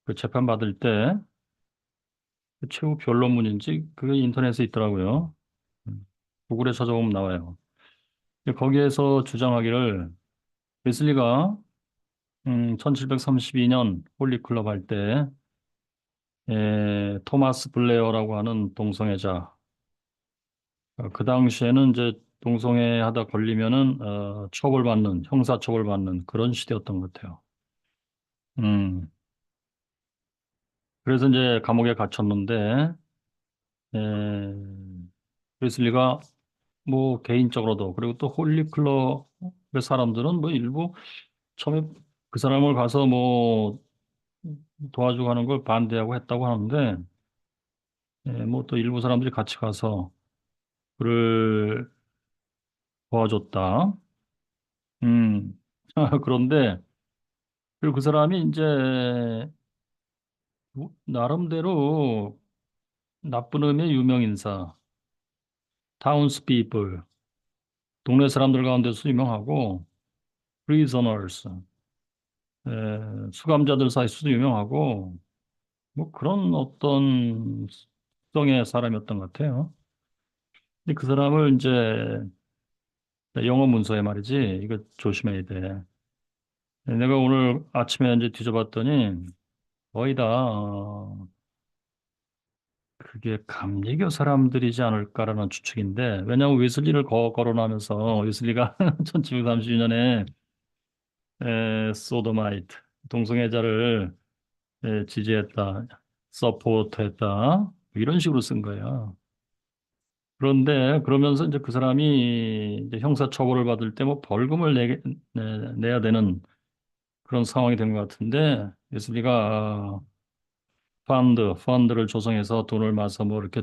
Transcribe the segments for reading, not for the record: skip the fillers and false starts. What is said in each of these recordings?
그 재판 받을 때 그 최후 변론문인지 그게 인터넷에 있더라고요. 음, 구글에 찾아보면 나와요. 근데 거기에서 주장하기를 웨슬리가 1732년 홀리클럽 할 때 토마스 블레어라고 하는 동성애자 그 당시에는 이제 동성애하다 걸리면은 처벌받는 형사 처벌받는 그런 시대였던 것 같아요. 음, 그래서 이제 감옥에 갇혔는데 에, 웨슬리가 뭐 개인적으로도 그리고 또 홀리클럽의 사람들은 뭐 일부 처음에 그 사람을 가서 뭐 도와주고 하는 걸 반대하고 했다고 하는데 뭐 또 일부 사람들이 같이 가서 그를 도와줬다. 음. 그런데 그리고 그 사람이 이제 나름대로 나쁜 의미의 유명 인사, 타운스 피플, 동네 사람들 가운데서 유명하고 prisoners, 수감자들 사이에서도 유명하고 뭐 그런 어떤 성의 사람이었던 것 같아요. 근데 그 사람을 이제 영어 문서에 말이지 이거 조심해야 돼. 내가 오늘 아침에 이제 뒤져봤더니 거의 다 그게 감리교 사람들이지 않을까라는 추측인데 왜냐하면 웨슬리를 거론하면서 웨슬리가 1732년에 소도마이트 동성애자를 지지했다, 서포트했다 이런 식으로 쓴 거예요. 그런데 그러면서 이제 그 사람이 이제 형사 처벌을 받을 때 뭐 벌금을 내야 되는 그런 상황이 된 것 같은데 웨슬리가 펀드를 조성해서 돈을 마서 뭐 이렇게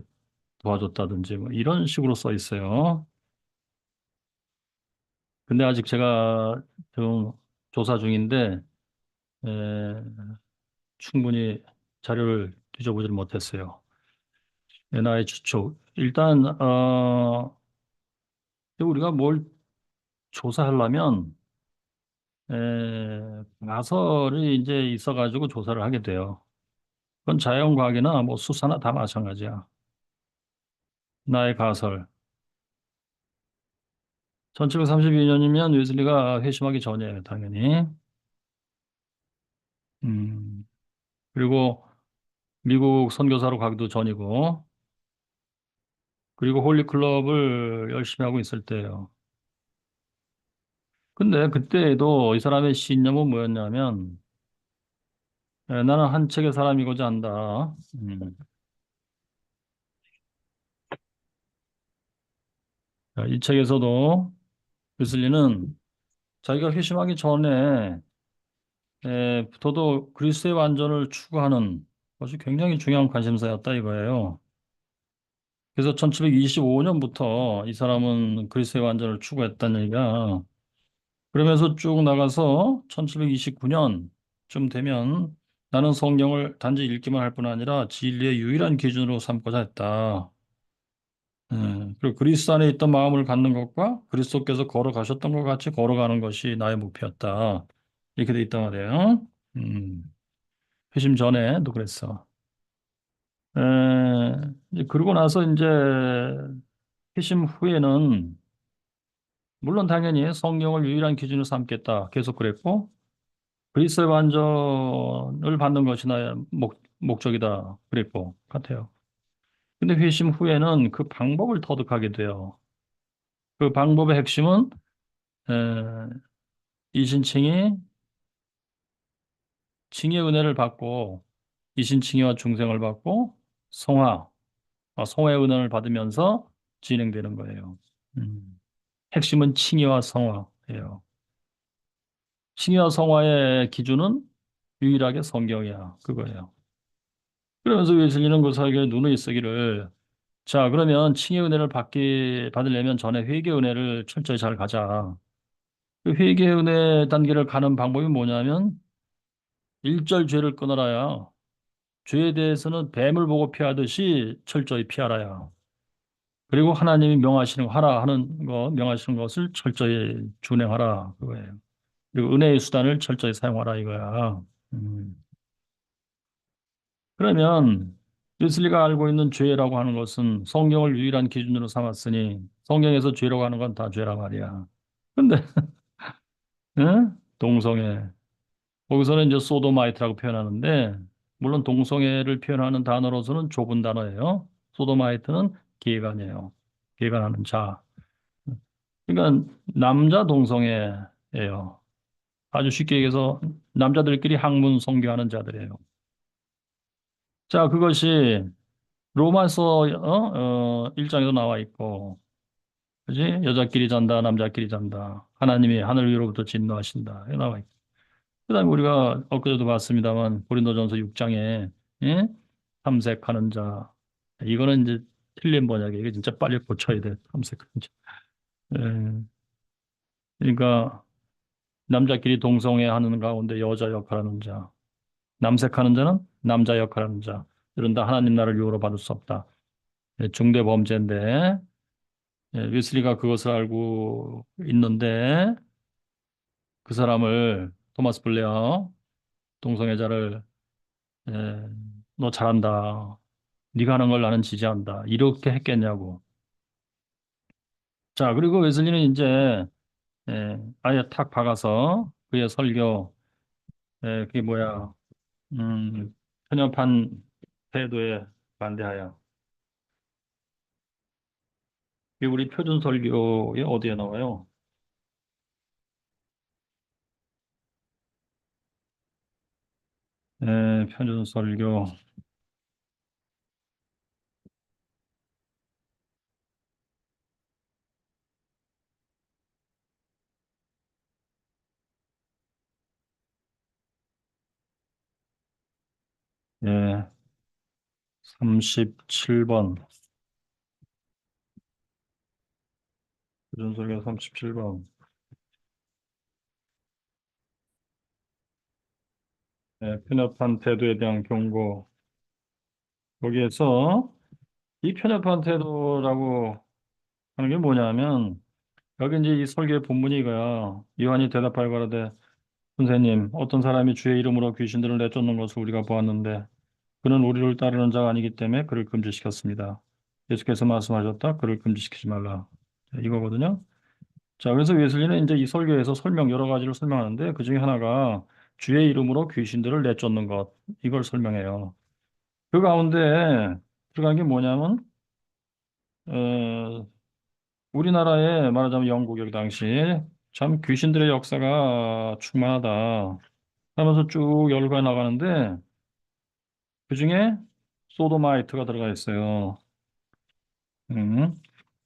도와줬다든지 뭐 이런 식으로 써 있어요. 근데 아직 제가 좀 조사 중인데 에, 충분히 자료를 뒤져보지를 못했어요. 나의 추측. 일단 우리가 뭘 조사하려면 가설이 이제 있어가지고 조사를 하게 돼요. 그건 자연과학이나 뭐 수사나 다 마찬가지야. 나의 가설. 1732년이면 웨슬리가 회심하기 전이에요, 당연히. 음, 그리고 미국 선교사로 가기도 전이고, 그리고 홀리클럽을 열심히 하고 있을 때예요. 근데 그때에도 이 사람의 신념은 뭐였냐면, 나는 한 책의 사람이고자 한다. 이 책에서도 웨슬리는 자기가 회심하기 전에 부터도 그리스도의 완전을 추구하는 것이 굉장히 중요한 관심사였다 이거예요. 그래서 1725년부터 이 사람은 그리스도의 완전을 추구했다는 얘기야. 그러면서 쭉 나가서 1729년쯤 되면 나는 성경을 단지 읽기만 할 뿐 아니라 진리의 유일한 기준으로 삼고자 했다. 그리고 그리스도 안에 있던 마음을 갖는 것과 그리스도께서 걸어가셨던 것 같이 걸어가는 것이 나의 목표였다. 이렇게 돼 있단 말이에요. 회심 전에도 그랬어. 에, 이제 그러고 나서 이제 회심 후에는 물론 당연히 성경을 유일한 기준으로 삼겠다. 계속 그랬고 그리스도의 완전을 받는 것이 나의 목적이다. 그랬고 같아요. 근데 회심 후에는 그 방법을 터득하게 돼요. 그 방법의 핵심은 에, 이신칭이 칭의 은혜를 받고 이신칭의와 중생을 받고 성화, 성화의 은혜를 받으면서 진행되는 거예요. 음. 핵심은 칭의와 성화예요. 칭의와 성화의 기준은 유일하게 성경이야. 그거예요. 그러면서 웨슬리는 그 사에게 눈의 쓰기를 자, 그러면 칭의 은혜를 받으려면 전에 회개 은혜를 철저히 잘 가자. 그 회개 은혜 단계를 가는 방법이 뭐냐면 일절 죄를 끊어라야. 죄에 대해서는 뱀을 보고 피하듯이 철저히 피하라야. 그리고 하나님이 명하시는 거, 하라 하는 거, 명하시는 것을 철저히 준행하라. 그거예요. 그리고 은혜의 수단을 철저히 사용하라 이거야. 음. 그러면 웨슬리가 알고 있는 죄라고 하는 것은 성경을 유일한 기준으로 삼았으니 성경에서 죄라고 하는 건 다 죄라 말이야. 근데 응? 동성애 거기서는 이제 소도마이트라고 표현하는데 물론 동성애를 표현하는 단어로서는 좁은 단어예요. 소도마이트는 계간이에요. 계간하는 자. 그러니까 남자 동성애예요. 아주 쉽게 얘기해서 남자들끼리 학문 성교하는 자들이에요. 자, 그것이 로마서 1장에도 나와 있고, 그지? 여자끼리 잔다, 남자끼리 잔다. 하나님이 하늘 위로부터 진노하신다. 이거 나와 있고. 그다음에 우리가 엊그제도 봤습니다만 고린도전서 6장에 예? 탐색하는 자. 이거는 이제 틀린 번역이에요. 이게 진짜 빨리 고쳐야 돼. 탐색하는 자. 예. 그러니까 남자끼리 동성애하는 가운데 여자 역할하는 자. 남색하는 자는 남자 역할하는 자. 이런 다 하나님 나라를 유혹으로 받을 수 없다. 예, 중대 범죄인데 예, 웨슬리가 그것을 알고 있는데 그 사람을 토마스 블레어 동성애자를 예, 너 잘한다. 네가 하는 걸 나는 지지한다. 이렇게 했겠냐고. 자, 그리고 웨슬리는 이제 아예 탁 박아서 그의 설교 그게 뭐야 편협한 태도에 반대하여 이게 우리 표준 설교에 어디에 나와요? 표준 설교 37번 표준 설교 37번 편협한 태도에 대한 경고 거기에서 이 편협한 태도라고 하는 게 뭐냐면 여기 이제 이 설교의 본문이 이거야. 요한이 대답하여 가로되 선생님 어떤 사람이 주의 이름으로 귀신들을 내쫓는 것을 우리가 보았는데 그는 우리를 따르는 자가 아니기 때문에 그를 금지시켰습니다. 예수께서 말씀하셨다. 그를 금지시키지 말라. 이거거든요. 자, 그래서 웨슬리는 이제 이 설교에서 여러 가지를 설명하는데 그 중에 하나가 주의 이름으로 귀신들을 내쫓는 것. 이걸 설명해요. 그 가운데 들어간 게 뭐냐면, 어, 우리나라에 말하자면 영국 여기 당시 참 귀신들의 역사가 충만하다 하면서 쭉 열거해 나가는데 그 중에 소도마이트가 들어가 있어요.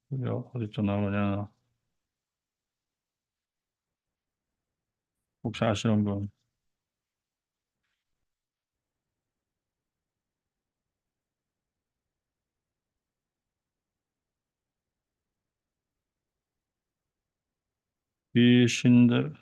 그게 어디쯤 나오느냐. 혹시 아시는 분? 귀신들,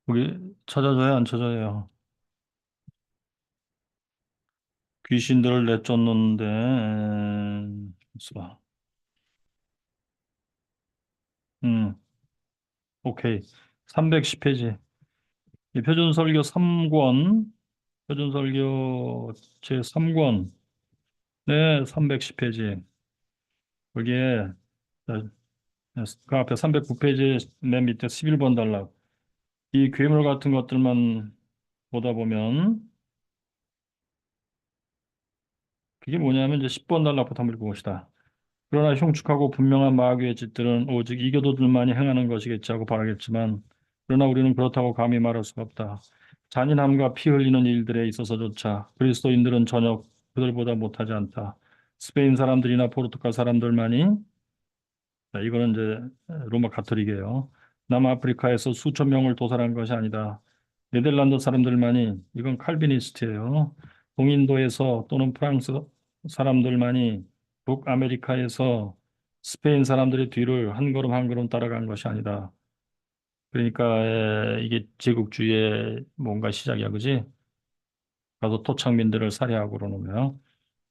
거기 찾아줘요, 안 찾아요? 귀신들을 내쫓는데, 있어봐. 음, 오케이. 310페이지. 이 표준설교 3권, 표준설교 제3권, 네, 310페이지. 거기에, 어, 그 앞에 309페이지 맨 밑에 11번 단락. 이 괴물 같은 것들만 보다 보면, 그게 뭐냐면 이제 10번 단락부터 한번 읽어봅시다. 그러나 흉측하고 분명한 마귀의 짓들은 오직 이교도들만이 행하는 것이겠지 하고 바라겠지만 그러나 우리는 그렇다고 감히 말할 수가 없다. 잔인함과 피 흘리는 일들에 있어서조차 그리스도인들은 전혀 그들보다 못하지 않다. 스페인 사람들이나 포르투갈 사람들만이 자, 이거는 이제 로마 가톨릭이에요. 남아프리카에서 수천 명을 도살한 것이 아니다. 네덜란드 사람들만이 이건 칼비니스트예요. 동인도에서 또는 프랑스 사람들만이 북아메리카에서 스페인 사람들의 뒤를 한 걸음 한 걸음 따라간 것이 아니다. 그러니까 이게 제국주의의 뭔가 시작이야, 그지? 가서 토착민들을 살해하고 그러는 거야.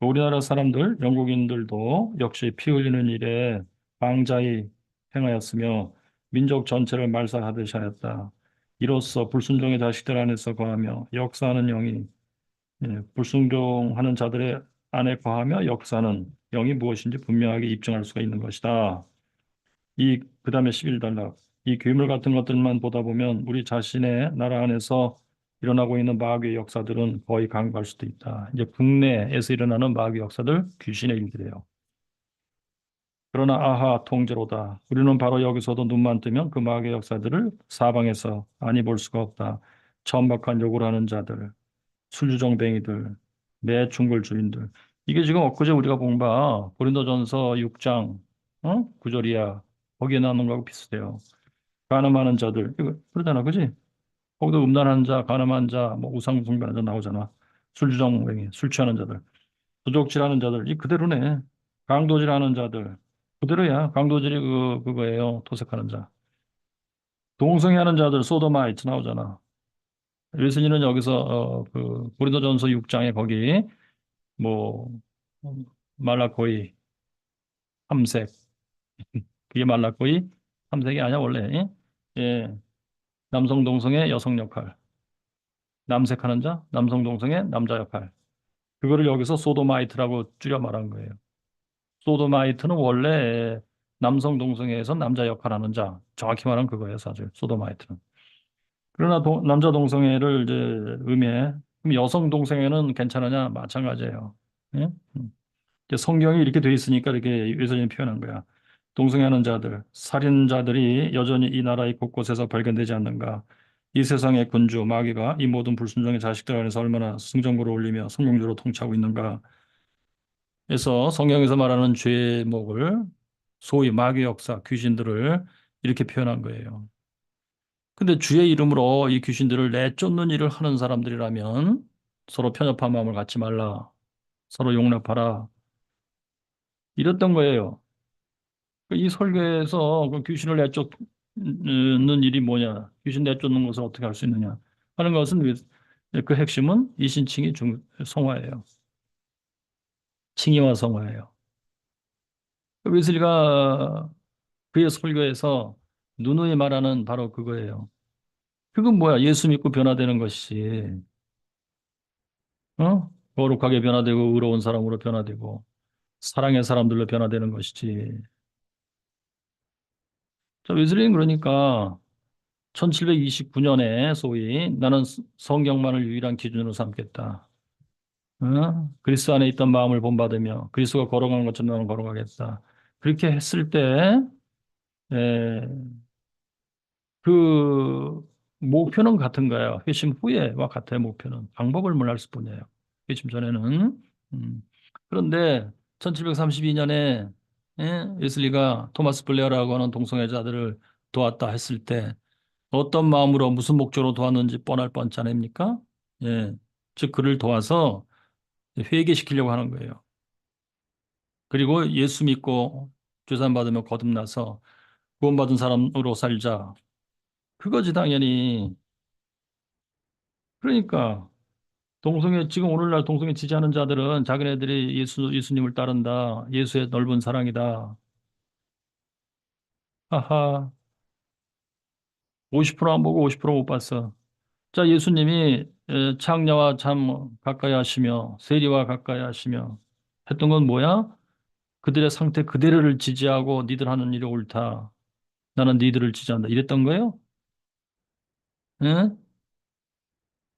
우리나라 사람들, 영국인들도 역시 피 흘리는 일에 방자히 행하였으며 민족 전체를 말살하듯이 하였다. 이로써 불순종의 자식들 안에서 거하며 역사하는 영이 불순종하는 자들의 안에 거하며 역사하는 영이 무엇인지 분명하게 입증할 수가 있는 것이다. 그다음에 11단락. 이 괴물 같은 것들만 보다 보면 우리 자신의 나라 안에서 일어나고 있는 마귀의 역사들은 거의 간과할 수도 있다. 이제 국내에서 일어나는 마귀 역사들, 귀신의 일들이에요. 그러나 아하 통제로다. 우리는 바로 여기서도 눈만 뜨면 그 마귀의 역사들을 사방에서 아니 볼 수가 없다. 천박한 욕을 하는 자들, 술주정뱅이들, 매충골 주인들. 이게 지금 엊그제 우리가 본 바 고린도전서 6장 9절이야. 거기에 나오는 거하고 비슷해요. 가늠하는 자들 이거 그러잖아, 그지? 거기도 음란한 자, 가늠한 자, 뭐 우상 숭배하는 자 나오잖아. 술주정뱅이, 술 취하는 자들, 도적질하는 자들 이 그대로네. 강도질하는 자들 그대로야. 강도질이 그거예요. 도색하는 자. 동성애하는 자들 소도마이트 나오잖아. 윌슨이는 여기서 그 고린도전서 6장에 거기 뭐 말라코이 탐색 그게 말라코이 탐색이 아니야 원래. 예, 남성 동성애 여성 역할, 남색하는 자 남성 동성애 남자 역할. 그거를 여기서 소도마이트라고 줄여 말한 거예요. 소도마이트는 원래 남성 동성애에서 남자 역할하는 자, 정확히 말하면 그거예요 사실 소도마이트는. 그러나 남자 동성애를 이제 의미해. 그럼 여성 동성애는 괜찮으냐? 마찬가지예요. 예? 이제 성경이 이렇게 돼 있으니까 이렇게 예수님이 표현한 거야. 동성애하는 자들, 살인자들이 여전히 이 나라의 곳곳에서 발견되지 않는가? 이 세상의 군주 마귀가 이 모든 불순종의 자식들 안에서 얼마나 승전구를 올리며 성공적으로 통치하고 있는가? 그래서 성경에서 말하는 죄의 목을 소위 마귀 역사, 귀신들을 이렇게 표현한 거예요. 근데 주의 이름으로 이 귀신들을 내쫓는 일을 하는 사람들이라면 서로 편협한 마음을 갖지 말라. 서로 용납하라. 이랬던 거예요. 이 설교에서 그 귀신을 내쫓는 일이 뭐냐? 귀신 내쫓는 것을 어떻게 할 수 있느냐? 하는 것은 그 핵심은 이신칭의 성화예요. 칭의와 성화예요. 웨슬리가 그의 설교에서 누누이 말하는 바로 그거예요. 그건 뭐야? 예수 믿고 변화되는 것이지. 거룩하게 변화되고 의로운 사람으로 변화되고 사랑의 사람들로 변화되는 것이지. 자, 웨슬리는 그러니까 1729년에 소위 나는 성경만을 유일한 기준으로 삼겠다. 그리스도 안에 있던 마음을 본받으며 그리스도가 걸어간 것처럼 나는 걸어가겠다. 그렇게 했을 때, 에, 그 목표는 같은 거예요. 회심 후에와 같아요. 목표는 방법을 몰랐을 뿐이에요. 회심 전에는. 그런데 1732년에 웨슬리가 토마스 블레어라고 하는 동성애자들을 도왔다 했을 때 어떤 마음으로 무슨 목적으로 도왔는지 뻔할 뻔치 않습니까? 예, 즉 그를 도와서 회개시키려고 하는 거예요. 그리고 예수 믿고 죄산 받으며 거듭나서 구원받은 사람으로 살자. 그거지 당연히. 그러니까 동성애 지금 오늘날 동성애 지지하는 자들은 자기네들이 예수님을 따른다. 예수의 넓은 사랑이다. 하하. 50%안 보고 50%못 봤어. 자, 예수님이 창녀와 참 가까이 하시며 세리와 가까이 하시며 했던 건 뭐야? 그들의 상태 그대로를 지지하고 니들 하는 일이 옳다. 나는 니들을 지지한다. 이랬던 거예요? 예?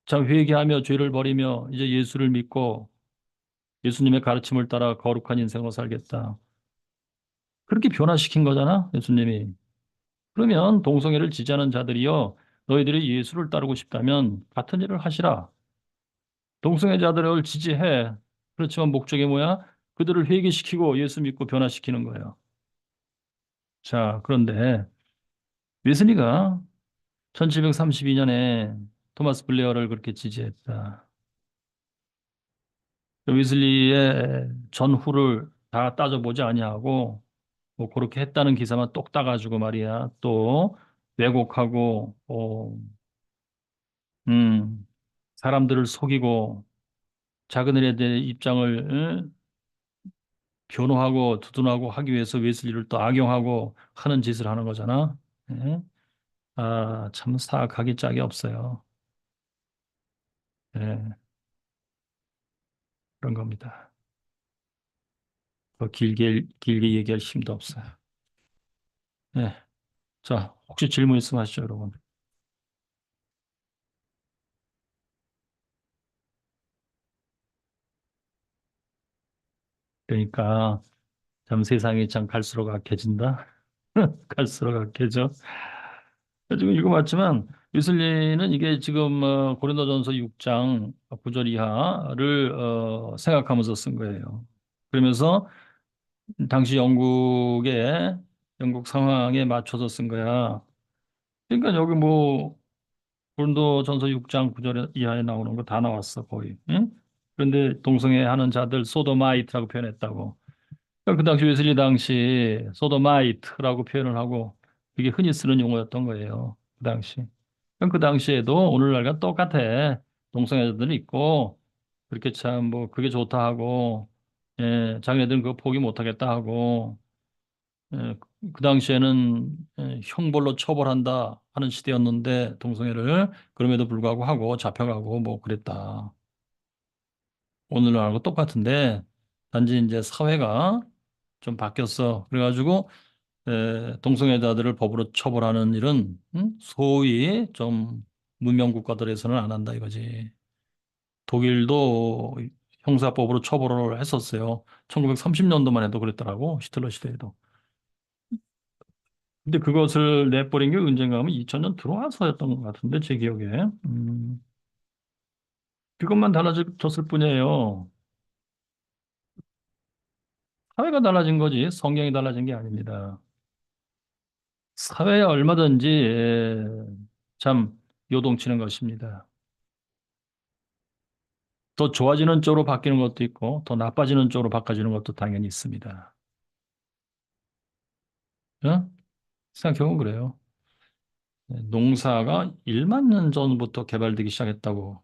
자, 회개하며 죄를 버리며 이제 예수를 믿고 예수님의 가르침을 따라 거룩한 인생으로 살겠다. 그렇게 변화시킨 거잖아, 예수님이. 그러면 동성애를 지지하는 자들이요, 너희들이 예수를 따르고 싶다면 같은 일을 하시라. 동성애자들을 지지해. 그렇지만 목적이 뭐야? 그들을 회개시키고 예수 믿고 변화시키는 거예요. 자, 그런데 웨슬리가 1732년에 토마스 블레어를 그렇게 지지했다. 웨슬리의 전후를 다 따져보지 아니하고 뭐 그렇게 했다는 기사만 똑 따가지고 말이야. 또 왜곡하고, 음, 사람들을 속이고, 자기네들의 입장을 변호하고 두둔하고 하기 위해서 웨슬리를 또 악용하고 하는 짓을 하는 거잖아. 예? 아, 참 사악하기 짝이 없어요. 예, 그런 겁니다. 더 길게 얘기할 힘도 없어요. 예. 자, 혹시 질문 있으면 하시죠, 여러분. 그러니까 참 세상이 참 갈수록 악해진다. 갈수록 악해져. 지금 읽어봤지만 웨슬리는 이게 지금 고린도전서 6장 9절 이하를 생각하면서 쓴 거예요. 그러면서 당시 영국 상황에 맞춰서 쓴 거야. 그러니까 여기 뭐 고린도전서 6장 9절 이하에 나오는 거 다 나왔어 거의. 응? 그런데 동성애하는 자들 소도마이트라고 표현했다고. 그 당시 웨슬리 당시 소도마이트라고 표현을 하고 그게 흔히 쓰는 용어였던 거예요. 그 당시. 그럼 그 당시에도 오늘날과 똑같아. 동성애자들이 있고 그렇게 참 뭐 그게 좋다 하고 자기네들은 그거 포기 못하겠다 하고 그 당시에는 형벌로 처벌한다 하는 시대였는데 동성애를 그럼에도 불구하고 하고 잡혀가고 뭐 그랬다. 오늘날하고 똑같은데 단지 이제 사회가 좀 바뀌었어. 그래가지고 동성애자들을 법으로 처벌하는 일은 소위 좀 문명 국가들에서는 안 한다 이거지. 독일도 형사법으로 처벌을 했었어요. 1930년도만 해도 그랬더라고. 히틀러 시대에도. 근데 그것을 내버린 게 언젠가 하면 2000년 들어와서였던 것 같은데 제 기억에. 그것만 달라졌을 뿐이에요. 사회가 달라진 거지 성경이 달라진 게 아닙니다. 사회에 얼마든지 참 요동치는 것입니다. 더 좋아지는 쪽으로 바뀌는 것도 있고 더 나빠지는 쪽으로 바꿔지는 것도 당연히 있습니다. 어? 생각해보면 그래요. 농사가 1만 년 전부터 개발되기 시작했다고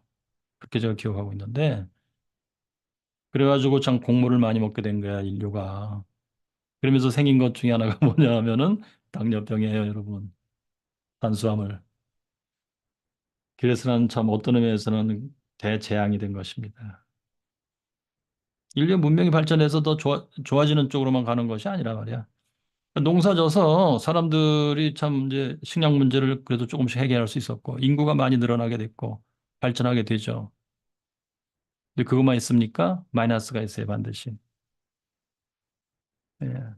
그렇게 제가 기억하고 있는데 그래가지고 참 곡물을 많이 먹게 된 거야 인류가. 그러면서 생긴 것 중에 하나가 뭐냐 하면은 당뇨병이에요 여러분. 탄수화물. 그래서 난 참 어떤 의미에서는 대재앙이 된 것입니다. 인류 문명이 발전해서 더 좋아지는 쪽으로만 가는 것이 아니라 말이야. 농사져서 사람들이 참 이제 식량 문제를 그래도 조금씩 해결할 수 있었고 인구가 많이 늘어나게 됐고 발전하게 되죠. 근데 그것만 있습니까? 마이너스가 있어요 반드시.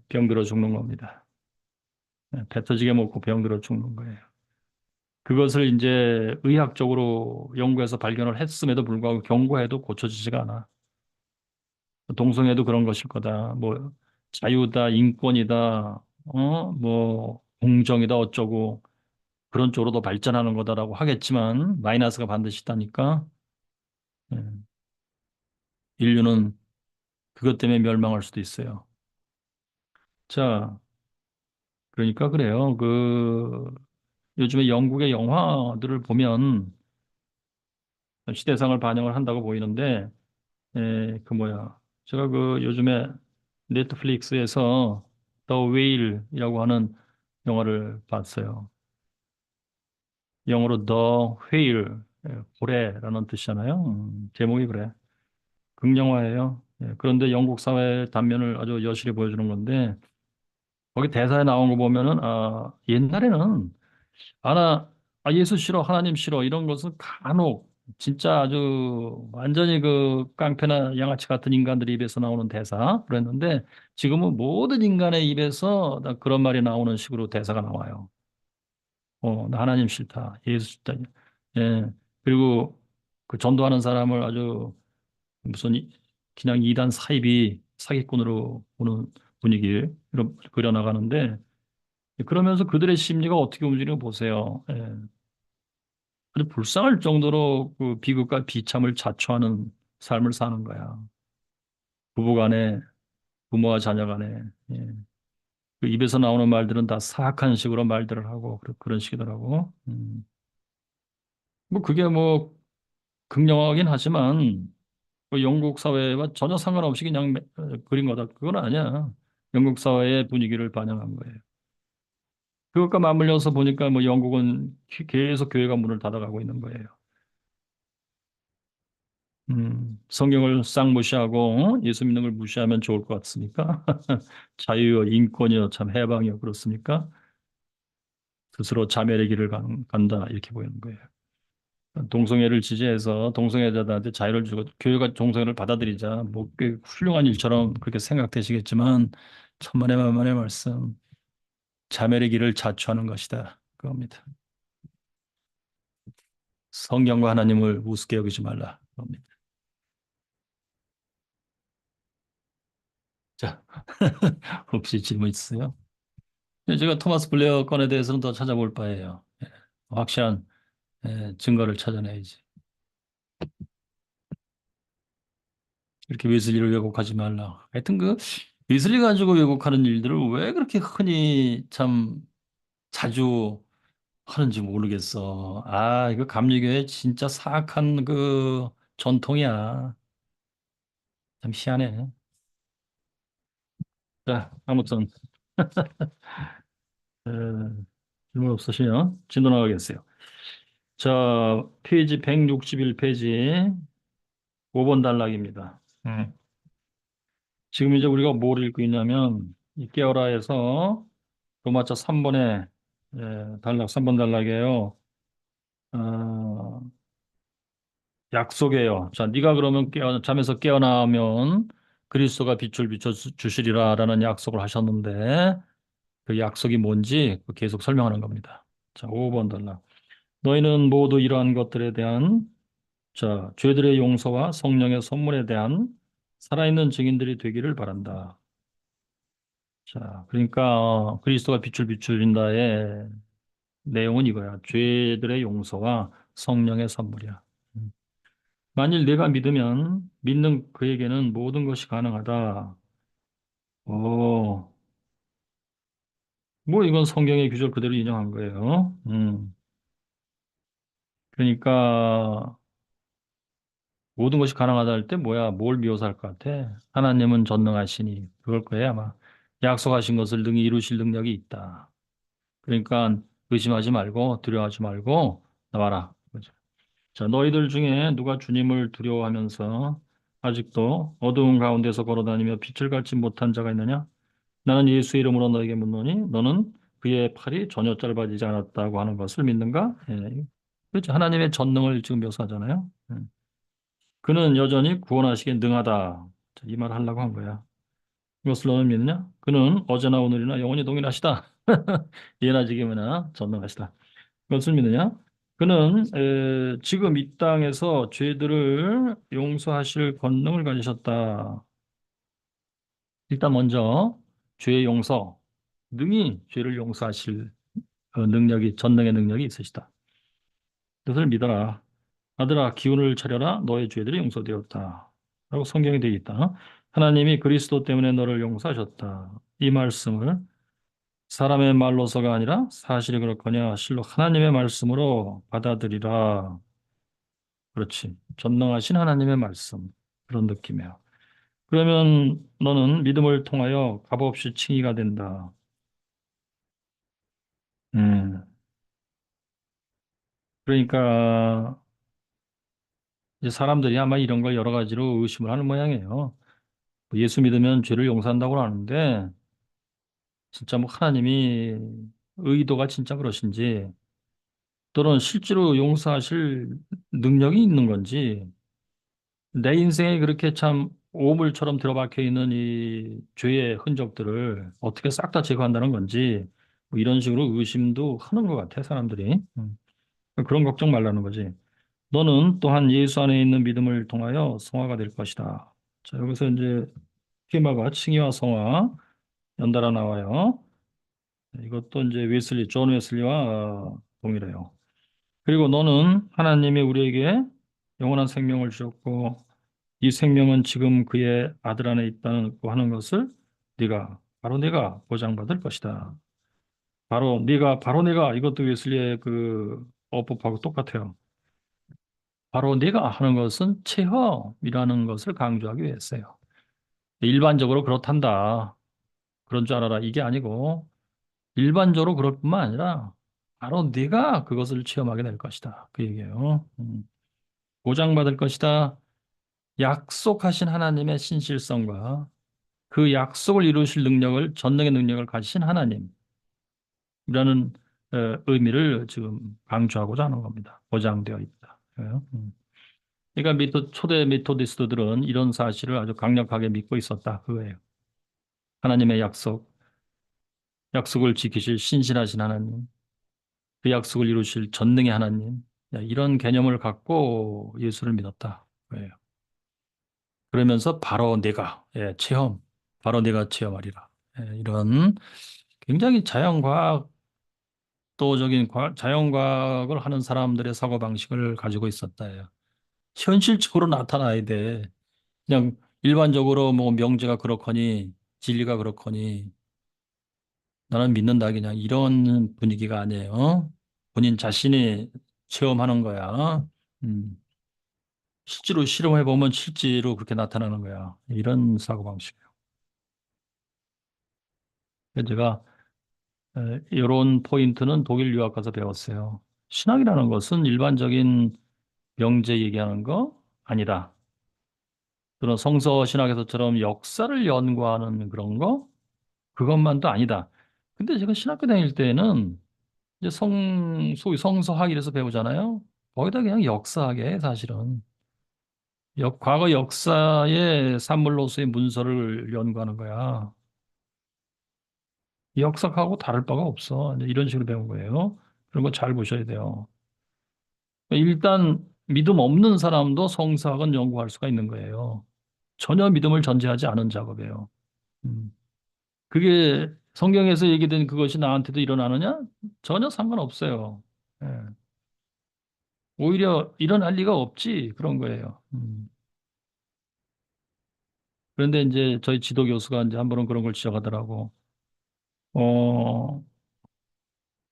병들어 죽는 겁니다. 배 터지게 먹고 병들어 죽는 거예요. 그것을 이제 의학적으로 연구해서 발견을 했음에도 불구하고 경고해도 고쳐지지가 않아. 동성애도 그런 것일 거다. 뭐 자유다, 인권이다, 뭐 공정이다 어쩌고 그런 쪽으로 더 발전하는 거다라고 하겠지만 마이너스가 반드시 있다니까 예, 인류는 그것 때문에 멸망할 수도 있어요. 자, 그러니까 그래요. 요즘에 영국의 영화들을 보면 시대상을 반영을 한다고 보이는데 그 뭐야 제가 그 요즘에 넷플릭스에서 더 웨일이라고 하는 영화를 봤어요. 영어로 더 whale, 고래라는 뜻이잖아요. 제목이 그래. 극영화예요. 그런데 영국 사회의 단면을 아주 여실히 보여주는 건데 거기 대사에 나온 거 보면은 옛날에는 예수 싫어 하나님 싫어 이런 것은 간혹 진짜 아주 완전히 그 깡패나 양아치 같은 인간들 입에서 나오는 대사 그랬는데 지금은 모든 인간의 입에서 다 그런 말이 나오는 식으로 대사가 나와요. 나 하나님 싫다. 예수 싫다. 예. 그리고 그 전도하는 사람을 아주 무슨 그냥 이단 사이비 사기꾼으로 보는 분위기를 그려나가는데 그러면서 그들의 심리가 어떻게 움직이는 거 보세요. 예. 아주 불쌍할 정도로 그 비극과 비참을 자초하는 삶을 사는 거야. 부부 간에, 부모와 자녀 간에. 예. 그 입에서 나오는 말들은 다 사악한 식으로 말들을 하고 그런 식이더라고. 뭐 그게 뭐 극명하긴 하지만 뭐 영국 사회와 전혀 상관없이 그냥 그린 거다. 그건 아니야. 영국 사회의 분위기를 반영한 거예요. 그것과 맞물려서 보니까 뭐 영국은 계속 교회가 문을 닫아가고 있는 거예요. 성경을 싹 무시하고 예수 믿는 걸 무시하면 좋을 것 같습니까? 자유요, 인권이요, 참 해방이요, 그렇습니까? 스스로 자멸의 길을 간다, 이렇게 보이는 거예요. 동성애를 지지해서 동성애자들한테 자유를 주고 교회가 동성애를 받아들이자, 뭐, 꽤 훌륭한 일처럼 그렇게 생각되시겠지만, 천만의 만만의 말씀, 자멸의 길을 자초하는 것이다. 그겁니다. 성경과 하나님을 우습게 여기지 말라. 그겁니다. 자, 혹시 질문 있으세요? 제가 토마스 블레어 건에 대해서는 더 찾아볼 바예요. 예, 확실한 증거를 찾아내야지. 이렇게 웨슬리를 왜곡하지 말라. 하여튼 그 웨슬리 가지고 왜곡하는 일들을 왜 그렇게 흔히 참 자주 하는지 모르겠어. 아, 이거 감리교회 진짜 사악한 그 전통이야. 참 희한해. 자, 아무튼 에, 질문 없으시면 진도 나가겠어요. 자, 페이지 161페이지 5번 단락입니다. 지금 이제 우리가 뭘 읽고 있냐면 이 깨어라에서 로마서 3번에 단락 3번 단락이에요. 어, 약속이에요. 자, 네가 그러면 잠에서 깨어나면 그리스도가 빛을 비춰 주시리라라는 약속을 하셨는데 그 약속이 뭔지 계속 설명하는 겁니다. 자, 5번 단락. 너희는 모두 이러한 것들에 대한 자, 죄들의 용서와 성령의 선물에 대한 살아있는 증인들이 되기를 바란다. 자, 그러니까 그리스도가 빛을 비추린다의 내용은 이거야. 죄들의 용서와 성령의 선물이야. 음. 만일 내가 믿으면 믿는 그에게는 모든 것이 가능하다. 오, 뭐 이건 성경의 규절 그대로 인용한 거예요. 그러니까 모든 것이 가능하다 할 때 뭐야? 뭘 묘사할 것 같아? 하나님은 전능하시니 그걸 거야 아마. 약속하신 것을 능히 이루실 능력이 있다. 그러니까 의심하지 말고 두려워하지 말고 나와라. 그죠? 자, 너희들 중에 누가 주님을 두려워하면서 아직도 어두운 가운데서 걸어다니며 빛을 갖지 못한 자가 있느냐? 나는 예수 이름으로 너에게 묻노니 너는 그의 팔이 전혀 짧아지지 않았다고 하는 것을 믿는가? 예. 그렇죠. 하나님의 전능을 지금 묘사하잖아요. 그는 여전히 구원하시기에 능하다. 자, 이 말 하려고 한 거야. 이것을 너는 믿느냐? 그는 어제나 오늘이나 영원히 동일하시다. 예나 지금이나 전능하시다. 그것을 믿느냐? 그는 지금 이 땅에서 죄들을 용서하실 권능을 가지셨다. 일단 먼저 죄의 용서, 능히 죄를 용서하실 능력이 전능의 능력이 있으시다. 그것을 믿어라. 아들아 기운을 차려라. 너의 죄들이 용서되었다. 라고 성경에 되어 있다. 하나님이 그리스도 때문에 너를 용서하셨다. 이 말씀을 사람의 말로서가 아니라 사실이 그렇거냐 실로 하나님의 말씀으로 받아들이라. 그렇지. 전능하신 하나님의 말씀. 그런 느낌이에요. 그러면 너는 믿음을 통하여 값없이 칭의가 된다. 음. 그러니까 이제 사람들이 아마 이런 걸 여러 가지로 의심을 하는 모양이에요. 뭐 예수 믿으면 죄를 용서한다고 하는데 진짜 뭐 하나님이 의도가 진짜 그러신지 또는 실제로 용서하실 능력이 있는 건지 내 인생에 그렇게 참 오물처럼 들어박혀 있는 이 죄의 흔적들을 어떻게 싹 다 제거한다는 건지 뭐 이런 식으로 의심도 하는 것 같아 사람들이. 그런 걱정 말라는 거지. 너는 또한 예수 안에 있는 믿음을 통하여 성화가 될 것이다. 자, 여기서 이제 테마가 칭의와 성화 연달아 나와요. 이것도 이제 존 웨슬리와 동일해요. 그리고 너는 하나님이 우리에게 영원한 생명을 주셨고 이 생명은 지금 그의 아들 안에 있다고 하는 것을 네가 바로 내가 보장받을 것이다. 바로 내가 이것도 웨슬리의 그 어법하고 똑같아요. 바로 내가 하는 것은 체험이라는 것을 강조하기 위해서요. 일반적으로 그렇단다. 그런 줄 알아라. 이게 아니고 일반적으로 그럴 뿐만 아니라 바로 네가 그것을 체험하게 될 것이다. 그 얘기예요. 보장받을 것이다. 약속하신 하나님의 신실성과 그 약속을 이루실 능력을 전능의 능력을 가지신 하나님이라는 의미를 지금 강조하고자 하는 겁니다. 보장되어 있다. 그러니까 초대 메토디스트들은 이런 사실을 아주 강력하게 믿고 있었다. 그거예요. 하나님의 약속을 지키실 신실하신 하나님, 그 약속을 이루실 전능의 하나님, 이런 개념을 갖고 예수를 믿었다. 그거예요. 그러면서 바로 내가, 바로 내가 체험하리라. 이런 굉장히 자연과학을 하는 사람들의 사고방식을 가지고 있었다. 현실적으로 나타나야 돼. 그냥 일반적으로 뭐 명제가 그렇거니 진리가 그렇거니 나는 믿는다 그냥 이런 분위기가 아니에요. 본인 자신이 체험하는 거야. 음, 실제로 실험해 보면 실제로 그렇게 나타나는 거야. 이런 사고방식이에요. 그래서 제가 이런 포인트는 독일 유학 가서 배웠어요. 신학이라는 것은 일반적인 명제 얘기하는 거 아니다. 그런 성서 신학에서처럼 역사를 연구하는 그런 거 그것만도 아니다. 근데 제가 신학교 다닐 때는 이제 소위 성서학이라서 배우잖아요. 거기다 그냥 역사학에 사실은 과거 역사의 산물로서의 문서를 연구하는 거야. 역사하고 다를 바가 없어. 이제 이런 식으로 배운 거예요. 그런 거 잘 보셔야 돼요. 일단 믿음 없는 사람도 성서학은 연구할 수가 있는 거예요. 전혀 믿음을 전제하지 않은 작업이에요. 음. 그게 성경에서 얘기된 그것이 나한테도 일어나느냐? 전혀 상관없어요. 예. 오히려 일어날 리가 없지 그런 거예요. 그런데 이제 저희 지도 교수가 이제 한 번은 그런 걸 지적하더라고. 어,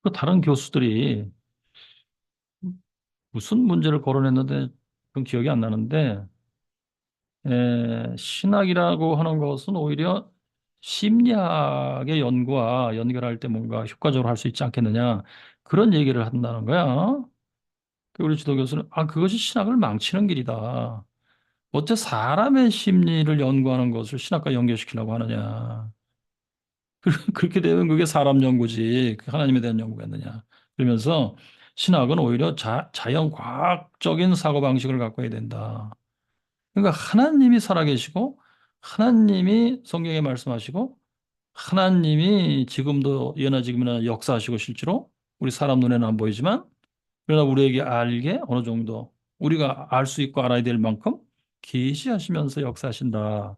그 다른 교수들이 무슨 문제를 거론했는데 그건 기억이 안 나는데 신학이라고 하는 것은 오히려 심리학의 연구와 연결할 때 뭔가 효과적으로 할 수 있지 않겠느냐 그런 얘기를 한다는 거야. 그 우리 지도 교수는 그것이 신학을 망치는 길이다. 어째 사람의 심리를 연구하는 것을 신학과 연결시키려고 하느냐. 그렇게 되면 그게 사람 연구지. 그 하나님에 대한 연구겠느냐. 그러면서 신학은 오히려 자연과학적인 사고방식을 갖고 야 된다. 그러니까 하나님이 살아계시고 하나님이 성경에 말씀하시고 하나님이 지금도 예나 지금이나 역사하시고 실제로 우리 사람 눈에는 안 보이지만 그러나 우리에게 알게 어느 정도 우리가 알 수 있고 알아야 될 만큼 계시하시면서 역사하신다.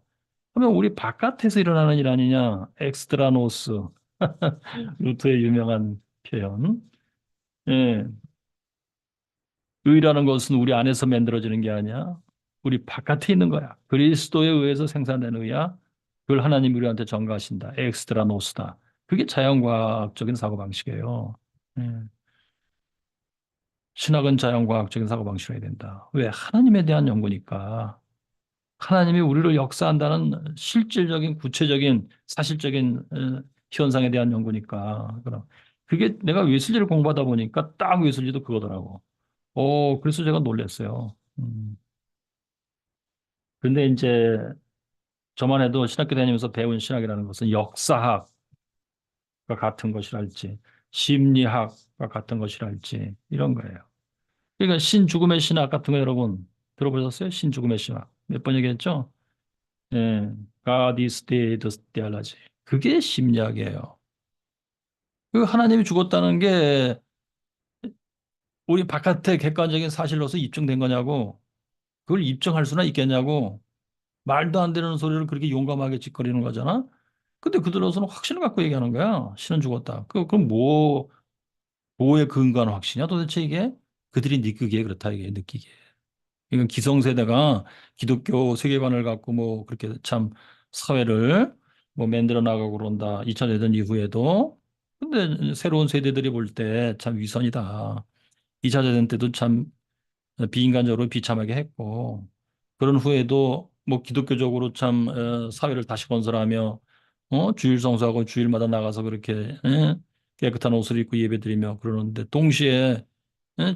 그러면 우리 바깥에서 일어나는 일 아니냐? 엑스트라노스. 루터의 유명한 표현. 예. 의라는 것은 우리 안에서 만들어지는 게 아니야. 우리 바깥에 있는 거야. 그리스도에 의해서 생산된 의야. 그걸 하나님이 우리한테 전가하신다. 엑스트라노스다. 그게 자연과학적인 사고방식이에요. 예. 신학은 자연과학적인 사고방식을 해야 된다. 왜? 하나님에 대한 연구니까. 하나님이 우리를 역사한다는 실질적인, 구체적인, 사실적인 현상에 대한 연구니까. 그럼 그게 내가 웨슬리를 공부하다 보니까 딱 웨슬리도 그거더라고. 그래서 제가 놀랐어요. 근데 이제 저만 해도 신학교 다니면서 배운 신학이라는 것은 역사학과 같은 것이랄지, 심리학과 같은 것이랄지, 이런 거예요. 그러니까 신죽음의 신학 같은 거 여러분 들어보셨어요? 신죽음의 신학. 몇 번 얘기했죠? 예. God is dead theology. 그게 심리학이에요. 그 하나님이 죽었다는 게 우리 바깥의 객관적인 사실로서 입증된 거냐고, 그걸 입증할 수나 있겠냐고, 말도 안 되는 소리를 그렇게 용감하게 짓거리는 거잖아? 근데 그들로서는 확신을 갖고 얘기하는 거야. 신은 죽었다. 그럼 뭐에 근거한 확신이야 도대체 이게? 그들이 느끼기에 그렇다, 이게 느끼기에. 그러니까 기성세대가 기독교 세계관을 갖고 뭐 그렇게 참 사회를 뭐 만들어 나가고 그런다. 2차 대전 이후에도. 근데 새로운 세대들이 볼 때 참 위선이다. 2차 대전 때도 참 비인간적으로 비참하게 했고, 그런 후에도 뭐 기독교적으로 참 사회를 다시 건설하며 주일 성수하고 주일마다 나가서 그렇게 깨끗한 옷을 입고 예배드리며 그러는데 동시에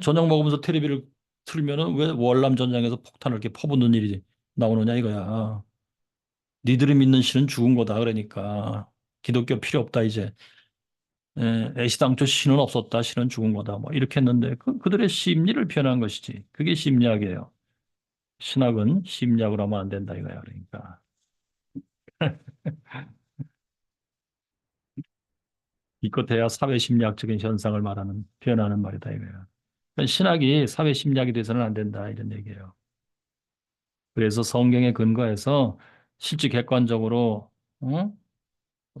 저녁 먹으면서 텔레비를 틀면은 왜 월남 전장에서 폭탄을 이렇게 퍼붓는 일이 나오느냐 이거야. 니들이 믿는 신은 죽은 거다 그러니까 기독교 필요 없다 이제. 애시당초 신은 없었다 신은 죽은 거다 뭐 이렇게 했는데 그들의 심리를 표현한 것이지. 그게 심리학이에요. 신학은 심리학으로 하면 안 된다 이거야 그러니까. 기껏해야 사회심리학적인 현상을 말하는 표현하는 말이다 이거야. 그러니까 신학이 사회심리학이 돼서는 안 된다 이런 얘기예요. 그래서 성경에 근거해서 실제 객관적으로 어?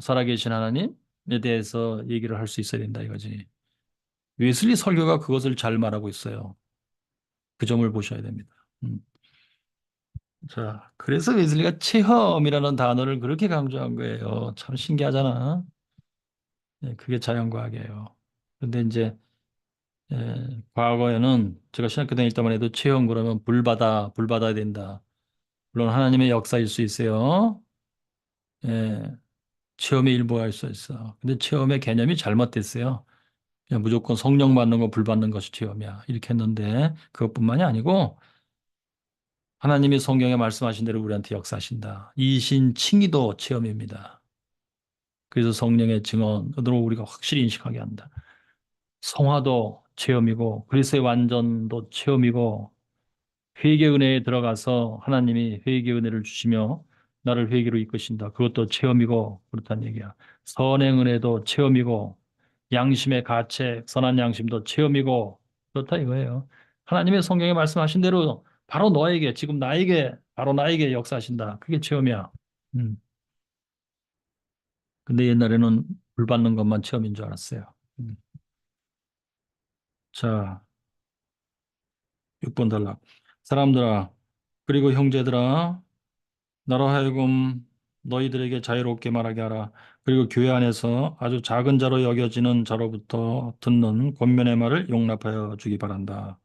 살아계신 하나님에 대해서 얘기를 할 수 있어야 된다 이거지. 웨슬리 설교가 그것을 잘 말하고 있어요. 그 점을 보셔야 됩니다. 음. 자, 그래서 웨슬리가 체험이라는 단어를 그렇게 강조한 거예요. 참 신기하잖아. 그게 자연과학이에요. 근데 이제 과거에는 제가 신학교 다닐 때만 해도 체험 그러면 불 받아야 된다. 물론 하나님의 역사일 수 있어요. 예, 체험의 일부가 있어 있어. 근데 체험의 개념이 잘못됐어요. 그냥 무조건 성령 받는 거, 불 받는 것이 체험이야. 이렇게 했는데 그것뿐만이 아니고 하나님이 성경에 말씀하신 대로 우리한테 역사하신다. 이신칭의도 체험입니다. 그래서 성령의 증언으로 우리가 확실히 인식하게 한다. 성화도 체험이고 그리스도의 완전도 체험이고 회개 은혜에 들어가서 하나님이 회개 은혜를 주시며 나를 회개로 이끄신다. 그것도 체험이고 그렇다는 얘기야. 선행 은혜도 체험이고 양심의 가책, 선한 양심도 체험이고 그렇다 이거예요. 하나님의 성경에 말씀하신 대로 바로 너에게 지금 나에게 바로 나에게 역사하신다. 그게 체험이야. 음. 근데 옛날에는 불 받는 것만 체험인 줄 알았어요. 음. 자, 6번 달락. 사람들아, 그리고 형제들아, 나로 하여금 너희들에게 자유롭게 말하게 하라. 그리고 교회 안에서 아주 작은 자로 여겨지는 자로부터 듣는 권면의 말을 용납하여 주기 바란다.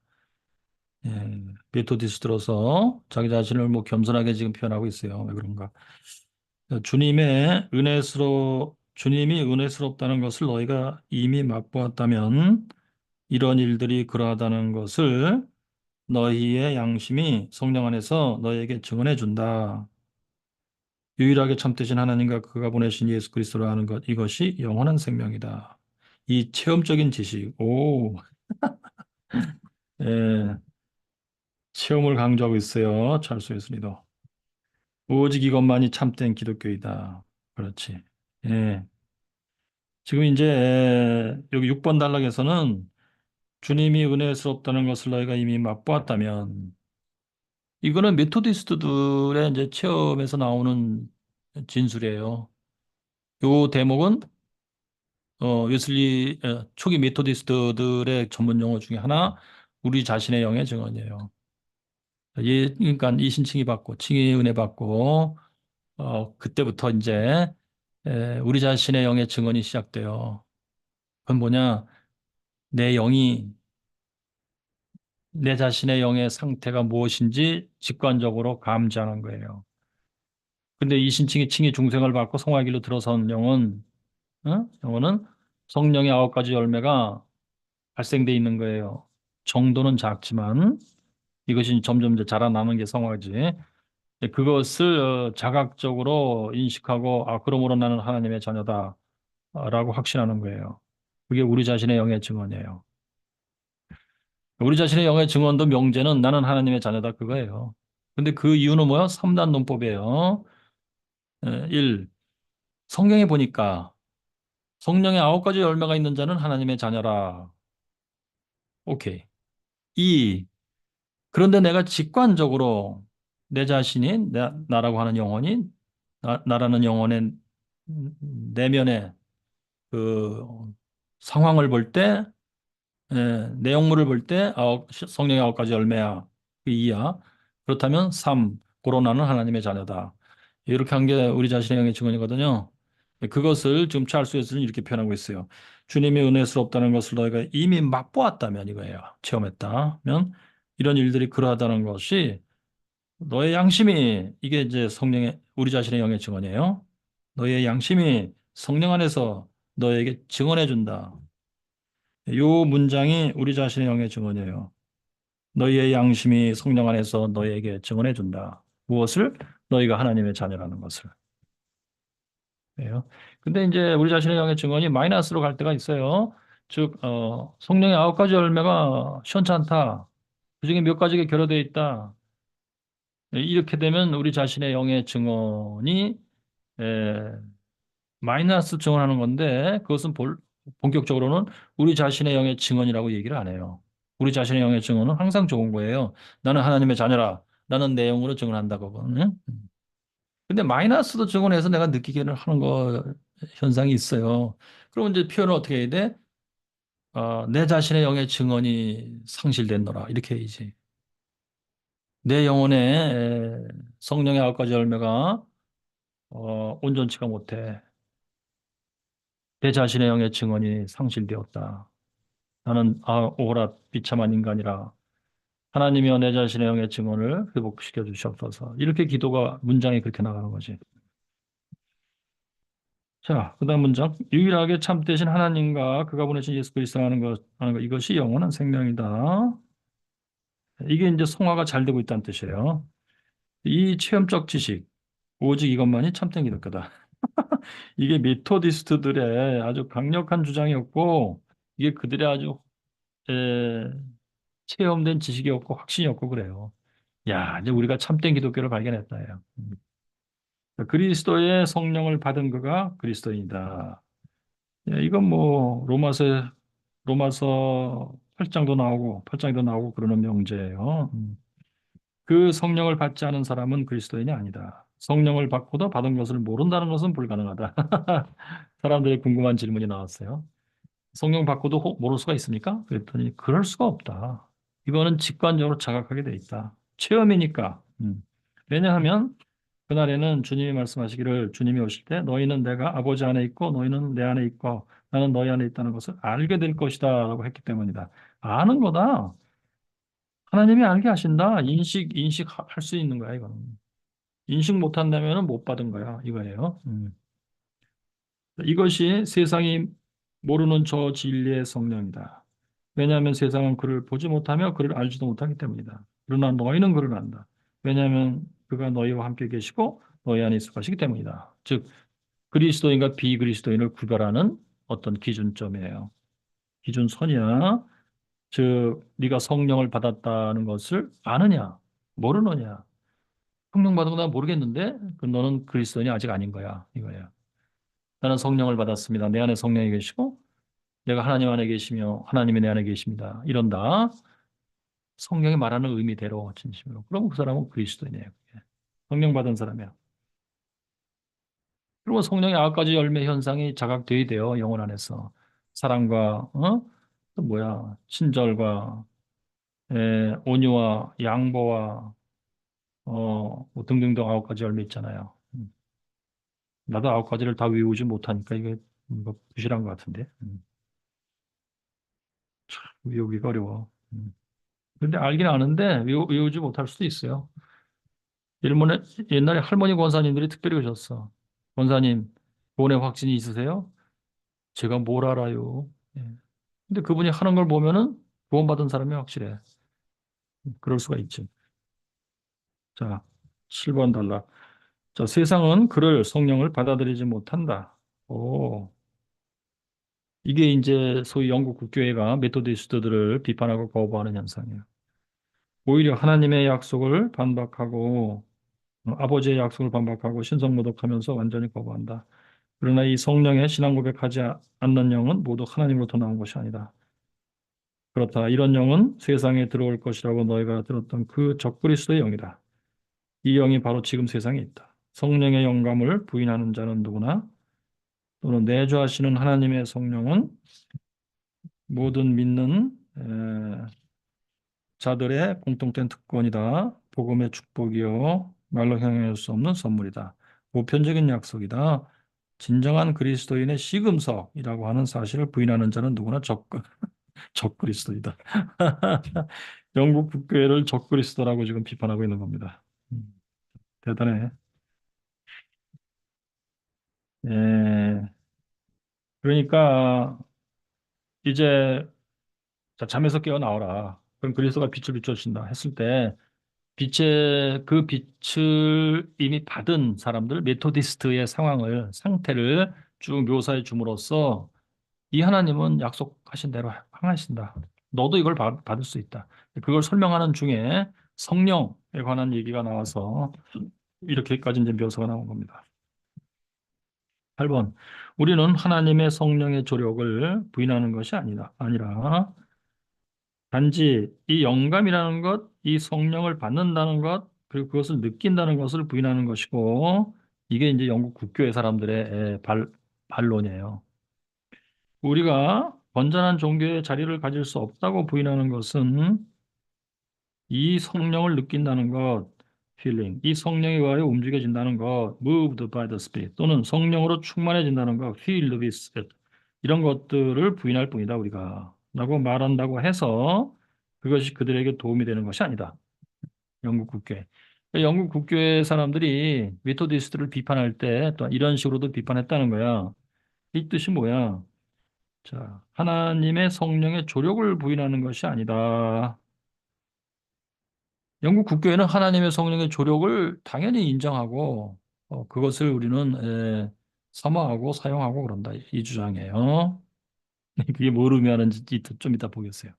예, 메토디스트로서 자기 자신을 뭐 겸손하게 지금 표현하고 있어요. 왜 그런가? 주님이 은혜스럽다는 것을 너희가 이미 맛보았다면 이런 일들이 그러하다는 것을 너희의 양심이 성령 안에서 너희에게 증언해 준다. 유일하게 참되신 하나님과 그가 보내신 예수 그리스도로 하는 것 이것이 영원한 생명이다. 이 체험적인 지식, 예, 체험을 강조하고 있어요. 찰스 웨슬리도. 오직 이것만이 참된 기독교이다. 그렇지. 예. 지금 이제 여기 6번 단락에서는 주님이 은혜스럽다는 것을 너희가 이미 맛보았다면 이거는 메토디스트들의 이제 체험에서 나오는 진술이에요. 요 대목은 웨슬리 초기 메토디스트들의 전문 용어 중에 하나 우리 자신의 영의 증언이에요. 그러니까 이신칭의 받고 칭의 은혜 받고 그때부터 이제 우리 자신의 영의 증언이 시작돼요. 그건 뭐냐? 내 영이 내 자신의 영의 상태가 무엇인지 직관적으로 감지하는 거예요. 근데 이신칭의 칭의 중생을 받고 성화의 길로 들어선 영은 영혼은 성령의 9가지 열매가 발생돼 있는 거예요. 정도는 작지만 이것이 점점 이제 자라나는 게 성화지. 그것을 자각적으로 인식하고 그러므로 나는 하나님의 자녀다라고 확신하는 거예요. 그게 우리 자신의 영의 증언이에요. 우리 자신의 영의 증언도 명제는 나는 하나님의 자녀다 그거예요. 근데 그 이유는 뭐야? 3단 논법이에요. 1. 성경에 보니까 성령의 9가지 열매가 있는 자는 하나님의 자녀라. 오케이. 2. 그런데 내가 직관적으로 내 자신이 나라고 하는 영혼이 나라는 영혼의 내면의 그 상황을 볼 때, 내용물을 볼 때 성령의 9가지 열매야. 그 2야. 그렇다면 3. 고로 나는 하나님의 자녀다. 이렇게 한 게 우리 자신의 영의 증언이거든요. 그것을 지금 찰스 웨슬리는 이렇게 표현하고 있어요. 주님이 은혜스럽다는 것을 너희가 이미 맛보았다면 이거예요. 체험했다면 이런 일들이 그러하다는 것이 너의 양심이 이게 이제 성령의 우리 자신의 영의 증언이에요. 너의 양심이 성령 안에서 너에게 증언해 준다. 요 문장이 우리 자신의 영의 증언이에요. 너희의 양심이 성령 안에서 너에게 증언해 준다. 무엇을? 너희가 하나님의 자녀라는 것을. 예요. 근데 이제 우리 자신의 영의 증언이 마이너스로 갈 때가 있어요. 즉, 성령의 9가지 열매가 시원찮다. 그중에 몇 가지가 결여되어 있다. 이렇게 되면 우리 자신의 영의 증언이 에, 마이너스 증언하는 건데 그것은 본격적으로는 우리 자신의 영의 증언이라고 얘기를 안 해요. 우리 자신의 영의 증언은 항상 좋은 거예요. 나는 하나님의 자녀라. 나는 내 영으로 증언한다고. 응? 근데 마이너스도 증언해서 내가 느끼기를 하는 거 현상이 있어요. 그럼 이제 표현을 어떻게 해야 돼? 내 자신의 영의 증언이 상실된노라. 이렇게 해야지. 내 영혼에 성령의 9가지 열매가 온전치가 못해. 내 자신의 영의 증언이 상실되었다. 나는 오호라 비참한 인간이라. 하나님이여 내 자신의 영의 증언을 회복시켜 주시옵소서. 이렇게 기도가 문장이 그렇게 나가는 거지. 자, 그다음 문장. 유일하게 참되신 하나님과 그가 보내신 예수 그리스도 하는 것 이것이 영원한 생명이다. 이게 이제 성화가 잘 되고 있다는 뜻이에요. 이 체험적 지식, 오직 이것만이 참된 기독교다. 이게 메토디스트들의 아주 강력한 주장이었고, 이게 그들의 아주 에, 체험된 지식이었고 확신이었고 그래요. 야, 이제 우리가 참된 기독교를 발견했다. 요 그리스도의 성령을 받은 그가 그리스도인이다. 예, 이건 뭐 로마서 8장도 나오고 8장도 나오고 그러는 명제예요. 그 성령을 받지 않은 사람은 그리스도인이 아니다. 성령을 받고도 받은 것을 모른다는 것은 불가능하다. 사람들의 궁금한 질문이 나왔어요. 성령 받고도 모를 수가 있습니까? 그랬더니 그럴 수가 없다. 이거는 직관적으로 자각하게 돼 있다. 체험이니까. 왜냐하면 그날에는 주님이 말씀하시기를 주님이 오실 때 너희는 내가 아버지 안에 있고 너희는 내 안에 있고 나는 너희 안에 있다는 것을 알게 될 것이다 라고 했기 때문이다. 아는 거다. 하나님이 알게 하신다. 인식할 수 있는 거야, 이거는. 인식 못 한다면 못 받은 거야, 이거예요. 이것이 세상이 모르는 저 진리의 성령이다. 왜냐하면 세상은 그를 보지 못하며 그를 알지도 못하기 때문이다. 그러나 너희는 그를 안다. 왜냐하면 그가 너희와 함께 계시고 너희 안에 있을 것이기 때문이다. 즉 그리스도인과 비그리스도인을 구별하는 어떤 기준점이에요. 기준선이야. 즉 네가 성령을 받았다는 것을 아느냐, 모르느냐. 성령 받은 거 난 모르겠는데 그 너는 그리스도인이 아직 아닌 거야. 이거야. 나는 성령을 받았습니다. 내 안에 성령이 계시고 내가 하나님 안에 계시며 하나님이 내 안에 계십니다. 이런다. 성령이 말하는 의미대로 진심으로. 그럼 그 사람은 그리스도이네요. 성령 받은 사람이야. 그리고 성령의 9가지 열매 현상이 자각돼야 돼요. 영혼 안에서. 사랑과 또 뭐야? 친절과 온유와 양보와 뭐 등등등 9가지 열매 있잖아요. 나도 9가지를 다 외우지 못하니까 이게 뭐 부실한 것 같은데. 외우기가 어려워. 근데 알긴 아는데 외우지 못할 수도 있어요. 일본에 옛날에 할머니 권사님들이 특별히 그러셨어. 권사님, 구원의 확신이 있으세요? 제가 뭘 알아요? 예. 근데 그분이 하는 걸 보면은 구원받은 사람이 확실해. 그럴 수가 있지. 자, 7번 달라. 자, 세상은 그를 성령을 받아들이지 못한다. 오, 이게 이제 소위 영국 국교회가 메토디스트들을 비판하고 거부하는 현상이에요. 오히려 하나님의 약속을 반박하고 아버지의 약속을 반박하고 신성모독하면서 완전히 거부한다. 그러나 이 성령의 신앙 고백하지 않는 영은 모두 하나님으로부터 나온 것이 아니다. 그렇다. 이런 영은 세상에 들어올 것이라고 너희가 들었던 그 적그리스도의 영이다. 이 영이 바로 지금 세상에 있다. 성령의 영감을 부인하는 자는 누구나 또는 내주하시는 하나님의 성령은 모든 믿는 자들의 공통된 특권이다. 복음의 축복이요 말로 행할 수 없는 선물이다. 보편적인 약속이다. 진정한 그리스도인의 시금석이라고 하는 사실을 부인하는 자는 누구나 적그리스도이다. 영국 국교회를 적그리스도라고 지금 비판하고 있는 겁니다. 음, 대단해. 예, 그러니까 이제 자, 잠에서 깨어 나오라. 그럼 그리스도가 빛을 비춰주신다 했을 때 빛의 그 빛을 이미 받은 사람들 메토디스트의 상태를 쭉 묘사해 줌으로써 이 하나님은 약속하신 대로 행하신다. 너도 이걸 받을 수 있다. 그걸 설명하는 중에 성령에 관한 얘기가 나와서 이렇게까지 이제 묘사가 나온 겁니다. 8번. 우리는 하나님의 성령의 조력을 부인하는 것이 아니라 단지 이 영감이라는 것, 이 성령을 받는다는 것, 그리고 그것을 느낀다는 것을 부인하는 것이고, 이게 이제 영국 국교의 사람들의 반론이에요. 우리가 건전한 종교의 자리를 가질 수 없다고 부인하는 것은 이 성령을 느낀다는 것, feeling, 이 성령에 의하여 움직여진다는 것, moved by the Spirit, 또는 성령으로 충만해진다는 것, filled with Spirit, 이런 것들을 부인할 뿐이다, 우리가. 라고 말한다고 해서 그것이 그들에게 도움이 되는 것이 아니다. 영국 국교회. 영국 국교회 사람들이 메토디스트를 비판할 때 또 이런 식으로도 비판했다는 거야. 이 뜻이 뭐야? 자, 하나님의 성령의 조력을 부인하는 것이 아니다. 영국 국교회는 하나님의 성령의 조력을 당연히 인정하고 그것을 우리는 사모하고 사용하고 그런다. 이 주장이에요. 그게 뭘 의미하는지 좀 이따 보겠어요.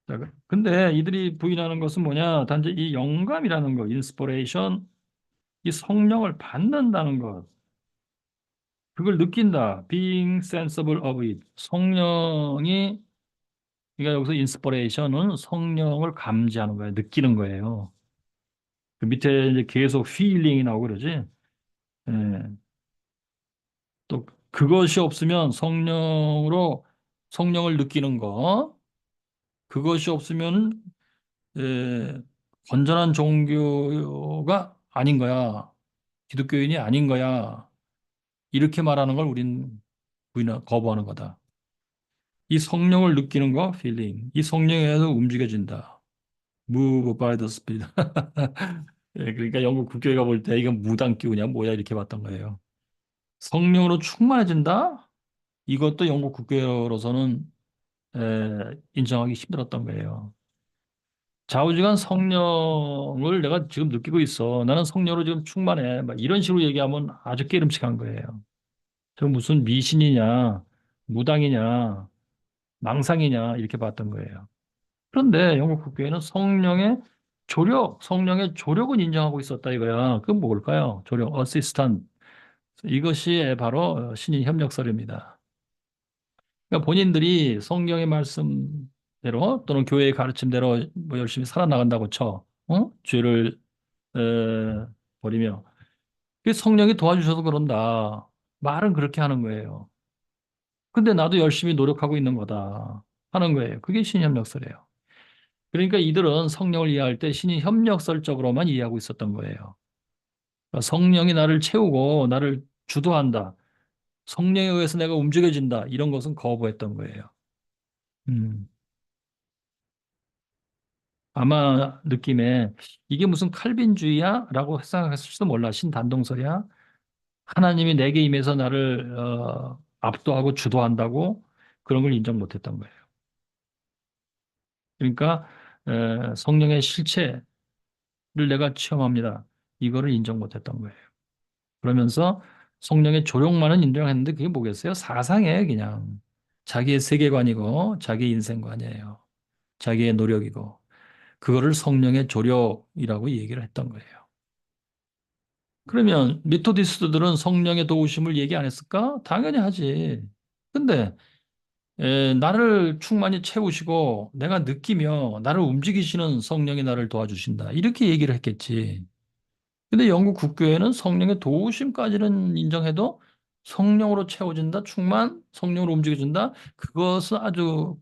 자, 근데 이들이 부인하는 것은 뭐냐? 단지 이 영감이라는 것, 인스퍼레이션, 이 성령을 받는다는 것, 그걸 느낀다. being sensible of it. 성령이 그러니까 여기서 인스퍼레이션은 성령을 감지하는 거예요. 느끼는 거예요. 그 밑에 이제 계속 feeling이 나오고 그러지. 예. 또 그것이 없으면 성령을 느끼는 거, 그것이 없으면 건전한 종교가 아닌 거야. 기독교인이 아닌 거야. 이렇게 말하는 걸 우린 거부하는 거다. 이 성령을 느끼는 거, feeling. 이 성령에 의해서 움직여진다. move by the spirit. 예, 그러니까 영국 국교회가 볼 때 이건 무당 기우냐 뭐야 이렇게 봤던 거예요. 성령으로 충만해진다? 이것도 영국 국교회로서는 인정하기 힘들었던 거예요. 좌우지간 성령을 내가 지금 느끼고 있어. 나는 성령으로 지금 충만해. 막 이런 식으로 얘기하면 아주 깨름칙한 거예요. 저 무슨 미신이냐, 무당이냐, 망상이냐 이렇게 봤던 거예요. 그런데 영국 국교회는 성령의 조력은 인정하고 있었다 이거야. 그건 뭘까요? 조력, 어시스턴트. 이것이 바로 신인 협력설입니다. 그러니까 본인들이 성경의 말씀대로 또는 교회의 가르침대로 뭐 열심히 살아나간다고 쳐. 죄를 버리며. 그 성령이 도와주셔서 그런다. 말은 그렇게 하는 거예요. 근데 나도 열심히 노력하고 있는 거다. 하는 거예요. 그게 신협력설이에요. 그러니까 이들은 성령을 이해할 때 신이 협력설적으로만 이해하고 있었던 거예요. 그러니까 성령이 나를 채우고 나를 주도한다. 성령에 의해서 내가 움직여진다. 이런 것은 거부했던 거예요. 음. 아마 느낌에 이게 무슨 칼빈주의야? 라고 생각했을지도 몰라. 신단동설이야? 하나님이 내게 임해서 나를 압도하고 주도한다고 그런 걸 인정 못했던 거예요. 그러니까 성령의 실체를 내가 체험합니다. 이거를 인정 못했던 거예요. 그러면서 성령의 조력만은 인정했는데 그게 뭐겠어요? 사상이에요, 그냥. 자기의 세계관이고 자기의 인생관이에요. 자기의 노력이고 그거를 성령의 조력이라고 얘기를 했던 거예요. 그러면 메토디스트들은 성령의 도우심을 얘기 안 했을까? 당연히 하지. 근데 나를 충만히 채우시고 내가 느끼며 나를 움직이시는 성령이 나를 도와주신다. 이렇게 얘기를 했겠지. 근데 영국 국교회는 성령의 도우심까지는 인정해도 성령으로 채워진다, 성령으로 움직여진다. 그것은 아주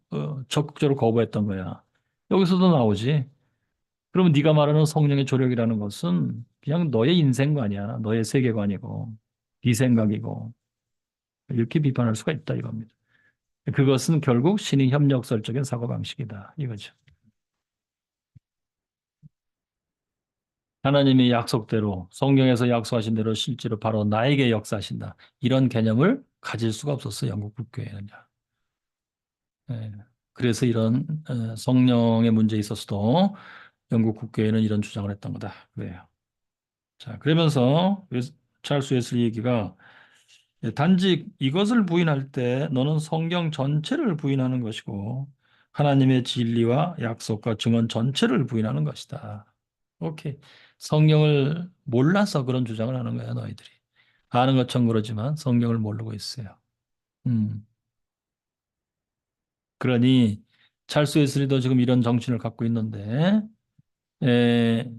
적극적으로 거부했던 거야. 여기서도 나오지. 그러면 네가 말하는 성령의 조력이라는 것은 그냥 너의 인생관이야. 너의 세계관이고, 네 생각이고, 이렇게 비판할 수가 있다 이겁니다. 그것은 결국 신의 협력설적인 사고방식이다 이거죠. 하나님이 약속대로, 성경에서 약속하신 대로 실제로 바로 나에게 역사하신다. 이런 개념을 가질 수가 없었어, 영국 국교회는요. 예. 그래서 이런 성령의 문제에 있어서도 영국 국교회는 이런 주장을 했던 거다. 그래요. 자, 그러면서 찰스 웨슬리 얘기가 단지 이것을 부인할 때 너는 성경 전체를 부인하는 것이고 하나님의 진리와 약속과 증언 전체를 부인하는 것이다. 오케이. 성경을 몰라서 그런 주장을 하는 거야, 너희들이. 아는 것처럼 그러지만 성경을 모르고 있어요. 음. 그러니 찰스 웨슬리도 지금 이런 정신을 갖고 있는데 에,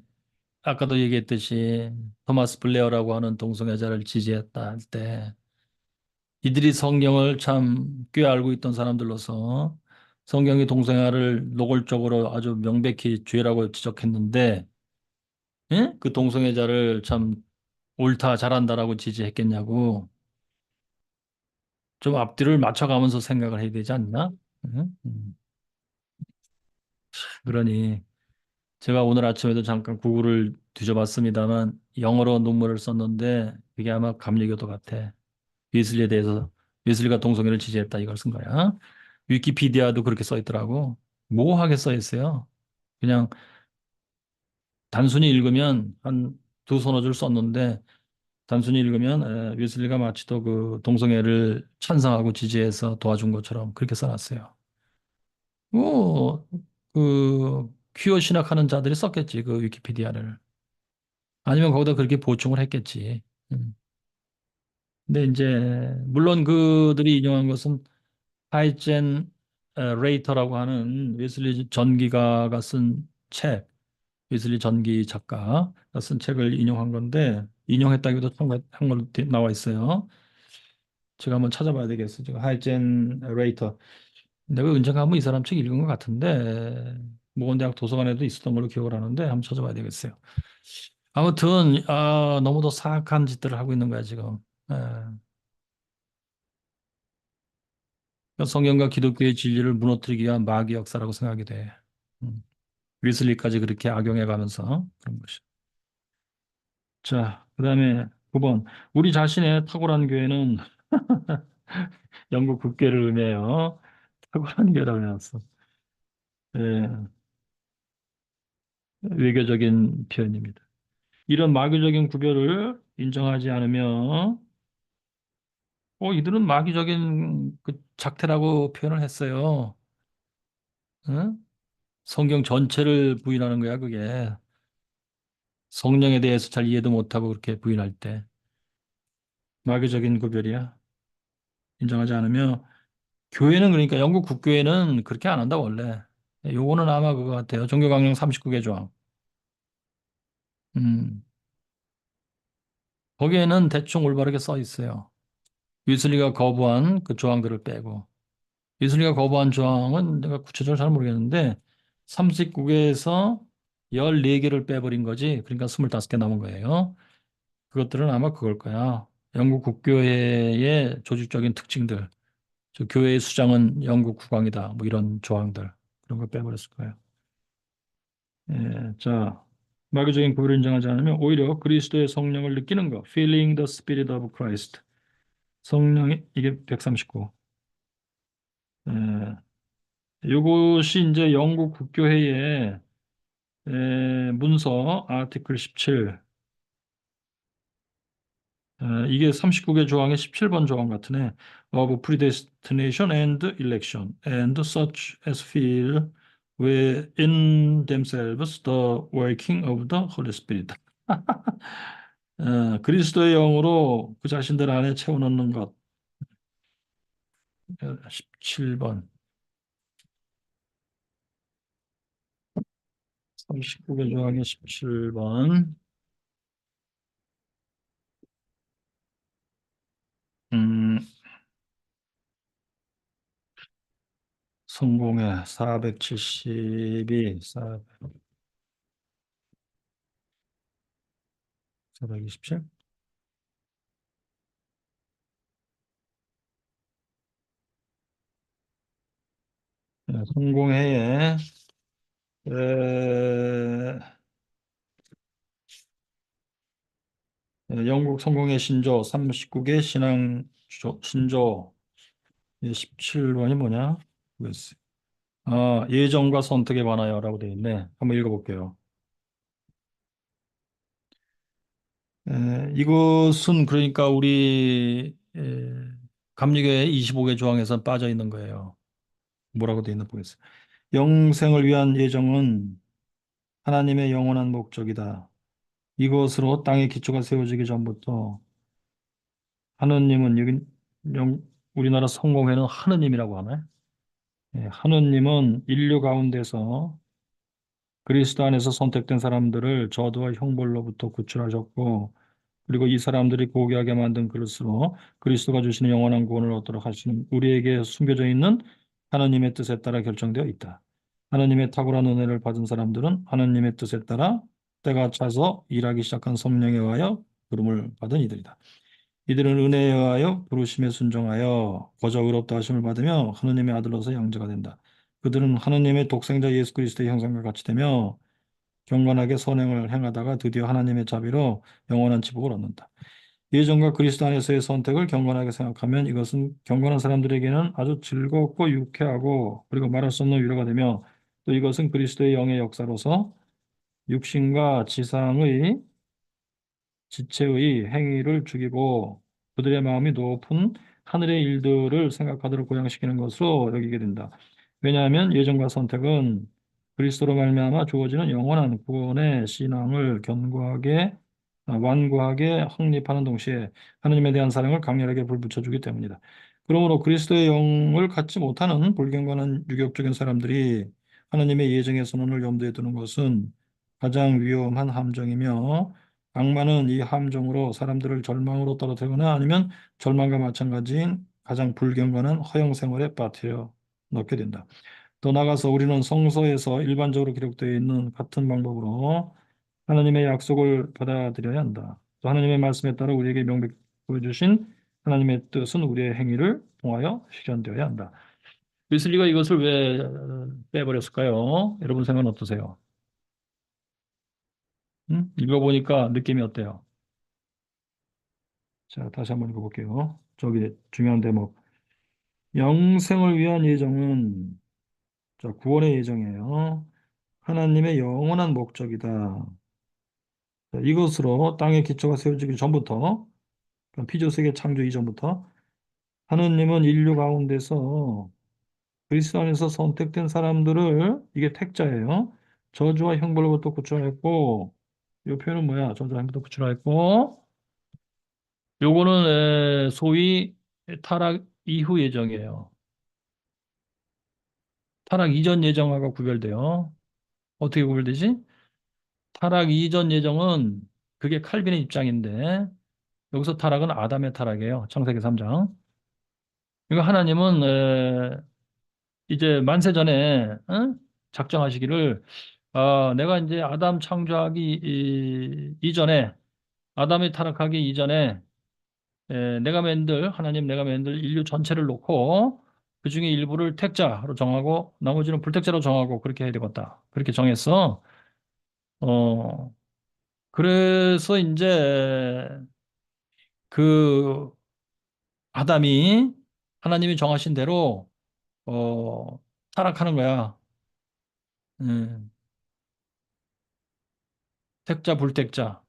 아까도 얘기했듯이 토마스 블레어라고 하는 동성애자를 지지했다 할 때 이들이 성경을 참 꽤 알고 있던 사람들로서 성경이 동성애를 노골적으로 아주 명백히 죄라고 지적했는데 예? 그 동성애자를 참 옳다 잘한다라고 지지했겠냐고 좀 앞뒤를 맞춰가면서 생각을 해야 되지 않나? 응? 그러니 제가 오늘 아침에도 잠깐 구글을 뒤져봤습니다만 영어로 논문을 썼는데 그게 아마 감리교도 같아. 웨슬리에 대해서 웨슬리가 동성애를 지지했다 이걸 쓴 거야. 위키피디아도 그렇게 써 있더라고. 모호하게 써 있어요. 그냥 단순히 읽으면 한 두 서너 줄 썼는데 단순히 읽으면 웨슬리가 마치 또 그 동성애를 찬성하고 지지해서 도와준 것처럼 그렇게 써놨어요. 뭐, 퀴어 신학하는 자들이 썼겠지, 그 위키피디아를. 아니면 거기다 그렇게 보충을 했겠지. 음. 근데 이제, 물론 그들이 인용한 것은 하이젠 레이터라고 하는 웨슬리 전기가가 쓴 책, 웨슬리 전기 작가가 쓴 책을 인용한 건데, 인용했다기도 한 걸로 나와 있어요. 제가 한번 찾아봐야 되겠어요. 지금 하이젠 레이터. 내가 언젠가 한번 이 사람 책 읽은 것 같은데 모건대학 도서관에도 있었던 걸로 기억을 하는데 한번 찾아봐야 되겠어요. 아무튼 너무도 사악한 짓들을 하고 있는 거야 지금. 예. 그러니까 성경과 기독교의 진리를 무너뜨리기 위한 마귀 역사라고 생각이 돼. 음. 웨슬리까지 그렇게 악용해가면서 그런 것이. 자, 그다음에 9번. 우리 자신의 탁월한 교회는 영국 국교를 의미해요. 탁월한 교회라고 해놨어. 예, 외교적인 표현입니다. 이런 마귀적인 구별을 인정하지 않으며, 이들은 마귀적인 그 작태라고 표현을 했어요. 응? 성경 전체를 부인하는 거야, 그게. 성령에 대해서 잘 이해도 못하고 그렇게 부인할 때. 마귀적인 구별이야. 인정하지 않으며, 교회는 그러니까 영국 국교회는 그렇게 안 한다, 원래. 요거는 아마 그거 같아요. 종교강령 39개 조항. 음, 거기에는 대충 올바르게 써 있어요. 웨슬리가 거부한 그 조항들을 빼고. 예슬리가 거부한 조항은 내가 구체적으로 잘 모르겠는데 39개에서 14개를 빼버린 거지. 그러니까 25개 남은 거예요. 그것들은 아마 그걸 거야. 영국 국교회의 조직적인 특징들. 저 교회의 수장은 영국 국왕이다. 뭐 이런 조항들. 그런 걸 빼버렸을 거예요. 예, 자, 마귀적인 구별을 인정하지 않으면 오히려 그리스도의 성령을 느끼는 거. Feeling the Spirit of Christ. 성령이 이게 139. 예, 요것이 이제 영국 국교회의 문서 아티클 17 이게 39개 조항의 17번 조항 같으네. of predestination and election and such as feel within themselves the working of the Holy Spirit. 그리스도의 영으로 그 자신들 안에 채워넣는 것. 17번. 39개 조항의 17번. 음, 성공회 472, 427. 성공회에 에, 영국 성공회 신조 39개 신조 17번이 뭐냐? 모르겠어요. 예정과 선택에 관하여라고 되어 있네. 한번 읽어볼게요. 이것은 그러니까 우리 감리교의 25개 조항에선 빠져 있는 거예요. 뭐라고 되어 있나 보겠어요. 영생을 위한 예정은 하나님의 영원한 목적이다. 이것으로 땅의 기초가 세워지기 전부터 하느님은 여기 우리나라 성공회는 하느님이라고 하네. 하느님은 인류 가운데서 그리스도 안에서 선택된 사람들을 저주와 형벌로부터 구출하셨고, 그리고 이 사람들이 고귀하게 만든 그릇으로 그리스도가 주시는 영원한 구원을 얻도록 하시는 우리에게 숨겨져 있는 하느님의 뜻에 따라 결정되어 있다. 하느님의 탁월한 은혜를 받은 사람들은 하느님의 뜻에 따라 때가 차서 일하기 시작한 성령에 의하여 부름을 받은 이들이다. 이들은 은혜에 의하여 부르심에 순종하여 거저 의롭다 하심을 받으며 하느님의 아들로서 양자가 된다. 그들은 하느님의 독생자 예수 그리스도의 형상과 같이 되며 경건하게 선행을 행하다가 드디어 하나님의 자비로 영원한 지복을 얻는다. 예정과 그리스도 안에서의 선택을 경건하게 생각하면 이것은 경건한 사람들에게는 아주 즐겁고 유쾌하고 그리고 말할 수 없는 위로가 되며 또 이것은 그리스도의 영의 역사로서 육신과 지상의 지체의 행위를 죽이고 그들의 마음이 높은 하늘의 일들을 생각하도록 고양시키는 것으로 여기게 된다. 왜냐하면 예정과 선택은 그리스도로 말미암아 주어지는 영원한 구원의 신앙을 견고하게 완고하게 확립하는 동시에 하느님에 대한 사랑을 강렬하게 불붙여주기 때문이다. 그러므로 그리스도의 영을 갖지 못하는 불경건한 유격적인 사람들이 하느님의 예정의 선언을 염두에 두는 것은 가장 위험한 함정이며 악마는 이 함정으로 사람들을 절망으로 떨어뜨리거나 아니면 절망과 마찬가지인 가장 불경건한 허영 생활에 빠뜨려 넣게 된다. 더 나아가서 우리는 성서에서 일반적으로 기록되어 있는 같은 방법으로 하나님의 약속을 받아들여야 한다. 또 하나님의 말씀에 따라 우리에게 명백히 보여주신 하나님의 뜻은 우리의 행위를 통하여 실현되어야 한다. 웨슬리가 이것을 왜 빼버렸을까요? 여러분 생각은 어떠세요? 읽어보니까 느낌이 어때요? 자, 다시 한번 읽어볼게요. 저기 중요한 대목. 영생을 위한 예정은 자, 구원의 예정이에요. 하나님의 영원한 목적이다. 자, 이것으로 땅의 기초가 세워지기 전부터, 그러니까 피조세계 창조 이전부터 하느님은 인류 가운데서 그리스도 안에서 선택된 사람들을 이게 택자예요. 저주와 형벌로부터 구출했고, 이 표현은 뭐야? 저주와 형벌로부터 구출했고, 요거는 소위 타락 이후 예정이에요. 타락 이전 예정하고 구별돼요. 어떻게 구별되지? 타락 이전 예정은 그게 칼빈의 입장인데 여기서 타락은 아담의 타락이에요. 창세기 3장. 이거 하나님은 이제 만세 전에 작정하시기를 내가 이제 아담 창조하기 이전에 아담이 타락하기 이전에 내가 만들 인류 전체를 놓고 그중에 일부를 택자로 정하고 나머지는 불택자로 정하고 그렇게 해야 되겠다. 그렇게 정했어. 어, 그래서 이제 그 아담이 하나님이 정하신 대로 어, 타락하는 거야. 음, 택자, 불택자.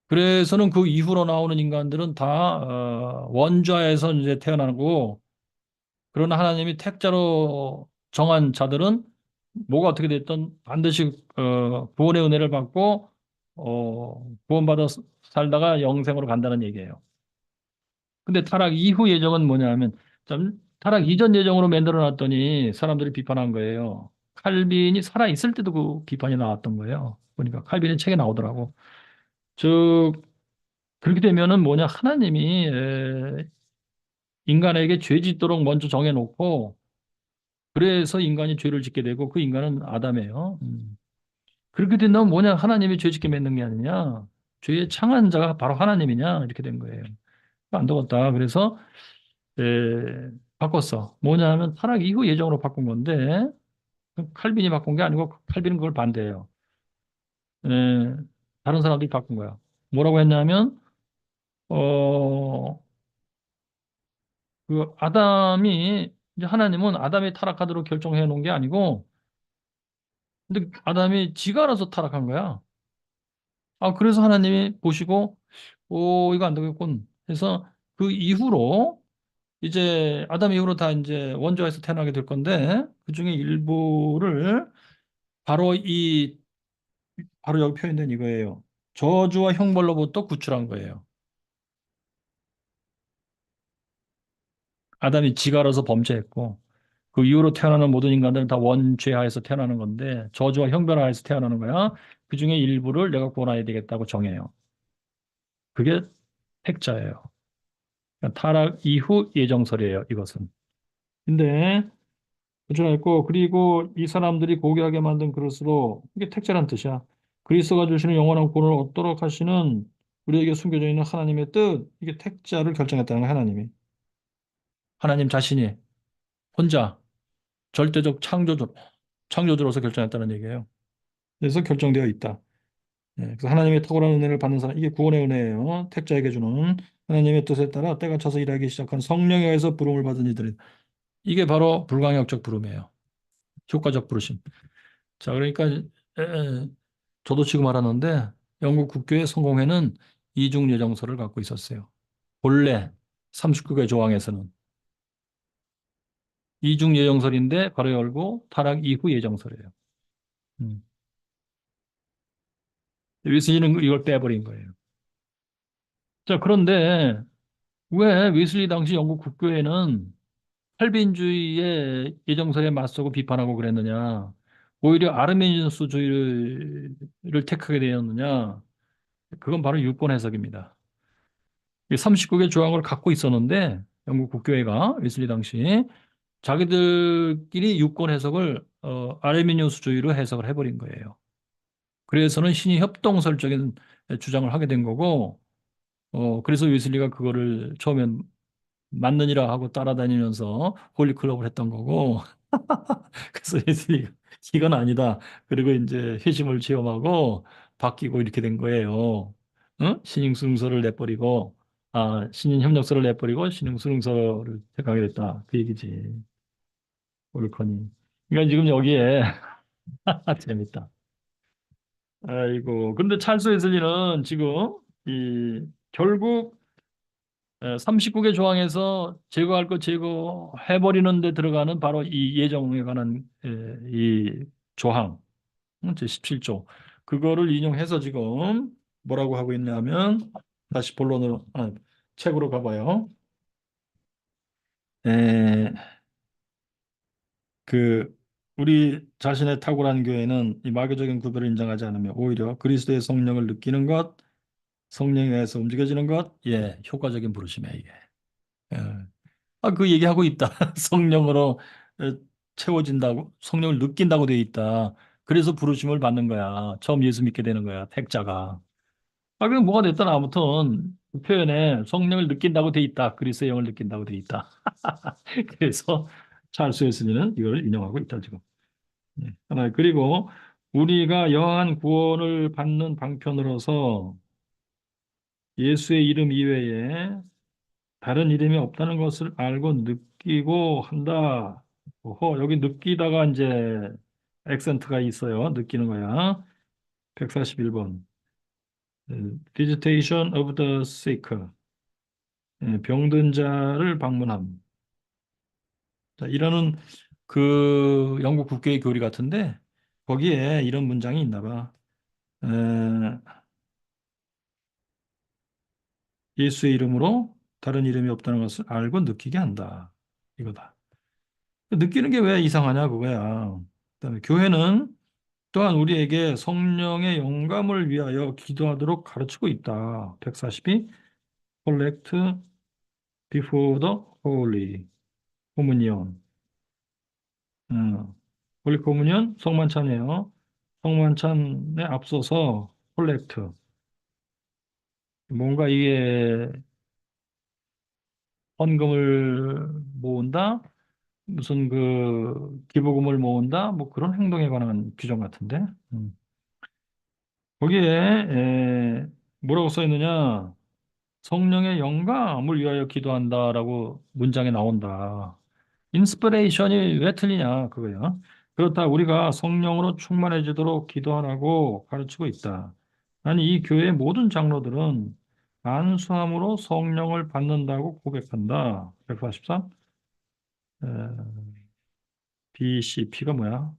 그래서는 그 이후로 나오는 인간들은 다 원죄에서 이제 태어나고 그러나 하나님이 택자로 정한 자들은 뭐가 어떻게 됐든 반드시 구원의 은혜를 받고 구원받아 살다가 영생으로 간다는 얘기예요. 근데 타락 이후 예정은 뭐냐 하면 참 타락 이전 예정으로 만들어 놨더니 사람들이 비판한 거예요. 칼빈이 살아 있을 때도 그 비판이 나왔던 거예요. 보니까 칼빈의 책에 나오더라고. 즉 그렇게 되면은 뭐냐 하나님이 인간에게 죄 짓도록 먼저 정해놓고 그래서 인간이 죄를 짓게 되고 그 인간은 아담이에요. 그렇게 된다면 뭐냐? 하나님이 죄짓게 맺는 게 아니냐? 죄의 창안자가 바로 하나님이냐? 이렇게 된 거예요. 안 되겠다. 그래서 바꿨어. 뭐냐 하면 타락 이후 예정으로 바꾼 건데 칼빈이 바꾼 게 아니고 칼빈은 그걸 반대해요. 에, 다른 사람들이 바꾼 거야. 뭐라고 했냐면 어, 그 아담이 이제 하나님은 아담이 타락하도록 결정해 놓은 게 아니고 근데 아담이 지가 알아서 타락한 거야. 아, 그래서 하나님이 보시고 오, 이거 안 되겠군. 해서 그 이후로 이제 아담 이후로 다 이제 원조에서 태어나게 될 건데 그중에 일부를 바로 바로 여기 표현된 이거예요. 저주와 형벌로부터 구출한 거예요. 아담이 지가 알아서 범죄했고 그 이후로 태어나는 모든 인간들은 다 원죄하에서 태어나는 건데 저주와 형벌하에서 태어나는 거야. 그중에 일부를 내가 구원해야 되겠다고 정해요. 그게 택자예요. 그러니까 타락 이후 예정설이에요. 이것은. 근데 구출했고 그리고 이 사람들이 고귀하게 만든 그릇으로 이게 택자란 뜻이야. 그리스도가 주시는 영원한 구원을 얻도록 하시는 우리에게 숨겨져 있는 하나님의 뜻 이게 택자를 결정했다는 거야. 하나님이. 하나님 자신이 혼자 절대적 창조주로서 결정했다는 얘기예요. 그래서 결정되어 있다. 그래서 하나님의 탁월한 은혜를 받는 사람, 이게 구원의 은혜예요. 택자에게 주는 하나님의 뜻에 따라 때가 차서 일하기 시작한 성령에 의해서 부름을 받은 이들이. 이게 바로 불강역적 부름이에요. 효과적 부르심. 자, 그러니까 저도 지금 알았는데 영국 국교의 성공회는 이중 예정서를 갖고 있었어요. 본래 39개 조항에서는 이중 예정설인데 바로 열고 타락 이후 예정설이에요. 음. 웨슬리는 이걸 빼버린 거예요. 자, 그런데 왜 웨슬리 당시 영국 국교회는 칼빈주의의 예정설에 맞서고 비판하고 그랬느냐? 오히려 아르미니우스주의를 택하게 되었느냐? 그건 바로 유권 해석입니다. 이 39개 조항을 갖고 있었는데 영국 국교회가 웨슬리 당시 자기들끼리 유권 해석을 아르미니우스주의로 해석을 해버린 거예요. 그래서는 신이 협동설적인 주장을 하게 된 거고 그래서 웨슬리가 그거를 처음엔 맞느니라 하고 따라다니면서 홀리클럽을 했던 거고 그래서 웨슬리가 이건 아니다. 그리고 이제 회심을 체험하고 바뀌고 이렇게 된 거예요. 응? 신흥수능서를 내버리고 신인협력서를 내버리고 신흥수능서를 택하게 됐다. 그 얘기지. 옳거니. 그러니까 지금 여기에 재밌다. 아이고. 근데 찰스 웨슬리는 지금 결국 39개 조항에서 제거할 것 제거해버리는 데 들어가는 바로 이 예정에 관한 이 조항, 제 17조. 그거를 인용해서 지금 뭐라고 하고 있냐면 다시 본론으로, 책으로 가봐요. 에, 그 우리 자신의 탁월한 교회는 이 마귀적인 구별을 인정하지 않으며 오히려 그리스도의 성령을 느끼는 것, 성령에 의해서 움직여지는 것, 효과적인 부르심이야 이게. 예. 그 얘기하고 있다. 성령으로 채워진다고, 성령을 느낀다고 돼 있다. 그래서 부르심을 받는 거야. 처음 예수 믿게 되는 거야. 택자가. 그럼 뭐가 됐든 아무튼 그 표현에 성령을 느낀다고 돼 있다. 그리스도의 영을 느낀다고 돼 있다. 그래서 찰스 웨슬리는 이걸 인용하고 있다 지금. 하나 그리고 우리가 영한 구원을 받는 방편으로서 예수의 이름 이외에 다른 이름이 없다는 것을 알고 느끼고 한다. 여기 느끼다가 이제 액센트가 있어요. 느끼는 거야. 141번. Visitation of the sick. 병든 자를 방문함. 자, 이러는 그 영국 국교의 교리 같은데 거기에 이런 문장이 있나 봐. 에, 예수의 이름으로 다른 이름이 없다는 것을 알고 느끼게 한다. 이거다. 느끼는 게 왜 이상하냐 그거야. 그다음에 교회는 또한 우리에게 성령의 영감을 위하여 기도하도록 가르치고 있다. 142. Collect before the Holy Communion. 홀리 코무니언 성만찬이에요. 성만찬에 앞서서 콜렉트. 뭔가 이게 헌금을 모은다? 무슨 그 기부금을 모은다? 뭐 그런 행동에 관한 규정 같은데. 음. 거기에 뭐라고 써 있느냐? 성령의 영감을 위하여 기도한다라고 문장에 나온다. 인스피레이션이 왜 틀리냐 그거야. 그렇다 우리가 성령으로 충만해지도록 기도하라고 가르치고 있다. 아니 이 교회의 모든 장로들은 안수함으로 성령을 받는다고 고백한다. 143. BCP가 뭐야?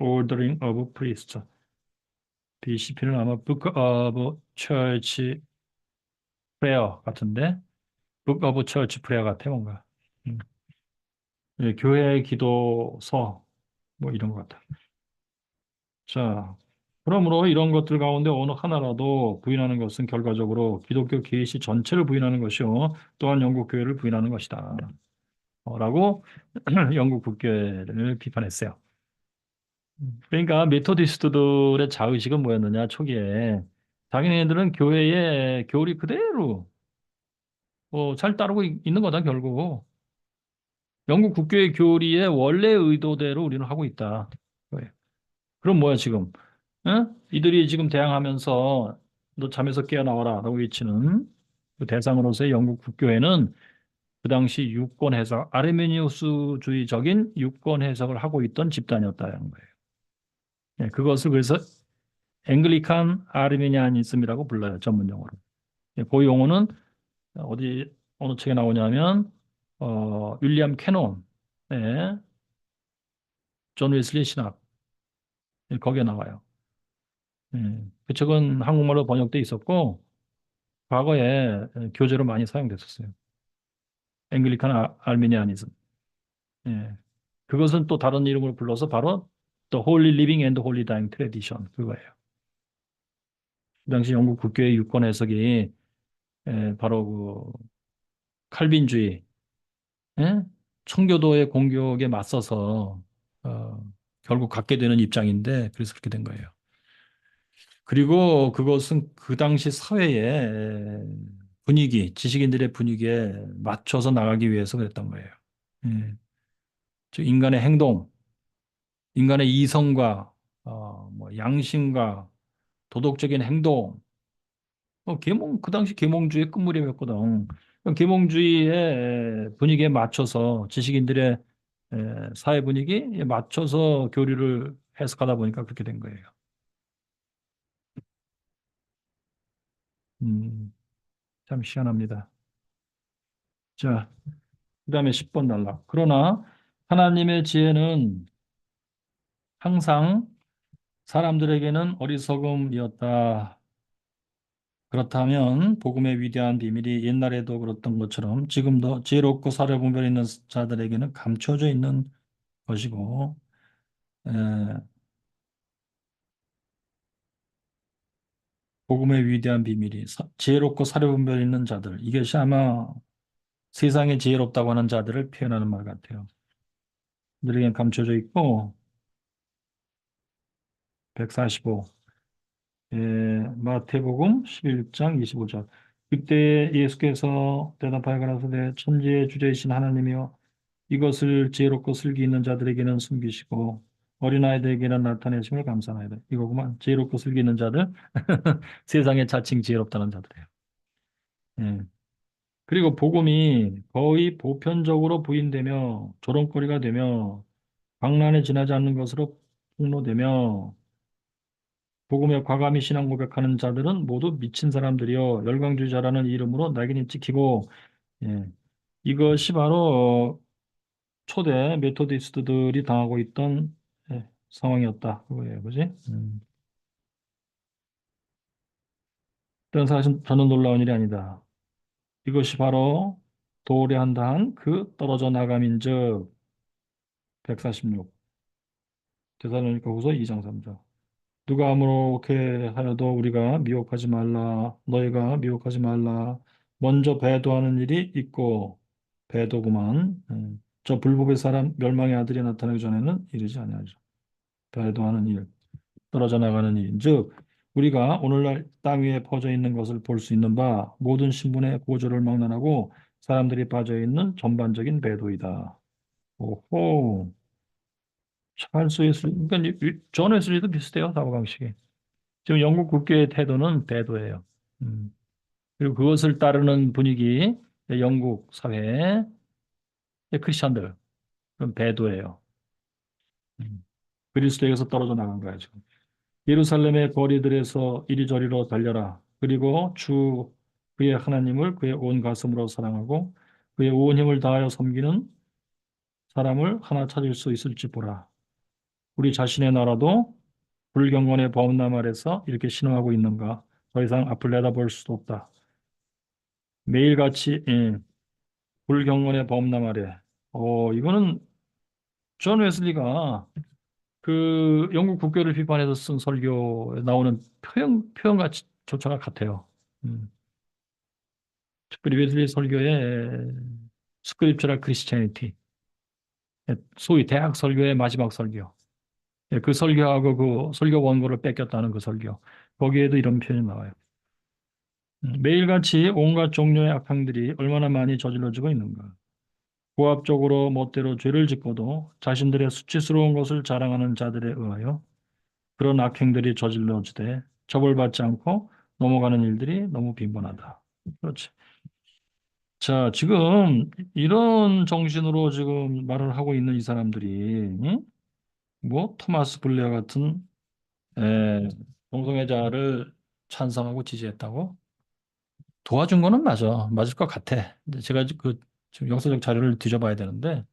Ordering of Priests. BCP는 아마 Book of Church Prayer 같은데? Book of Church Prayer 같아 뭔가. 음. 예, 교회 기도서 뭐 이런 것 같아. 자, 그러므로 이런 것들 가운데 어느 하나라도 부인하는 것은 결과적으로 기독교 계시 전체를 부인하는 것이요. 또한 영국 교회를 부인하는 것이다. 라고 영국 국교회를 비판했어요. 그러니까 메토디스트들의 자의식은 뭐였느냐, 초기에. 자기네들은 교회의 교리 그대로 잘 따르고 있는 거다, 결국. 영국 국교의 교리의 원래 의도대로 우리는 하고 있다. 그럼 뭐야, 지금? 응? 이들이 지금 대항하면서 너 잠에서 깨어나와라 라고 외치는 그 대상으로서의 영국 국교회는 그 당시 유권 해석, 아르메니우스주의적인 유권 해석을 하고 있던 집단이었다는 거예요. 예, 그것을 그래서 앵글리칸 아르메니아니즘이라고 불러요, 전문 용어로. 예, 그 용어는 어디 어느 책에 나오냐면 윌리엄 캐논, 예, 존 웨슬리 신학, 예, 거기에 나와요. 그 책은 한국말로 번역돼 있었고 과거에 교재로 많이 사용됐었어요. 앵글리칸 알미니아니즘. 예. 그것은 또 다른 이름으로 불러서 바로 The Holy Living and Holy Dying Tradition 그거예요. 그 당시 영국 국교의 유권 해석이 바로 그 칼빈주의, 예? 청교도의 공격에 맞서서 결국 갖게 되는 입장인데 그래서 그렇게 된 거예요. 그리고 그것은 그 당시 사회의 분위기, 지식인들의 분위기에 맞춰서 나가기 위해서 그랬던 거예요. 예. 즉 인간의 행동, 인간의 이성과 뭐 양심과 도덕적인 행동, 계몽 그 당시 계몽주의 끝무렵이었거든. 계몽주의의 분위기에 맞춰서 지식인들의 사회 분위기에 맞춰서 교리를 해석하다 보니까 그렇게 된 거예요. 음, 참 희한합니다. 자, 그다음에 10번 단락. 그러나 하나님의 지혜는 항상 사람들에게는 어리석음이었다. 그렇다면 복음의 위대한 비밀이 옛날에도 그렇던 것처럼 지금도 지혜롭고 사려 분별 있는 자들에게는 감춰져 있는 것이고 에, 복음의 위대한 비밀이 지혜롭고 사려 분별 있는 자들 이것이 아마 세상에 지혜롭다고 하는 자들을 표현하는 말 같아요. 그들에게는 감춰져 있고 145 마태복음 11장 25절 그때 예수께서 대답하여 가라사대 천지의 주제이신 하나님이여 이것을 지혜롭고 슬기 있는 자들에게는 숨기시고 어린아이들에게는 나타내심을 감사하나이다. 이거구만. 지혜롭고 슬기 있는 자들. 세상에 자칭 지혜롭다는 자들이에요. 예. 그리고 복음이 거의 보편적으로 부인되며 조롱거리가 되며 광란에 지나지 않는 것으로 폭로되며 복음에 과감히 신앙 고백하는 자들은 모두 미친 사람들이요 열광주의자라는 이름으로 낙인이 찍히고 예. 이것이 바로 초대 메토디스트들이 당하고 있던 상황이었다. 그거예요. 그지? 이런 사실은 저는 놀라운 일이 아니다. 이것이 바로 도래한다 한 그 떨어져 나감인즉 146 데살로니가 후서 2장 3절 누가 아무렇게 하여도 우리가 미혹하지 말라 너희가 미혹하지 말라 먼저 배도하는 일이 있고 배도구만 저 불법의 사람 멸망의 아들이 나타나기 전에는 이르지 아니하리라 배도하는 일 떨어져 나가는 이. 즉 우리가 오늘날 땅 위에 퍼져 있는 것을 볼 수 있는 바 모든 신분의 고조를 막론하고 사람들이 빠져 있는 전반적인 배도이다. 오호. 찰스 웨슬리, 그러니까 존 웨슬리도 비슷해요, 사고방식이. 지금 영국 국교의 태도는 배도예요. 음. 그리고 그것을 따르는 분위기, 영국 사회, 크리스천들, 그건 배도예요. 음. 그리스도에게서 떨어져 나간 거야, 지금. 예루살렘의 거리들에서 이리저리로 달려라. 그리고 주 그의 하나님을 그의 온 가슴으로 사랑하고 그의 온 힘을 다하여 섬기는 사람을 하나 찾을 수 있을지 보라. 우리 자신의 나라도 불경건의 범람 아래서 이렇게 신음하고 있는가? 더 이상 앞을 내다볼 수도 없다. 매일같이 불경건의 범람 아래. 이거는 존 웨슬리가 그 영국 국교를 비판해서 쓴 설교에 나오는 표현같이 조차가 같아요. 음. 특별히 웨슬리 설교의 스크립처럴 크리스티애니티, 소위 대학 설교의 마지막 설교. 그 설교하고 그 설교 원고를 뺏겼다는 그 설교. 거기에도 이런 표현이 나와요. 매일같이 온갖 종류의 악행들이 얼마나 많이 저질러지고 있는가. 고압적으로 멋대로 죄를 짓고도 자신들의 수치스러운 것을 자랑하는 자들에 의하여 그런 악행들이 저질러지되 처벌받지 않고 넘어가는 일들이 너무 빈번하다. 그렇지. 자, 지금 이런 정신으로 지금 말을 하고 있는 이 사람들이 뭐 토마스 블레어 같은 동성애자를 찬성하고 지지했다고? 도와준 거는 맞을 것 같아. 근데 제가 그 지금 역사적 자료를 뒤져봐야 되는데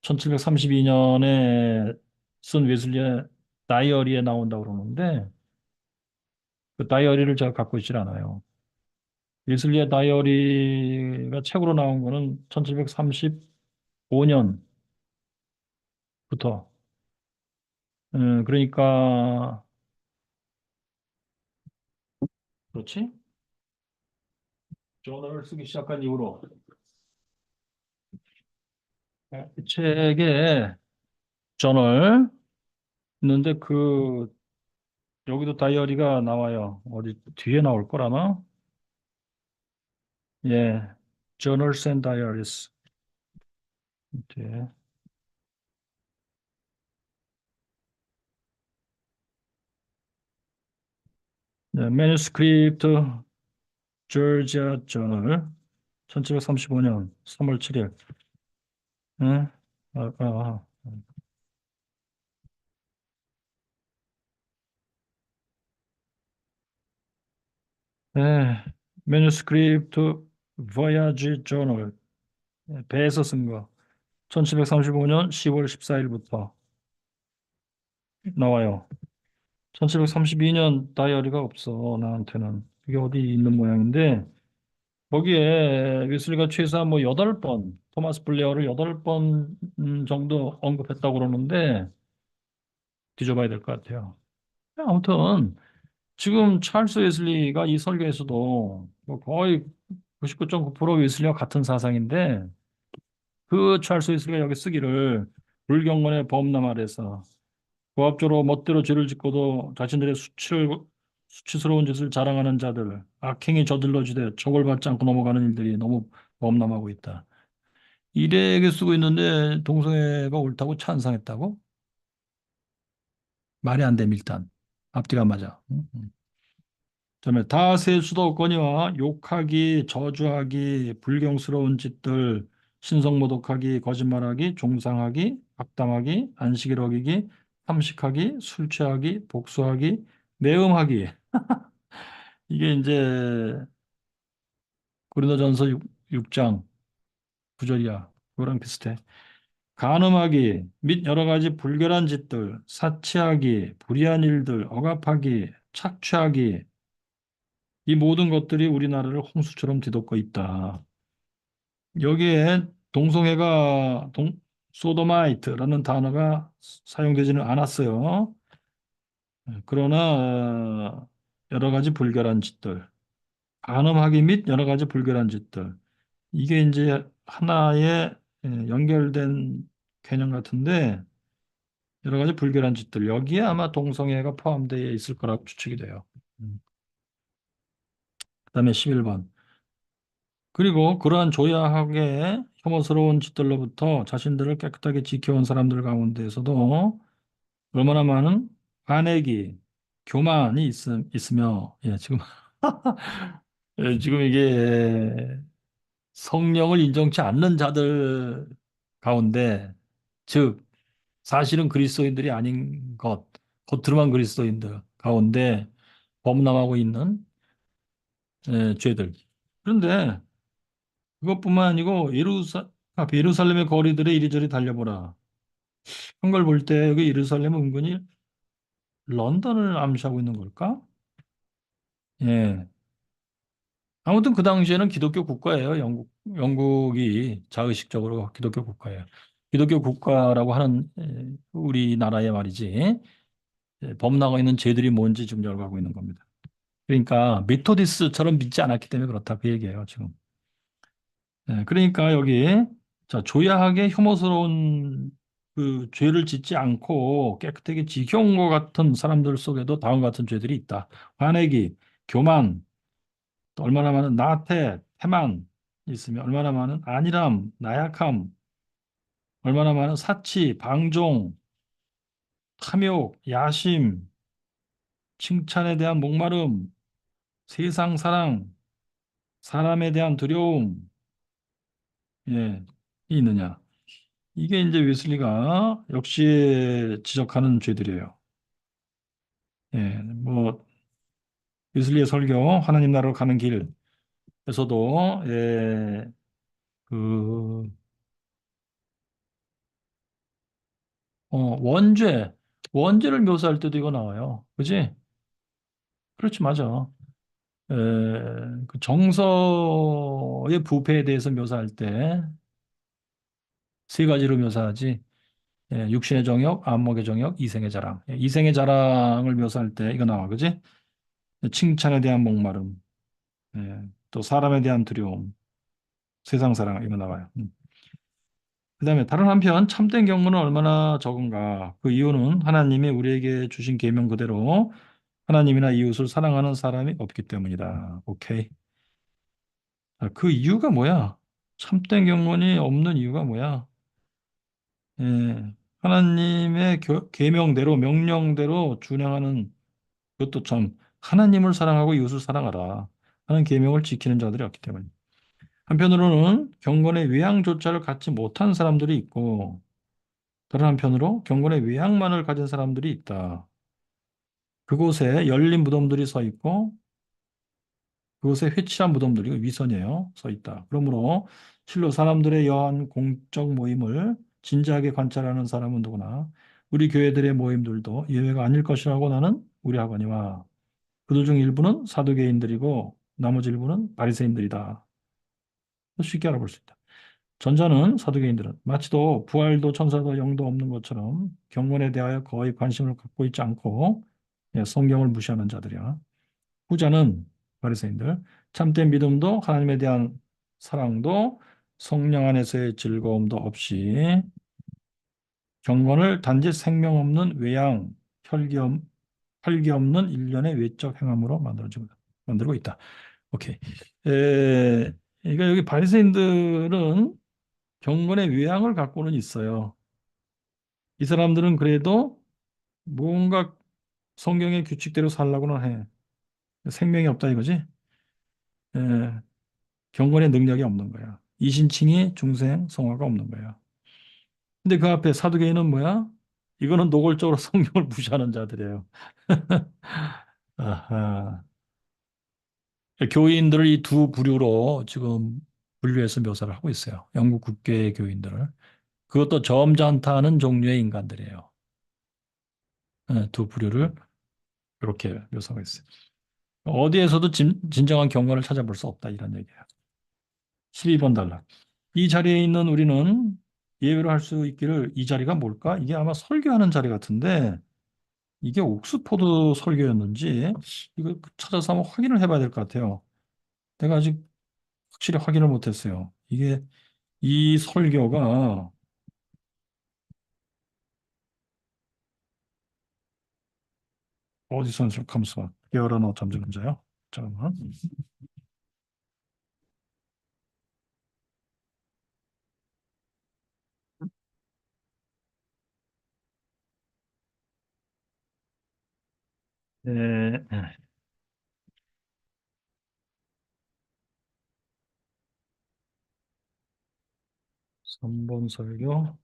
1732년에 쓴 웨슬리의 다이어리에 나온다고 그러는데 그 다이어리를 제가 갖고 있질 않아요. 웨슬리의 다이어리가 책으로 나온 거는 1735년부터. 그러니까 그렇지? 저널을 쓰기 시작한 이후로 이 책에 저널 있는데 그 여기도 다이어리가 나와요. 어디 뒤에 나올 거라나? 예, Journals and Diaries 뒤에. 네, Manuscript Georgia Journal 1735년 3월 7일. 예? 아, 아, 아. 예, Manuscript Voyage Journal 배에서 쓴 거. 1735년 10월 14일부터 나와요. 1732년 다이어리가 없어, 나한테는. 그게 어디 있는 모양인데, 거기에 웨슬리가 최소한 뭐 8번, 토마스 블레어를 8번 정도 언급했다고 그러는데, 뒤져봐야 될 것 같아요. 아무튼, 지금 찰스 웨슬리가 이 설교에서도 뭐 거의 99.9% 웨슬리와 같은 사상인데, 그 찰스 웨슬리가 여기 쓰기를 불경건의 범람 아래서 고압적으로 멋대로 죄를 짓고도 자신들의 수치스러운 짓을 자랑하는 자들, 악행이 저질러지되 처벌받지 않고 넘어가는 일들이 너무 범람하고 있다. 이래게 쓰고 있는데 동성애가 옳다고 찬성했다고? 말이 안 돼, 밀단. 앞뒤가 맞아. 응? 응. 그다음에 다 셀 수도 없거니와 욕하기, 저주하기, 불경스러운 짓들, 신성모독하기, 거짓말하기, 종상하기, 악담하기, 안식일 어기기, 탐식하기, 술 취하기, 복수하기, 매음하기. 이게 이제 고린도전서 6장 9절이야. 그거랑 비슷해. 간음하기 및 여러 가지 불결한 짓들, 사치하기, 불의한 일들, 억압하기, 착취하기, 이 모든 것들이 우리나라를 홍수처럼 뒤덮고 있다. 여기에 동성애가 소도마이트라는 단어가 사용되지는 않았어요. 그러나 여러 가지 불결한 짓들, 간음하기 및 여러 가지 불결한 짓들, 이게 이제 하나의 연결된 개념 같은데 여러 가지 불결한 짓들 여기에 아마 동성애가 포함되어 있을 거라고 추측이 돼요. 그다음에 11번. 그리고 그러한 조야하게 혐오스러운 짓들로부터 자신들을 깨끗하게 지켜온 사람들 가운데에서도 얼마나 많은 관액이 교만이 있으며 지금 지금 이게 성령을 인정치 않는 자들 가운데 즉 사실은 그리스도인들이 아닌 것 겉으로만 그리스도인들 가운데 범람하고 있는 죄들. 그런데 그것뿐만 아니고 예루살렘의 거리들에 이리저리 달려보라. 한 걸 볼 때 여기 예루살렘은 은근히 런던을 암시하고 있는 걸까? 예. 아무튼 그 당시에는 기독교 국가예요. 영국이 자의식적으로 기독교 국가예요. 기독교 국가라고 하는 우리나라의 말이지. 범람하고 있는 죄들이 뭔지 지금 열거하고 있는 겁니다. 그러니까 메토디스처럼 믿지 않았기 때문에 그렇다 그 얘기예요, 지금. 그러니까 여기 자 조야하게 혐오스러운 그 죄를 짓지 않고 깨끗하게 지켜온 것 같은 사람들 속에도 다음과 같은 죄들이 있다. 관행이, 교만, 또 얼마나 많은 나태, 태만 있으며 얼마나 많은 안일함, 나약함, 얼마나 많은 사치, 방종, 탐욕, 야심, 칭찬에 대한 목마름, 세상 사랑, 사람에 대한 두려움, 이 있느냐. 이게 이제 웨슬리가 역시 지적하는 죄들이에요. 뭐 웨슬리의 설교 하나님 나라로 가는 길에서도 그 원죄 원죄를 묘사할 때도 이거 나와요. 그지? 그렇지 맞아. 에, 그 정서의 부패에 대해서 묘사할 때 세 가지로 묘사하지. 육신의 정욕, 안목의 정욕, 이생의 자랑. 이생의 자랑을 묘사할 때 이거 나와, 그지? 칭찬에 대한 목마름, 또 사람에 대한 두려움, 세상 사랑 이거 나와요. 그다음에 다른 한편 참된 경우는 얼마나 적은가? 그 이유는 하나님이 우리에게 주신 계명 그대로 하나님이나 이웃을 사랑하는 사람이 없기 때문이다. 오케이. 그 이유가 뭐야? 참된 경건이 없는 이유가 뭐야? 하나님의 계명대로 명령대로 준행하는 그것도 참 하나님을 사랑하고 이웃을 사랑하라 하는 계명을 지키는 자들이 없기 때문에. 한편으로는 경건의 외양조차를 갖지 못한 사람들이 있고 다른 한편으로 경건의 외양만을 가진 사람들이 있다. 그곳에 열린 무덤들이 서 있고 그곳에 회칠한 무덤들이 위선이에요. 서 있다. 그러므로 실로 사람들의 여한 공적 모임을 진지하게 관찰하는 사람은 누구나 우리 교회들의 모임들도 예외가 아닐 것이라고 나는 우려하거니와 그들 중 일부는 사두개인들이고 나머지 일부는 바리새인들이다. 쉽게 알아볼 수 있다. 전자는 사두개인들은 마치도 부활도 천사도 영도 없는 것처럼 경건에 대하여 거의 관심을 갖고 있지 않고 성경을 무시하는 자들이야. 후자는 바리새인들 참된 믿음도 하나님에 대한 사랑도 성령 안에서의 즐거움도 없이 경건을 단지 생명 없는 외양 혈기 없는 일련의 외적 행함으로 만들고 있다. 오케이. 그러니까 여기 바리새인들은 경건의 외양을 갖고는 있어요. 이 사람들은 그래도 뭔가 성경의 규칙대로 살라고는 해. 생명이 없다 이거지? 에, 경건의 능력이 없는 거야. 이신칭이 중생 성화가 없는 거야. 근데 그 앞에 사두개인은 뭐야? 이거는 노골적으로 성경을 무시하는 자들이에요. 아하. 교인들을 이 두 부류로 지금 분류해서 묘사를 하고 있어요. 영국 국계 교인들을. 그것도 점잖다는 종류의 인간들이에요. 두 부류를 이렇게 묘사하고 있어요. 어디에서도 진정한 경건을 찾아볼 수 없다 이런 얘기예요. 12번 단락. 이 자리에 있는 우리는 예외로 할 수 있기를 이 자리가 뭘까? 이게 아마 설교하는 자리 같은데 이게 옥스포드 설교였는지 이거 찾아서 한번 확인을 해봐야 될 것 같아요. 내가 아직 확실히 확인을 못했어요. 이게 이 설교가 어디서 감수가 깨어라 잠재론자요? 잠깐만. 네, 3번 설교.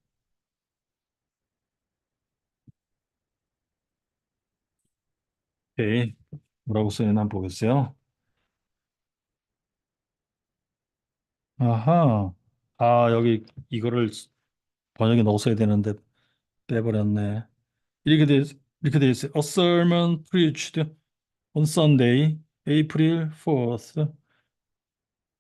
오케이. 뭐라고 써있나 한번 보겠어요. 아하. 아, 여기 이거를 번역에 넣었어야 되는데 빼버렸네. 이렇게 돼, 이렇게 돼 있어요. A sermon preached on Sunday, April 4th,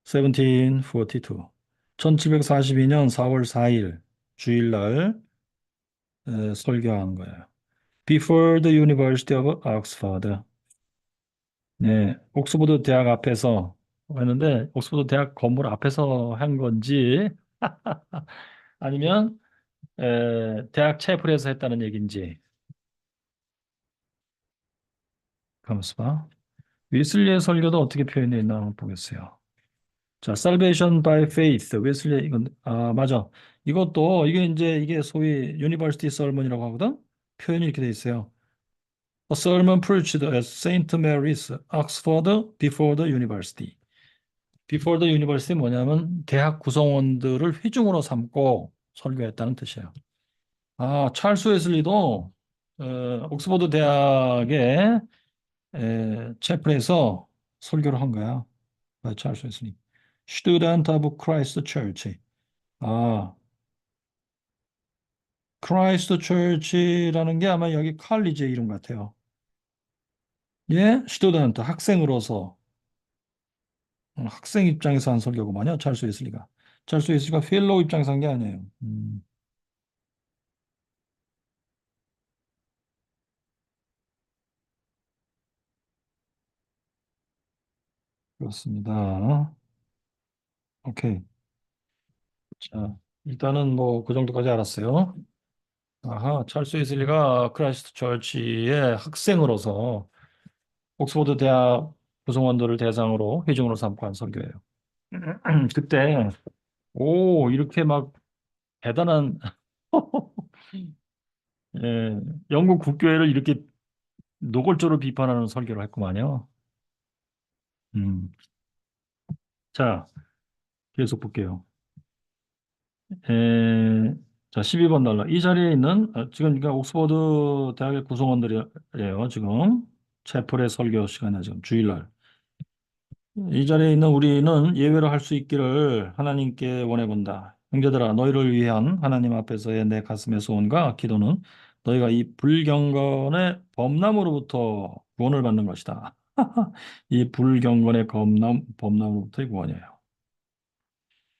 1742. 1742년 4월 4일 주일날 설교한 거예요. Before the University of Oxford. 네, 옥스퍼드 대학 앞에서 했는데 옥스퍼드 대학 건물 앞에서 한 건지 아니면 대학 채플에서 했다는 얘기인지 가만있어 봐. 웨슬리의 설교도 어떻게 표현되어 있나 한번 보겠어요. 자, Salvation by Faith. 웨슬리 이건 맞아. 이것도 이게 소위 University Sermon이라고 하거든. 표현이 이렇게 돼 있어요. A sermon preached at Saint Mary's, Oxford, before the university. Before the university 뭐냐면 대학 구성원들을 회중으로 삼고 설교했다는 뜻이에요. 아, 찰스 웨슬리도 옥스퍼드 대학의 채플에서 설교를 한 거야. 찰스 웨슬리. Student of Christ Church. 아, 크라이스트 처치라는 게 아마 여기 칼리지의 이름 같아요. 예, 스튜던트 학생으로서 학생 입장에서 한 설교구만요. 찰스 웨슬리가. 찰스 웨슬리가 펠로우 입장에서 한 게 아니에요. 그렇습니다. 오케이. 자, 일단은 뭐 그 정도까지 알았어요. 아하, 찰스 웨슬리가 크라이스트 처치의 학생으로서 옥스퍼드 대학 구성원들을 대상으로 회중으로 삼고 한 설교예요. 그때 오 이렇게 막 대단한 영국 국교회를 이렇게 노골적으로 비판하는 설교를 했구만요. 음, 자, 계속 볼게요. 에, 자, 12번 달러. 이 자리에 있는 지금 그러니까 옥스퍼드 대학의 구성원들이에요. 지금 채플의 설교 시간에 지금 주일날. 이 자리에 있는 우리는 예외로 할 수 있기를 하나님께 원해본다. 형제들아, 너희를 위한 하나님 앞에서의 내 가슴의 소원과 기도는 너희가 이 불경건의 범람으로부터 구원을 받는 것이다. 이 불경건의 범람으로부터의 구원이에요.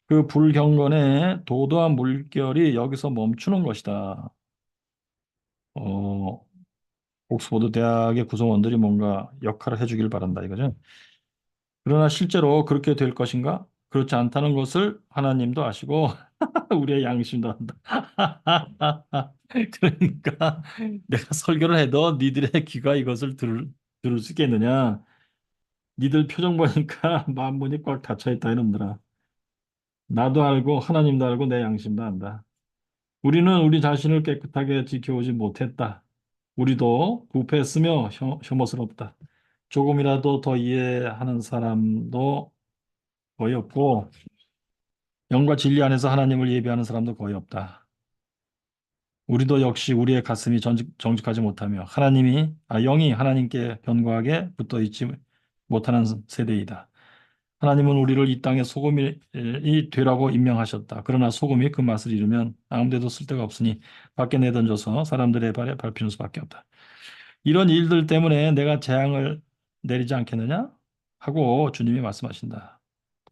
그 불경건의 도도한 물결이 여기서 멈추는 것이다. 어, 옥스퍼드 대학의 구성원들이 뭔가 역할을 해주길 바란다 이거죠. 그러나 실제로 그렇게 될 것인가? 그렇지 않다는 것을 하나님도 아시고 우리의 양심도 안다. 그러니까 내가 설교를 해도 니들의 귀가 이것을 들을 수 있겠느냐? 니들 표정 보니까 마음 문이 꽉 닫혀 있다 이놈들아. 나도 알고 하나님도 알고 내 양심도 안다. 우리는 우리 자신을 깨끗하게 지켜오지 못했다. 우리도 부패했으며 혐오스럽다. 조금이라도 더 이해하는 사람도 거의 없고 영과 진리 안에서 하나님을 예배하는 사람도 거의 없다. 우리도 역시 우리의 가슴이 정직하지 못하며 영이 하나님께 견고하게 붙어 있지 못하는 세대이다. 하나님은 우리를 이 땅의 소금이 되라고 임명하셨다. 그러나 소금이 그 맛을 잃으면 아무데도 쓸데가 없으니 밖에 내던져서 사람들의 발에 밟히는 수밖에 없다. 이런 일들 때문에 내가 재앙을 내리지 않겠느냐? 하고 주님이 말씀하신다.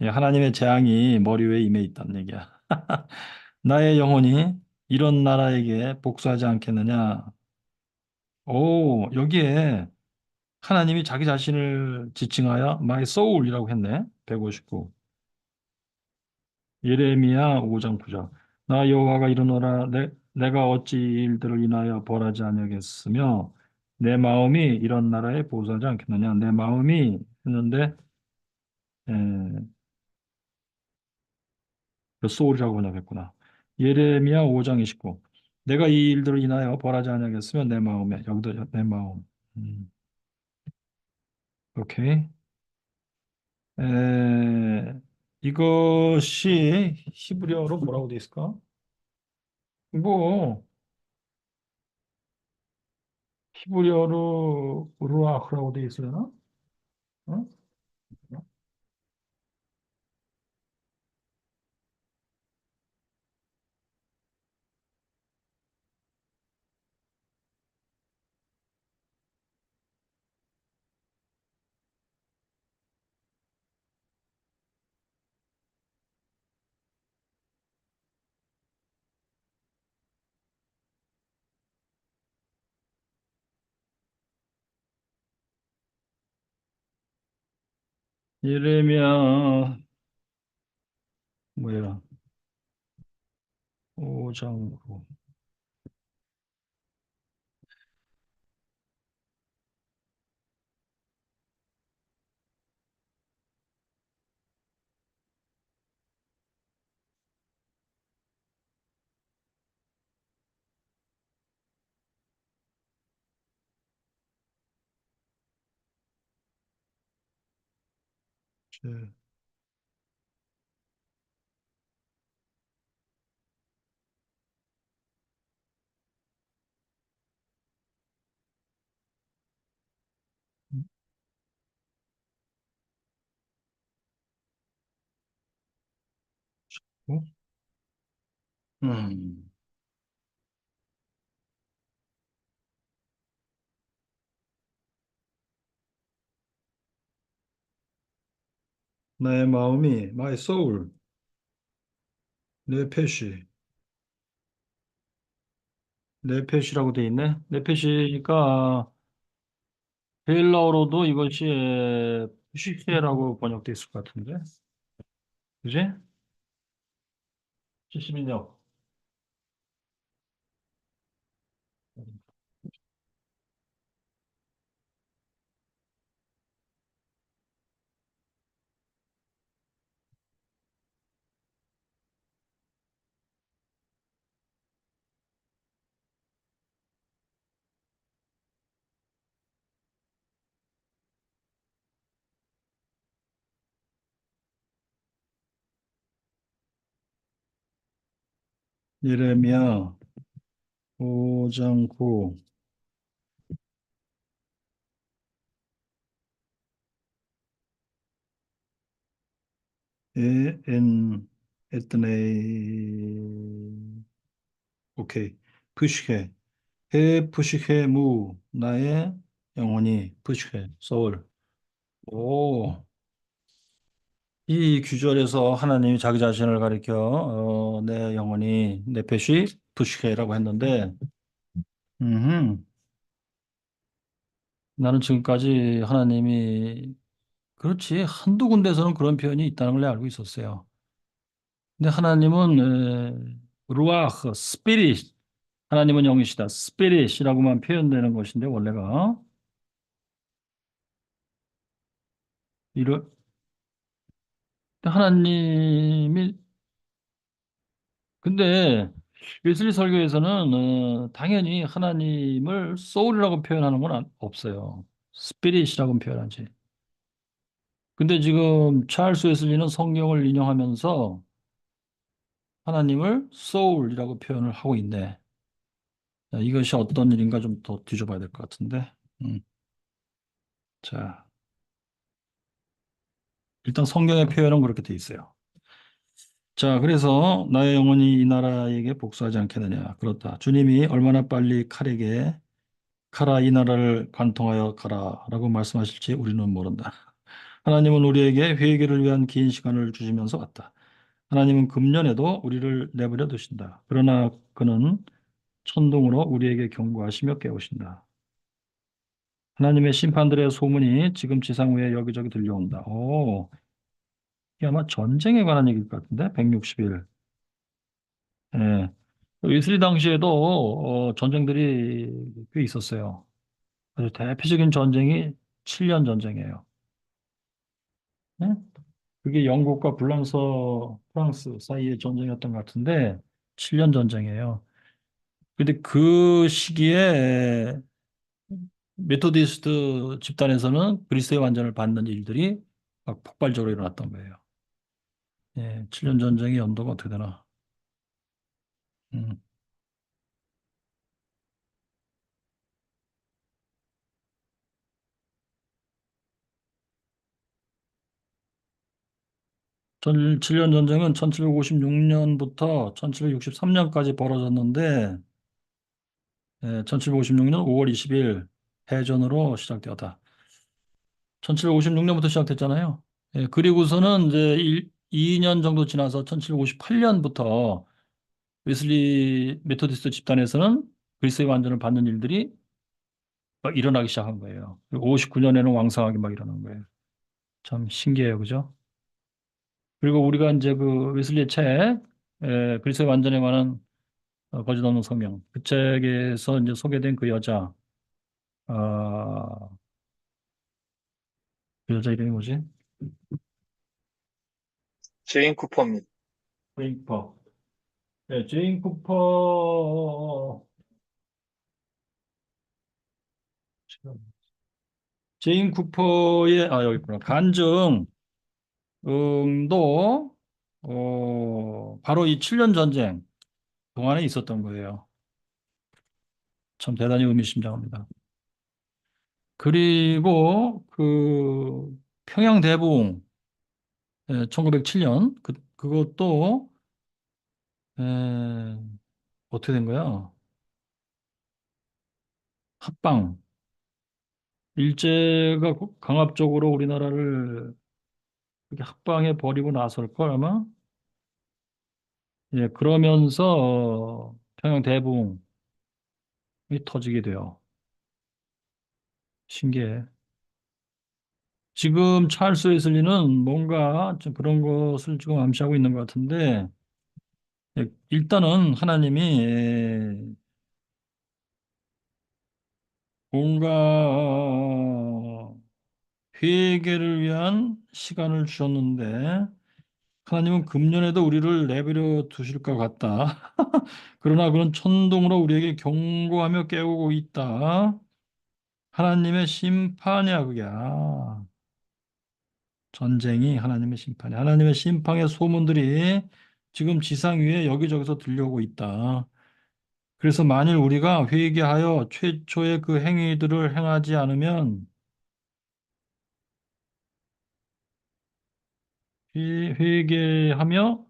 예, 하나님의 재앙이 머리 위에 임해 있다는 얘기야. 나의 영혼이 이런 나라에게 복수하지 않겠느냐? 오, 여기에 하나님이 자기 자신을 지칭하여 My soul이라고 했네. 159. 예레미야 5장 9절. 나 여호와가 이르노라 내가 어찌 이 일들을 인하여 벌하지 아니하겠으며 내 마음이 이런 나라에 보수하지 않겠느냐. 내 마음이 했는데 에, 그 소울이라고 번역했구나. 예레미야 5장 29. 내가 이 일들을 인하여 벌하지 아니하겠으면 내 마음에 여기도 내 마음. 음, 오케이. 이것이 히브리어로 뭐라고 돼 있을까? 뭐 히브리어로 루아흐라고 돼 있으려나? 어? 예레미야 뭐야? 5장 9. 음, 나의 마음이 my soul 네페시 네페시라고 돼 있네. 네페시가 헬라어로도 이것이 푸시케라고 번역돼 있을 것 같은데, 그지? 70인역 예레미야 5장 9 에엔 에트네이 오케이 푸시케 해 푸시케 무 나의 영혼이 푸시케 소울 오 이 규절에서 하나님이 자기 자신을 가리켜 내 영혼이 네페시 푸시케라고 했는데 나는 지금까지 하나님이 그렇지 한두 군데서는 그런 표현이 있다는 걸 알고 있었어요. 근데 하나님은 루아흐 스피릿 하나님은 영이시다 스피릿이라고만 표현되는 것인데 원래가 이런 하나님이 근데 웨슬리 설교에서는 당연히 하나님을 소울이라고 표현하는 건 없어요. 스피릿이라고 표현하지. 근데 지금 찰스 웨슬리는 성경을 인용하면서 하나님을 soul이라고 표현을 하고 있네. 자, 이것이 어떤 일인가 좀 더 뒤져봐야 될 것 같은데. 음, 자, 일단 성경의 표현은 그렇게 돼 있어요. 자, 그래서 나의 영혼이 이 나라에게 복수하지 않겠느냐. 그렇다. 주님이 얼마나 빨리 칼에게 가라 이 나라를 관통하여 가라라고 말씀하실지 우리는 모른다. 하나님은 우리에게 회개를 위한 긴 시간을 주시면서 왔다. 하나님은 금년에도 우리를 내버려 두신다. 그러나 그는 천둥으로 우리에게 경고하시며 깨우신다. 하나님의 심판들의 소문이 지금 지상 위에 여기저기 들려온다. 이게 아마 전쟁에 관한 얘기일 것 같은데, 160일. 예. 웨슬리 당시에도 전쟁들이 꽤 있었어요. 아주 대표적인 전쟁이 7년 전쟁이에요. 네? 그게 영국과 프랑스 사이의 전쟁이었던 것 같은데 7년 전쟁이에요. 근데 그 시기에 메토디스트 집단에서는 그리스의 완전을 받는 일들이 막 폭발적으로 일어났던 거예요. 예, 7년 전쟁의 연도가 어떻게 되나? 음. 7년 전쟁은 1756년부터 1763년까지 벌어졌는데, 1756년 5월 20일 해전으로 시작되었다. 1756년부터 시작됐잖아요. 그리고서는 이제 2년 정도 지나서 1758년부터 웨슬리 메토디스트 집단에서는 그리스의 완전을 받는 일들이 막 일어나기 시작한 거예요. 59년에는 왕성하게 막 일어난 거예요. 참 신기해요, 그죠? 그리고 우리가 이제 그 웨슬리의 책, 그리스의 완전에 관한 거짓 없는 성경, 그 책에서 이제 소개된 그 여자, 아, 그 여자 이름이 뭐지? 제인 쿠퍼입니다. 제인 쿠퍼. 네, 제인 쿠퍼. 제인 쿠퍼의, 여기 있구나. 간증도, 바로 이 7년 전쟁 동안에 있었던 거예요. 참 대단히 의미심장합니다. 그리고 그 평양 대붕 1907년 그것도 에, 어떻게 된 거야? 합방 일제가 강압적으로 우리나라를 그렇게 합방해 버리고 나설 걸 아마 예 그러면서 평양 대붕이 터지게 돼요. 신기해. 지금 찰스 웨슬리는 뭔가 좀 그런 것을 지금 암시하고 있는 것 같은데 일단은 하나님이 뭔가 회개를 위한 시간을 주셨는데 하나님은 금년에도 우리를 내버려 두실 것 같다. 그러나 그런 천동으로 우리에게 경고하며 깨우고 있다. 하나님의 심판이야 그게. 전쟁이 하나님의 심판이야. 하나님의 심판의 소문들이 지금 지상 위에 여기저기서 들려오고 있다. 그래서 만일 우리가 회개하여 최초의 그 행위들을 행하지 않으면 회개하며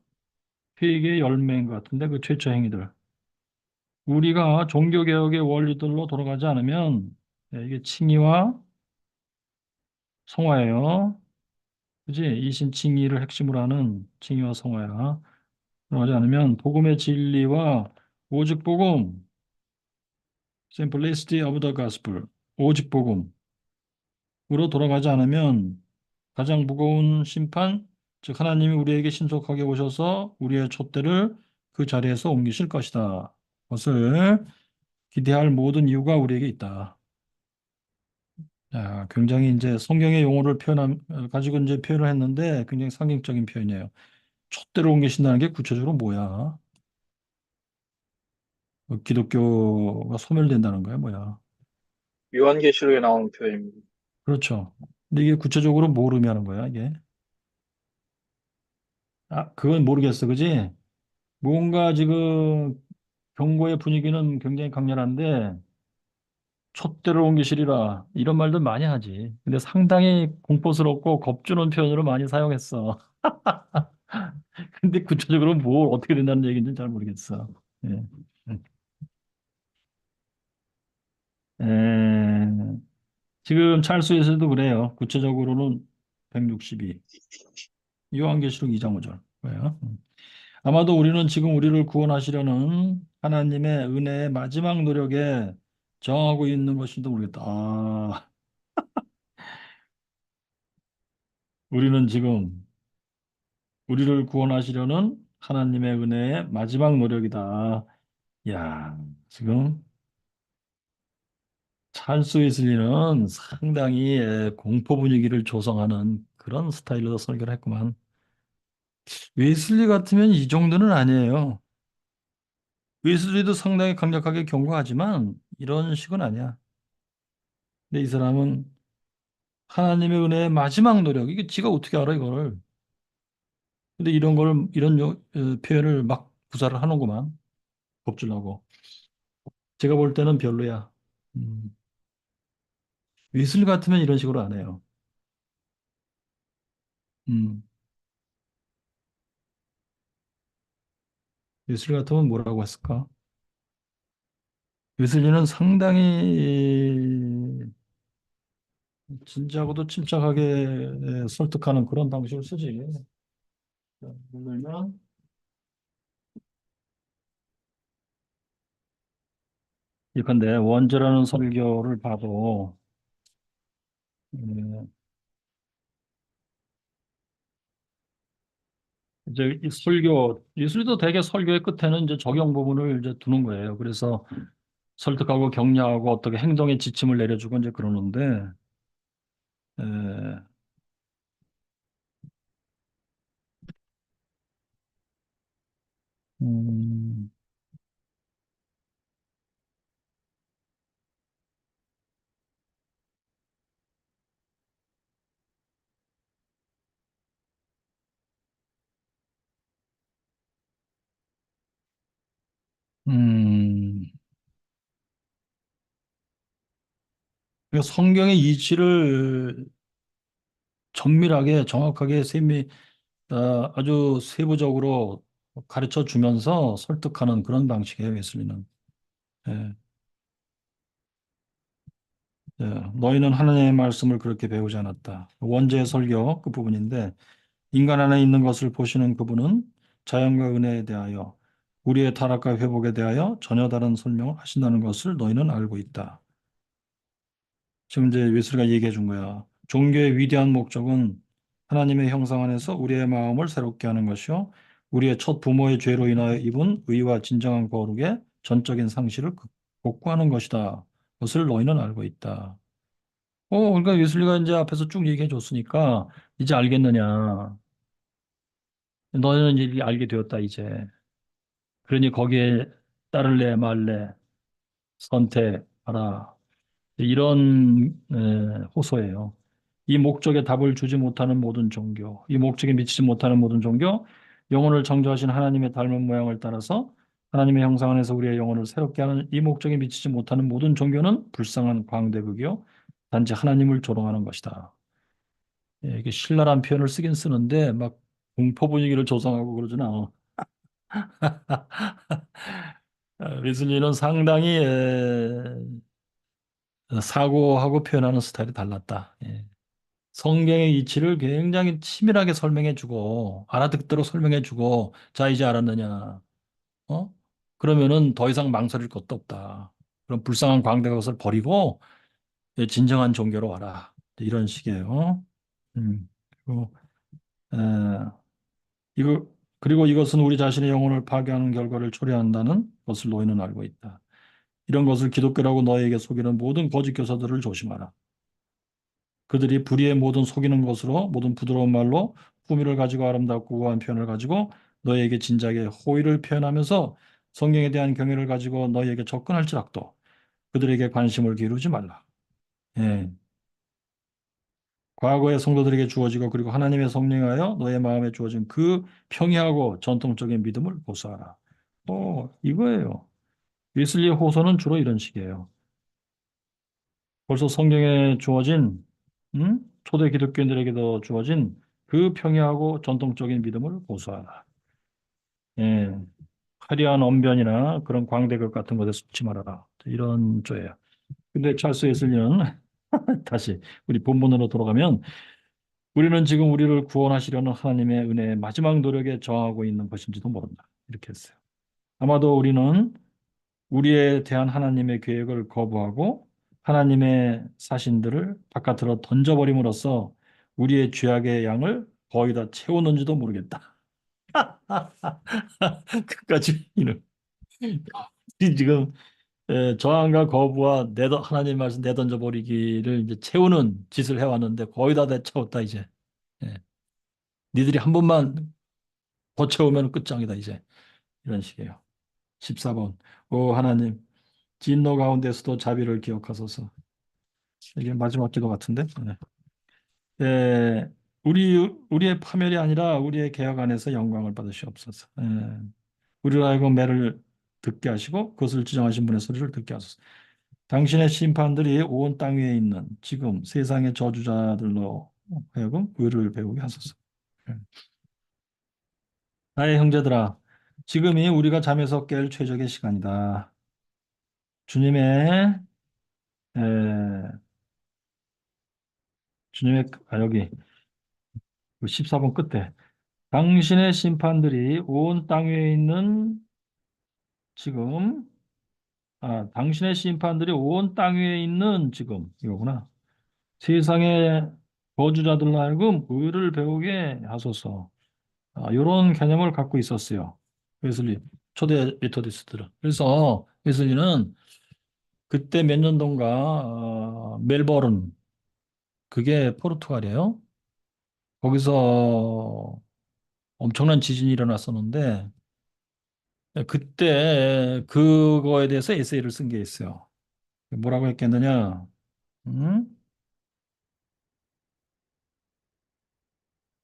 회개의 열매인 것 같은데 그 최초 행위들. 우리가 종교개혁의 원리들로 돌아가지 않으면 이게 칭의와 성화예요. 그지? 이신칭의를 핵심으로 하는 칭의와 성화야. 돌아가지 않으면 복음의 진리와 오직 복음, simplicity of the gospel, 오직 복음으로 돌아가지 않으면 가장 무거운 심판, 즉 하나님이 우리에게 신속하게 오셔서 우리의 촛대를 그 자리에서 옮기실 것이다. 것을 기대할 모든 이유가 우리에게 있다. 야, 굉장히 이제 성경의 용어를 가지고 이제 표현을 했는데 굉장히 상징적인 표현이에요. 촛대로 옮기신다는 게 구체적으로 뭐야? 기독교가 소멸된다는 거야, 뭐야? 요한계시록에 나오는 표현입니다. 그렇죠. 근데 이게 구체적으로 뭘 의미하는 거야, 이게? 그건 모르겠어, 그지? 뭔가 지금 경고의 분위기는 굉장히 강렬한데 촛대로 옮기시리라 이런 말들 많이 하지. 근데 상당히 공포스럽고 겁주는 표현으로 많이 사용했어. 근데 구체적으로 뭘 어떻게 된다는 얘기인지 잘 모르겠어. 예. 에, 지금 찰스에서도 그래요. 구체적으로는 162. 요한계시록 2장 5절. 왜요? 아마도 우리는 지금 우리를 구원하시려는 하나님의 은혜의 마지막 노력에 저항하고 있는 것인지도 모르겠다. 우리는 지금 우리를 구원하시려는 하나님의 은혜의 마지막 노력이다. 야, 지금 찰스 웨슬리는 상당히 공포 분위기를 조성하는 그런 스타일로 설교를 했구만. 웨슬리 같으면 이 정도는 아니에요. 웨슬리도 상당히 강력하게 경고하지만 이런 식은 아니야. 근데 이 사람은 하나님의 은혜의 마지막 노력, 이게 지가 어떻게 알아, 이거를. 근데 이런 걸, 이런 표현을 막 구사를 하는구만. 겁주려고. 제가 볼 때는 별로야. 음, 웨슬리 같으면 이런 식으로 안 해요. 음, 웨슬리 같으면 뭐라고 했을까? 웨슬리는 상당히 진지하고도 침착하게 설득하는 그런 방식을 쓰지. 자, 예를 들면, 예컨대 원죄라는 설교를 봐도, 음, 이제 이 설교, 예술도 대개 설교의 끝에는 이제 적용 부분을 이제 두는 거예요. 그래서 설득하고 격려하고 어떻게 행동의 지침을 내려주고 이제 그러는데, 에, 음, 음, 그러니까 성경의 이치를 정밀하게, 정확하게 아주 세부적으로 가르쳐 주면서 설득하는 그런 방식이에요, 웨슬리는. 예, 예. 너희는 하나님의 말씀을 그렇게 배우지 않았다. 원죄의 설교 그 부분인데, 인간 안에 있는 것을 보시는 그분은 자연과 은혜에 대하여 우리의 타락과 회복에 대하여 전혀 다른 설명을 하신다는 것을 너희는 알고 있다. 지금 이제 웨슬리가 얘기해 준 거야. 종교의 위대한 목적은 하나님의 형상 안에서 우리의 마음을 새롭게 하는 것이요. 우리의 첫 부모의 죄로 인하여 입은 의와 진정한 거룩의 전적인 상실을 복구하는 것이다. 그것을 너희는 알고 있다. 그러니까 웨슬리가 이제 앞에서 쭉 얘기해 줬으니까 이제 알겠느냐. 너희는 이제 알게 되었다, 이제. 그러니 거기에 따를래 말래 선택하라. 이런 호소예요. 이 목적에 답을 주지 못하는 모든 종교, 이 목적에 미치지 못하는 모든 종교, 영혼을 창조하신 하나님의 닮은 모양을 따라서 하나님의 형상 안에서 우리의 영혼을 새롭게 하는 이 목적에 미치지 못하는 모든 종교는 불쌍한 광대극이요, 단지 하나님을 조롱하는 것이다. 이게 신랄한 표현을 쓰긴 쓰는데 막 공포 분위기를 조성하고 그러진 않아. 웨슬리는 상당히 사고하고 표현하는 스타일이 달랐다. 예. 성경의 이치를 굉장히 치밀하게 설명해주고 알아듣도록 설명해주고 자 이제 알았느냐? 어? 그러면은 더 이상 망설일 것도 없다. 그럼 불쌍한 광대 것을 버리고 진정한 종교로 와라. 이런 식이에요. 음. 그리고, 에, 이거 그리고 이것은 우리 자신의 영혼을 파괴하는 결과를 초래한다는 것을 너희는 알고 있다. 이런 것을 기독교라고 너희에게 속이는 모든 거짓 교사들을 조심하라. 그들이 불의의 모든 속이는 것으로 모든 부드러운 말로 품위를 가지고 아름답고 우아한 표현을 가지고 너희에게 진작에 호의를 표현하면서 성경에 대한 경외를 가지고 너희에게 접근할지라도 그들에게 관심을 기울이지 말라. 예. 과거의 성도들에게 주어지고 그리고 하나님의 성령하여 너의 마음에 주어진 그 평이하고 전통적인 믿음을 고수하라. 이거예요. 웨슬리의 호소는 주로 이런 식이에요. 벌써 성경에 주어진 초대 기독교인들에게도 주어진 그 평이하고 전통적인 믿음을 고수하라. 예, 화려한 언변이나 그런 광대급 같은 것에 속지 말아라. 이런 조예요. 근데 찰스 웨슬리는 다시 우리 본문으로 돌아가면 우리는 지금 우리를 구원하시려는 하나님의 은혜의 마지막 노력에 저항하고 있는 것인지도 모른다. 이렇게 했어요. 아마도 우리는 우리에 대한 하나님의 계획을 거부하고 하나님의 사신들을 바깥으로 던져버림으로써 우리의 죄악의 양을 거의 다 채웠는지도 모르겠다. 끝까지 이는 지금 저항과 거부와 하나님 말씀 내던져 버리기를 이제 채우는 짓을 해왔는데 거의 다 채웠다 이제. 예. 니들이 한 번만 더 채우면 끝장이다 이제. 이런 식이에요. 14번. 오 하나님 진노 가운데서도 자비를 기억하소서. 이게 마지막 기도 같은데. 네. 예, 우리의 파멸이 아니라 우리의 개혁 안에서 영광을 받으시옵소서. 우리로 하여금 매를 듣게 하시고 그것을 지정하신 분의 소리를 듣게 하소서. 당신의 심판들이 온 땅 위에 있는 지금 세상의 저주자들로 하여금 의를 배우게 하소서. 예. 나의 형제들아, 지금이 우리가 잠에서 깰 최적의 시간이다. 주님의 에, 여기 14번 끝에 당신의 심판들이 온 땅 위에 있는 지금 당신의 심판들이 온 땅 위에 있는 지금 이거구나. 세상의 거주자들로 하여금 의를 배우게 하소서. 이런 개념을 갖고 있었어요. 웨슬리 초대 메토디스트들은. 그래서 웨슬리는 그때 몇 년도인가 멜버른 그게 포르투갈이에요. 거기서 엄청난 지진이 일어났었는데 그때 그거에 대해서 에세이를 쓴 게 있어요. 뭐라고 했겠느냐? 음?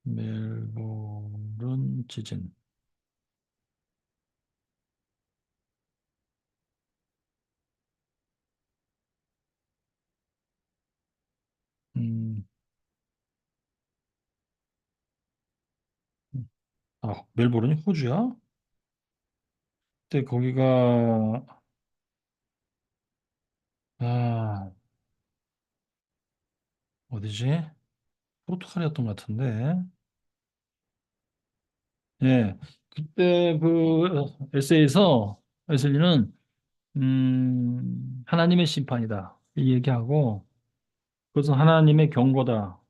멜버른 지진. 음, 멜버른이 호주야? 그때 거기가 아, 어디지? 포르투갈이었던 것 같은데. 예. 그때 그 에세이에서 웨슬리는 하나님의 심판이다. 이 얘기하고 그것은 하나님의 경고다.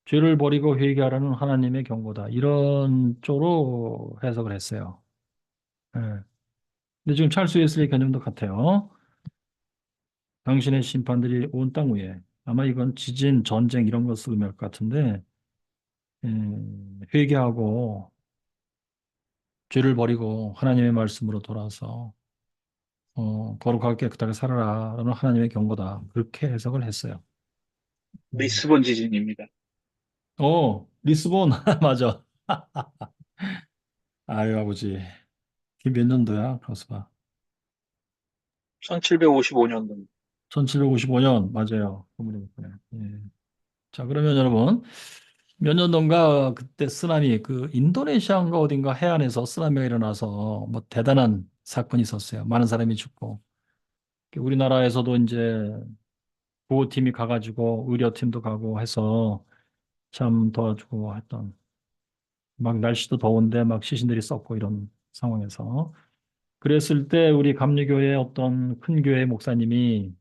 죄를 버리고 회개하라는 하나님의 경고다. 이런 쪽으로 해석을 했어요. 예. 근데 지금 찰스 웨슬리 개념도 같아요. 당신의 심판들이 온 땅 위에 아마 이건 지진, 전쟁 이런 것을 의미할 것 같은데 회개하고 죄를 버리고 하나님의 말씀으로 돌아서 거룩하게 깨끗하게 살아라라는 하나님의 경고다. 그렇게 해석을 했어요. 음. 리스본 지진입니다. 리스본 맞아. 아유 아버지. 그게 몇 년도야? 가서 봐. 1755년도. 1755년 맞아요. 그분이니까요. 예. 자 그러면 여러분 몇 년도인가 그때 쓰나미 그 인도네시아인가 어딘가 해안에서 쓰나미가 일어나서 뭐 대단한 사건이 있었어요. 많은 사람이 죽고 우리나라에서도 이제 구호팀이 가가지고 의료팀도 가고 해서 참 도와주고 했던 막 날씨도 더운데 막 시신들이 썩고 이런 상황에서 그랬을 때 우리 감리교회 어떤 큰 교회 목사님이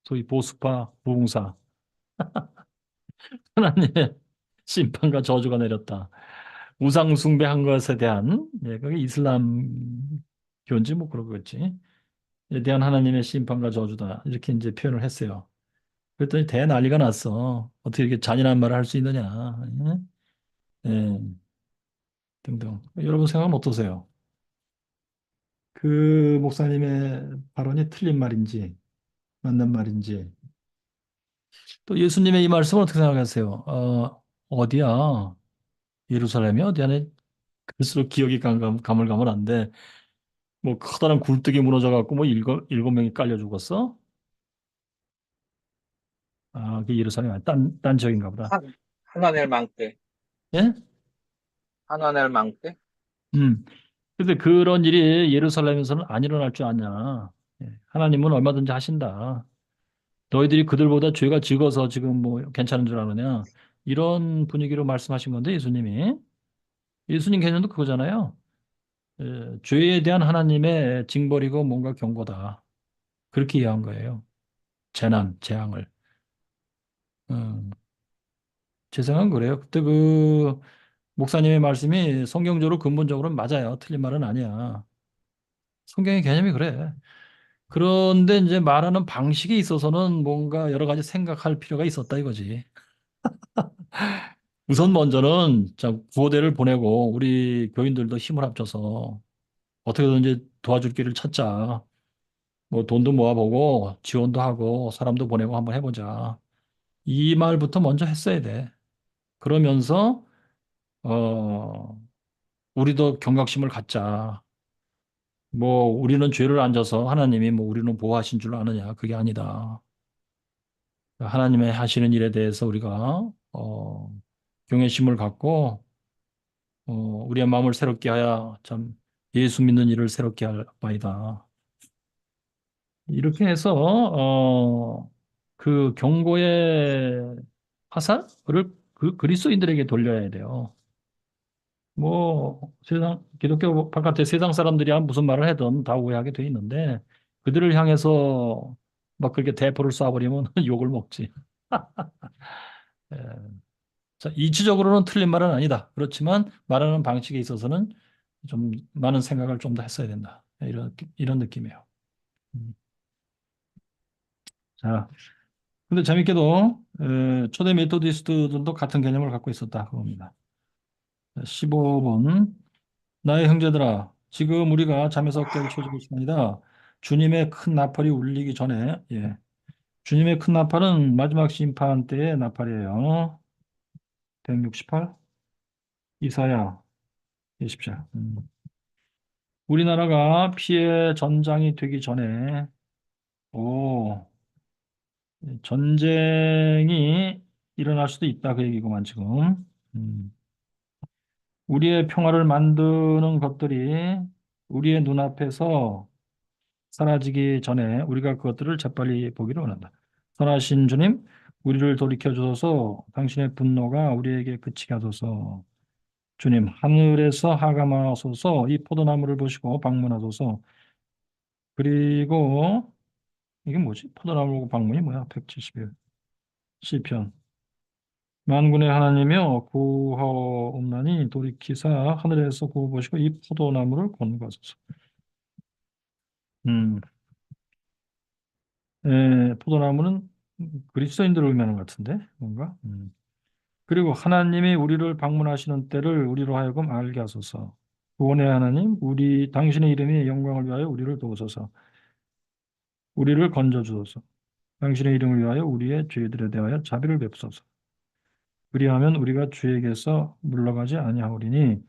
소위 보수파 부흥사 하나님의 심판과 저주가 내렸다. 우상 숭배한 것에 대한 그게 이슬람교인지 뭐 그러겠지. 에 대한 하나님의 심판과 저주다. 이렇게 이제 표현을 했어요. 그랬더니 대 난리가 났어. 어떻게 이렇게 잔인한 말을 할 수 있느냐. 예? 예, 등등. 여러분 생각은 어떠세요? 그 목사님의 발언이 틀린 말인지 맞는 말인지 또 예수님의 이 말씀을 어떻게 생각하세요? 어디야? 예루살렘이 어디야? 글수록 기억이 가물가물한데 뭐 커다란 굴뚝이 무너져 갖고 뭐 일곱 명이 깔려 죽었어? 그 예루살렘 아니 딴 지역인가 보다. 하나넬 망대. 예? 하나넬 망대? 음. 근데 그런 일이 예루살렘에서는 안 일어날 줄 아냐? 예. 하나님은 얼마든지 하신다. 너희들이 그들보다 죄가 적어서 지금 뭐 괜찮은 줄 아느냐? 이런 분위기로 말씀하신 건데 예수님이 예수님 개념도 그거잖아요. 죄에 대한 하나님의 징벌이고 뭔가 경고다. 그렇게 이해한 거예요. 재난, 재앙을. 음, 제 생각은 그래요. 그때 그 목사님의 말씀이 성경적으로 근본적으로는 맞아요. 틀린 말은 아니야. 성경의 개념이 그래. 그런데 이제 말하는 방식에 있어서는 뭔가 여러 가지 생각할 필요가 있었다 이거지. 우선 먼저는 자, 구호대를 보내고 우리 교인들도 힘을 합쳐서 어떻게든지 도와줄 길을 찾자. 뭐 돈도 모아보고 지원도 하고 사람도 보내고 한번 해보자. 이 말부터 먼저 했어야 돼. 그러면서 어 우리도 경각심을 갖자. 뭐 우리는 죄를 안 져서 하나님이 뭐 우리는 보호하신 줄 아느냐? 그게 아니다. 하나님의 하시는 일에 대해서 우리가 경외심을 갖고 우리의 마음을 새롭게 하여 참 예수 믿는 일을 새롭게 할 바이다. 이렇게 해서 그 경고의 화살을 그 그리스도인들에게 돌려야 돼요. 뭐 세상 기독교 바깥에 세상 사람들이야 무슨 말을 해든 다 오해하게 돼 있는데 그들을 향해서 막 그렇게 대포를 쏴버리면 욕을 먹지. 예. 자, 이치적으로는 틀린 말은 아니다. 그렇지만 말하는 방식에 있어서는 좀 많은 생각을 좀 더 했어야 된다. 이런 느낌이에요. 음. 자, 근데 재밌게도 초대 메토디스트들도 같은 개념을 갖고 있었다. 그겁니다. 15번. 나의 형제들아, 지금 우리가 잠에서 깨울 초직을 시간이다. 주님의 큰 나팔이 울리기 전에, 예. 주님의 큰 나팔은 마지막 심판 때의 나팔이에요. 168. 이사야 20절. 우리나라가 피해 전장이 되기 전에, 오, 전쟁이 일어날 수도 있다. 그 얘기구만, 지금. 음. 우리의 평화를 만드는 것들이 우리의 눈앞에서 사라지기 전에 우리가 그것들을 재빨리 보기를 원한다. 선하신 주님, 우리를 돌이켜 주소서. 당신의 분노가 우리에게 그치게 하소서. 주님, 하늘에서 하감하소서. 이 포도나무를 보시고 방문하소서. 그리고 이게 뭐지? 포도나무 방문이 뭐야? 171 시편. 만군의 하나님이여 구하옵나니 돌이키사 하늘에서 구호 보시고 이 포도나무를 건거하소서. 음, 포도나무는 그리스도인들을 의미하는 것 같은데 뭔가. 그리고 하나님이 우리를 방문하시는 때를 우리로 하여금 알게 하소서. 구원의 하나님, 우리 당신의 이름이 영광을 위하여 우리를 도우소서. 우리를 건져 주소서. 당신의 이름을 위하여 우리의 죄들에 대하여 자비를 베푸소서. 그리하면 우리가 주에게서 물러가지 아니하오리니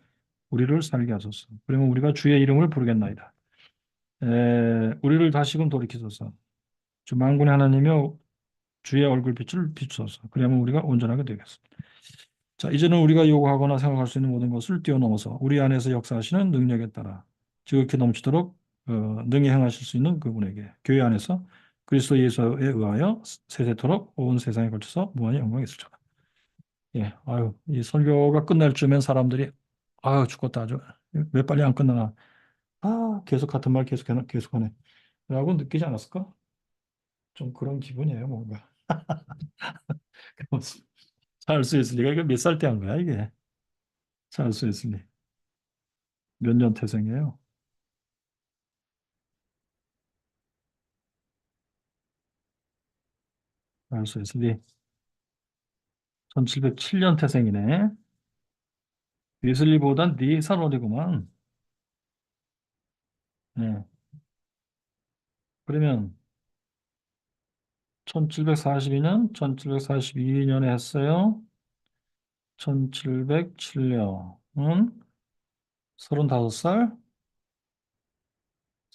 우리를 살게 하소서. 그러면 우리가 주의 이름을 부르겠나이다. 우리를 다시금 돌이키소서. 주 만군의 하나님이여 주의 얼굴빛을 비추소서. 그러면 우리가 온전하게 되겠습니다. 자, 이제는 우리가 요구하거나 생각할 수 있는 모든 것을 뛰어넘어서 우리 안에서 역사하시는 능력에 따라 지극히 넘치도록 능히 행하실 수 있는 그분에게 교회 안에서 그리스도 예수에 의하여 세세토록 온 세상에 걸쳐서 무한히 영광이 있을지어다. 예, 아유, 이 설교가 끝날 쯤엔 사람들이 아유 죽겠다 아주 왜 빨리 안 끝나나 계속 같은 말 계속하네 라고 느끼지 않았을까? 좀 그런 기분이에요 뭔가. 살 수 있을 리가 이게 몇 살 때 한 거야 이게 살 수 있을 리 몇 년 태생이에요? 살 수 있을 리 1707년 태생이네. 웨슬리보단 4살 어리구만. 네. 그러면 1742년, 1742년에 했어요. 1707년은 35살?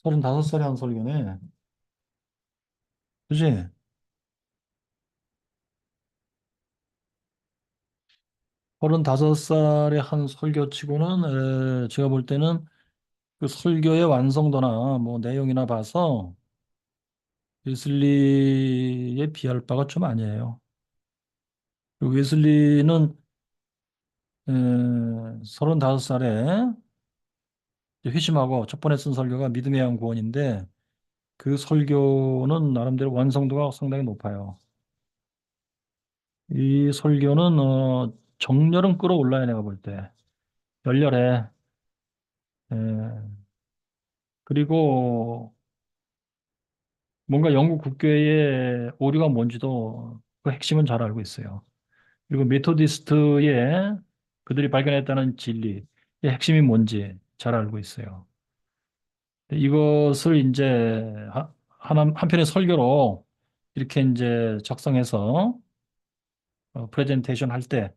35살에 한 설교네. 그지? 35살에 한 설교치고는 제가 볼 때는 그 설교의 완성도나 뭐 내용이나 봐서 웨슬리에 비할 바가 좀 아니에요. 그 웨슬리는 35살에 회심하고 첫 번에 쓴 설교가 믿음에 의한 구원인데 그 설교는 나름대로 완성도가 상당히 높아요. 이 설교는 정열은 끌어올라요 내가 볼 때. 열렬해. 예. 그리고 뭔가 영국 국교의 오류가 뭔지도 그 핵심은 잘 알고 있어요. 그리고 메토디스트의 그들이 발견했다는 진리의 핵심이 뭔지 잘 알고 있어요. 이것을 이제 한편의 설교로 이렇게 이제 작성해서 프레젠테이션 할 때,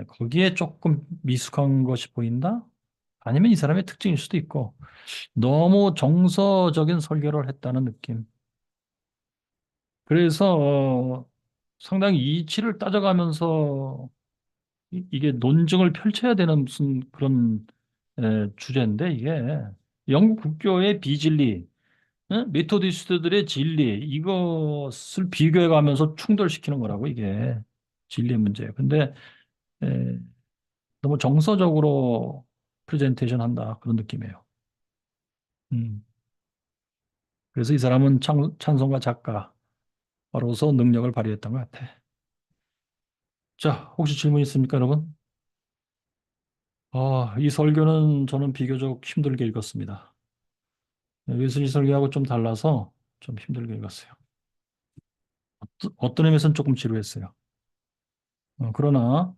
거기에 조금 미숙한 것이 보인다? 아니면 이 사람의 특징일 수도 있고, 너무 정서적인 설교를 했다는 느낌. 그래서 상당히 이치를 따져가면서 이게 논증을 펼쳐야 되는 무슨 그런 주제인데 이게 영국 국교의 비진리, 메토디스트들의 진리 이것을 비교해 가면서 충돌시키는 거라고 이게 진리 문제예요. 근데 에, 너무 정서적으로 프레젠테이션 한다 그런 느낌이에요. 음. 그래서 이 사람은 찬송가 작가로서 능력을 발휘했던 것 같아. 자, 혹시 질문 있습니까, 여러분? 이 설교는 저는 비교적 힘들게 읽었습니다. 웨슬리 설교하고 좀 달라서 좀 힘들게 읽었어요. 어떤 의미에서는 조금 지루했어요. 그러나,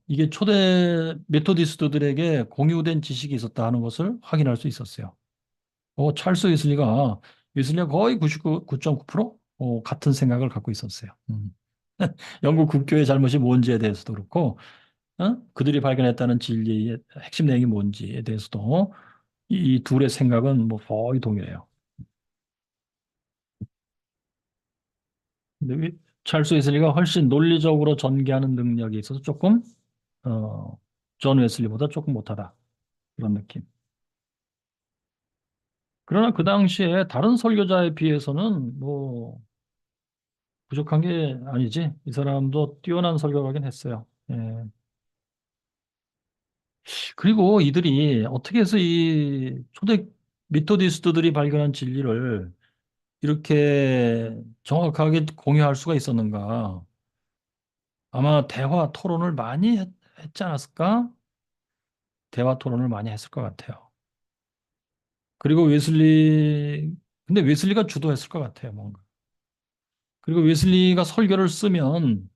이게 초대 메토디스트들에게 공유된 지식이 있었다 하는 것을 확인할 수 있었어요. 찰스 웨슬리가 거의 99.9% 같은 생각을 갖고 있었어요. 영국 국교의 잘못이 뭔지에 대해서도 그렇고, 그들이 발견했다는 진리의 핵심 내용이 뭔지에 대해서도 이 둘의 생각은 뭐 거의 동일해요. 근데 찰스 웨슬리가 훨씬 논리적으로 전개하는 능력이 있어서 조금 어, 존 웨슬리보다 조금 못하다 그런 느낌. 그러나 그 당시에 다른 설교자에 비해서는 뭐 부족한 게 아니지. 이 사람도 뛰어난 설교를 하긴 했어요. 예. 그리고 이들이 어떻게 해서 이 초대 미토디스트들이 발견한 진리를 이렇게 정확하게 공유할 수가 있었는가? 아마 대화 토론을 많이 했지 않았을까? 대화 토론을 많이 했을 것 같아요. 그리고 근데 웨슬리가 주도했을 것 같아요, 뭔가. 그리고 웨슬리가 설교를 쓰면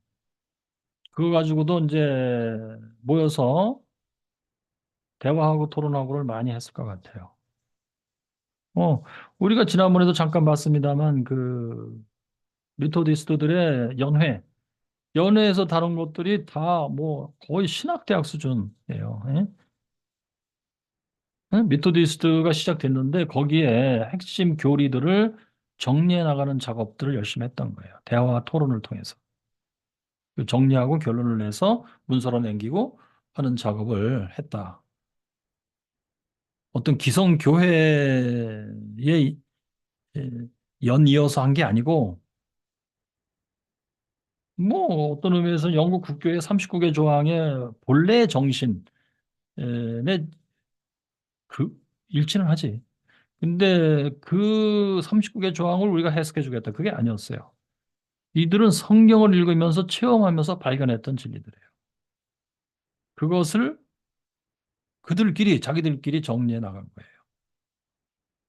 그거 가지고도 이제 모여서 대화하고 토론하고를 많이 했을 것 같아요. 어, 우리가 지난번에도 잠깐 봤습니다만 그 미토디스트들의 연회에서 다룬 것들이 다 뭐 거의 신학대학 수준이에요. 예? 미토디스트가 시작됐는데 거기에 핵심 교리들을 정리해 나가는 작업들을 열심히 했던 거예요. 대화와 토론을 통해서. 그 정리하고 결론을 내서 문서로 남기고 하는 작업을 했다. 어떤 기성 교회에 연이어서 한 게 아니고 뭐 어떤 의미에서 영국 국교의 39개 조항의 본래 정신에 그 일치는 하지. 근데 그 39개 조항을 우리가 해석해 주겠다. 그게 아니었어요. 이들은 성경을 읽으면서 체험하면서 발견했던 진리들이에요. 그것을 자기들끼리 정리해 나간 거예요.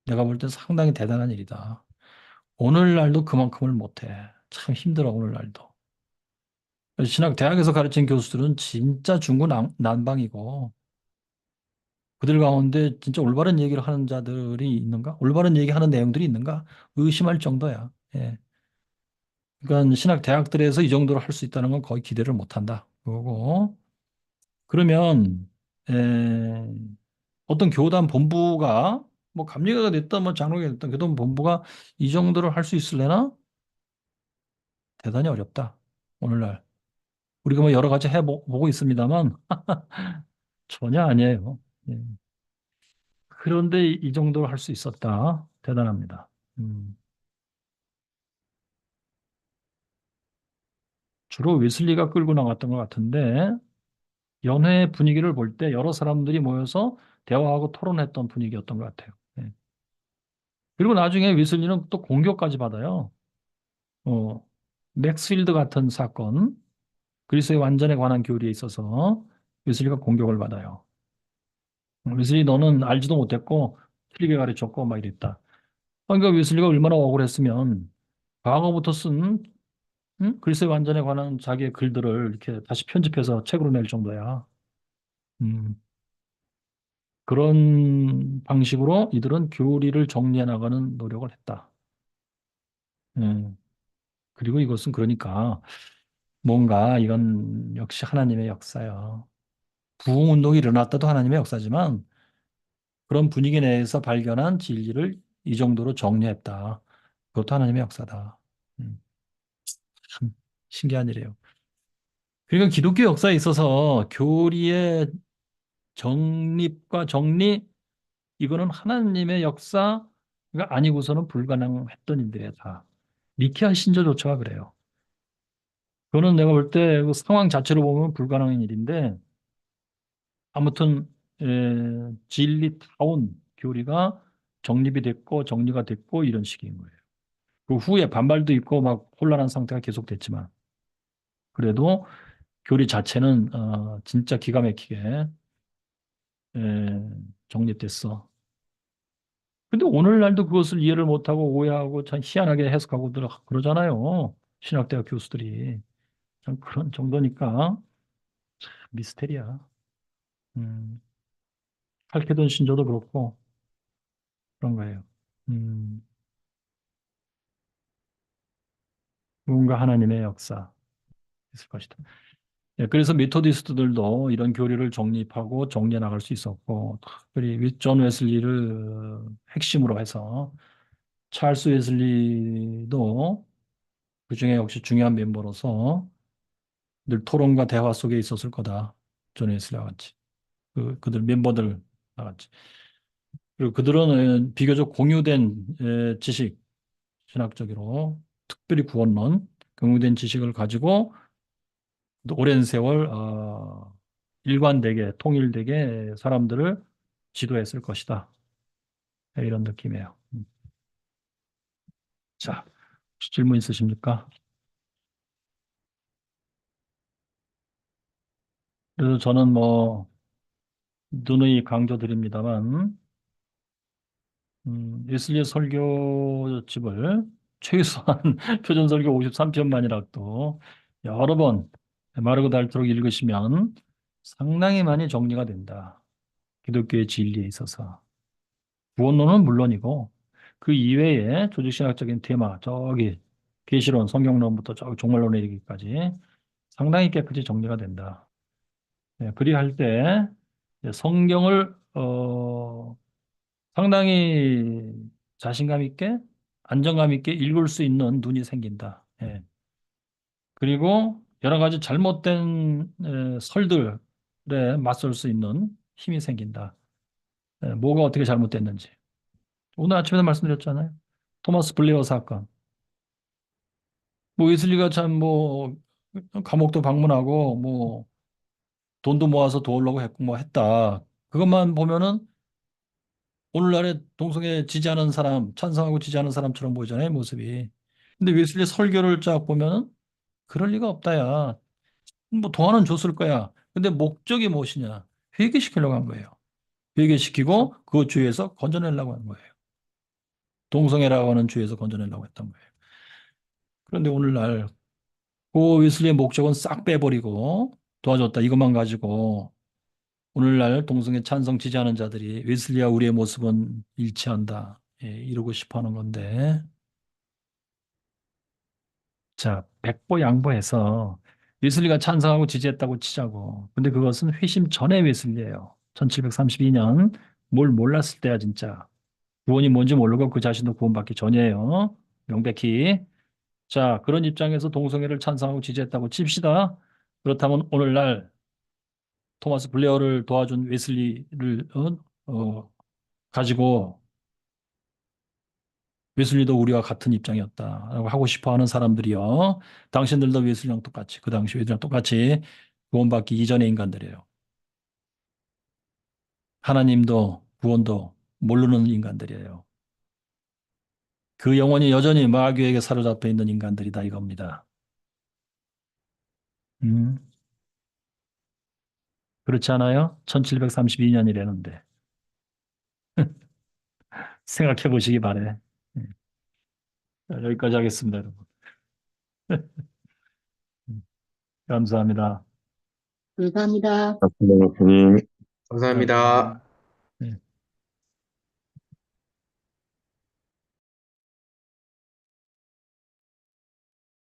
내가 볼 때 상당히 대단한 일이다. 오늘날도 그만큼을 못해. 참 힘들어, 오늘날도. 신학 대학에서 가르친 교수들은 진짜 중구난방이고, 그들 가운데 진짜 올바른 얘기를 하는 자들이 있는가? 올바른 얘기하는 내용들이 있는가? 의심할 정도야. 예. 그러니까 신학 대학들에서 이 정도로 할 수 있다는 건 거의 기대를 못 한다. 그거고. 그러면, 에, 어떤 교단 본부가 뭐 감리가가 됐든 뭐 장로가 됐든 교단 본부가 이 정도를 할 수 있을래나? 대단히 어렵다. 오늘날. 우리가 뭐 여러 가지 해보고 있습니다만 전혀 아니에요. 예. 그런데 이 정도로 할 수 있었다. 대단합니다. 음. 주로 웨슬리가 끌고 나갔던 것 같은데 연회 분위기를 볼 때 여러 사람들이 모여서 대화하고 토론했던 분위기였던 것 같아요. 예. 그리고 나중에 웨슬리는 또 공격까지 받아요. 어, 맥스필드 같은 사건, 그리스의 완전에 관한 교리에 있어서 웨슬리가 공격을 받아요. 웨슬리 너는 알지도 못했고 틀리게 가르쳤고 막 이랬다. 그러니까 웨슬리가 얼마나 억울했으면 과거부터 쓴 글쎄 완전에 관한 자기의 글들을 이렇게 다시 편집해서 책으로 낼 정도야. 음, 그런 방식으로 이들은 교리를 정리해 나가는 노력을 했다. 음, 그리고 이것은 그러니까 뭔가 이건 역시 하나님의 역사야. 부흥운동이 일어났다도 하나님의 역사지만 그런 분위기 내에서 발견한 진리를 이 정도로 정리했다. 그것도 하나님의 역사다. 음, 참 신기한 일이에요. 그러니까 기독교 역사에 있어서 교리의 정립과 정리, 이거는 하나님의 역사가 아니고서는 불가능했던 일들이야, 다. 니케아 신조조차가 그래요. 그거는 내가 볼 때 그 상황 자체로 보면 불가능한 일인데, 아무튼, 진리다운 교리가 정립이 됐고, 정리가 됐고, 이런 식인 거예요. 그 후에 반발도 있고, 막 혼란한 상태가 계속됐지만, 그래도 교리 자체는, 진짜 기가 막히게, 에, 정립됐어. 근데 오늘날도 그것을 이해를 못하고 오해하고 참 희한하게 해석하고들 그러잖아요. 신학대학 교수들이. 참 그런 정도니까 미스테리야. 음, 칼케돈 신조도 그렇고 그런 거예요. 음, 뭔가 하나님의 역사 있을 것이다. 예, 그래서 메토디스트들도 이런 교리를 정립하고 정리해 나갈 수 있었고, 특별히 존 웨슬리를 핵심으로 해서 찰스 웨슬리도 그중에 역시 중요한 멤버로서 늘 토론과 대화 속에 있었을 거다. 존 웨슬리와 같이. 그들 멤버들 나같이. 그리고 그들은 비교적 공유된 지식, 신학적으로 특별히 구원론, 공유된 지식을 가지고 또 오랜 세월 일관되게 통일되게 사람들을 지도했을 것이다. 이런 느낌이에요. 자, 혹시 질문 있으십니까? 그래서 저는 뭐 누누이 강조드립니다만 웨슬리의 설교집을 최소한 표준설교 53편만이라도 여러 번 마르고 닳도록 읽으시면 상당히 많이 정리가 된다. 기독교의 진리에 있어서. 구원론은 물론이고 그 이외에 조직신학적인 테마, 저기 계시론, 성경론부터 저기 종말론에 이르기까지 상당히 깨끗이 정리가 된다. 그리할 때 성경을 상당히 자신감 있게 안정감 있게 읽을 수 있는 눈이 생긴다. 예. 그리고 여러 가지 잘못된 설들에 맞설 수 있는 힘이 생긴다. 뭐가 어떻게 잘못됐는지. 오늘 아침에도 말씀드렸잖아요. 토마스 블레어 사건. 뭐 웨슬리가 참 뭐 감옥도 방문하고 뭐 돈도 모아서 도우려고 했고 뭐 했다. 그것만 보면은 오늘날의 동성애 지지하는 사람, 찬성하고 지지하는 사람처럼 보이잖아요, 모습이. 근데 웨슬리 설교를 쫙 보면 그럴 리가 없다, 야. 뭐 도와는 줬을 거야. 근데 목적이 무엇이냐? 회개시키려고 한 거예요. 회개시키고 그 주에서 건져내려고 한 거예요. 동성애라고 하는 주에서 건져내려고 했던 거예요. 그런데 오늘날 그 웨슬리의 목적은 싹 빼버리고 도와줬다. 이것만 가지고 오늘날 동성애 찬성 지지하는 자들이 웨슬리와 우리의 모습은 일치한다. 예, 이러고 싶어 하는 건데 자, 백보양보해서 웨슬리가 찬성하고 지지했다고 치자고. 근데 그것은 회심 전의 웨슬리예요. 1732년 뭘 몰랐을 때야 진짜. 구원이 뭔지 모르고 그 자신도 구원받기 전이에요. 명백히. 자, 그런 입장에서 동성애를 찬성하고 지지했다고 칩시다. 그렇다면 오늘날 토마스 블레어를 도와준 웨슬리를 가지고 웨슬리도 우리와 같은 입장이었다라고 하고 싶어 하는 사람들이요. 당신들도 웨슬리랑 똑같이, 그 당시 웨슬리랑 똑같이 구원받기 이전의 인간들이에요. 하나님도 구원도 모르는 인간들이에요. 그 영혼이 여전히 마귀에게 사로잡혀 있는 인간들이다 이겁니다. 음, 그렇지 않아요? 1732년이라는데. 생각해 보시기 바래. 자, 여기까지 하겠습니다, 여러분. 감사합니다. 감사합니다. 박진영 교수님. 자, 감사합니다.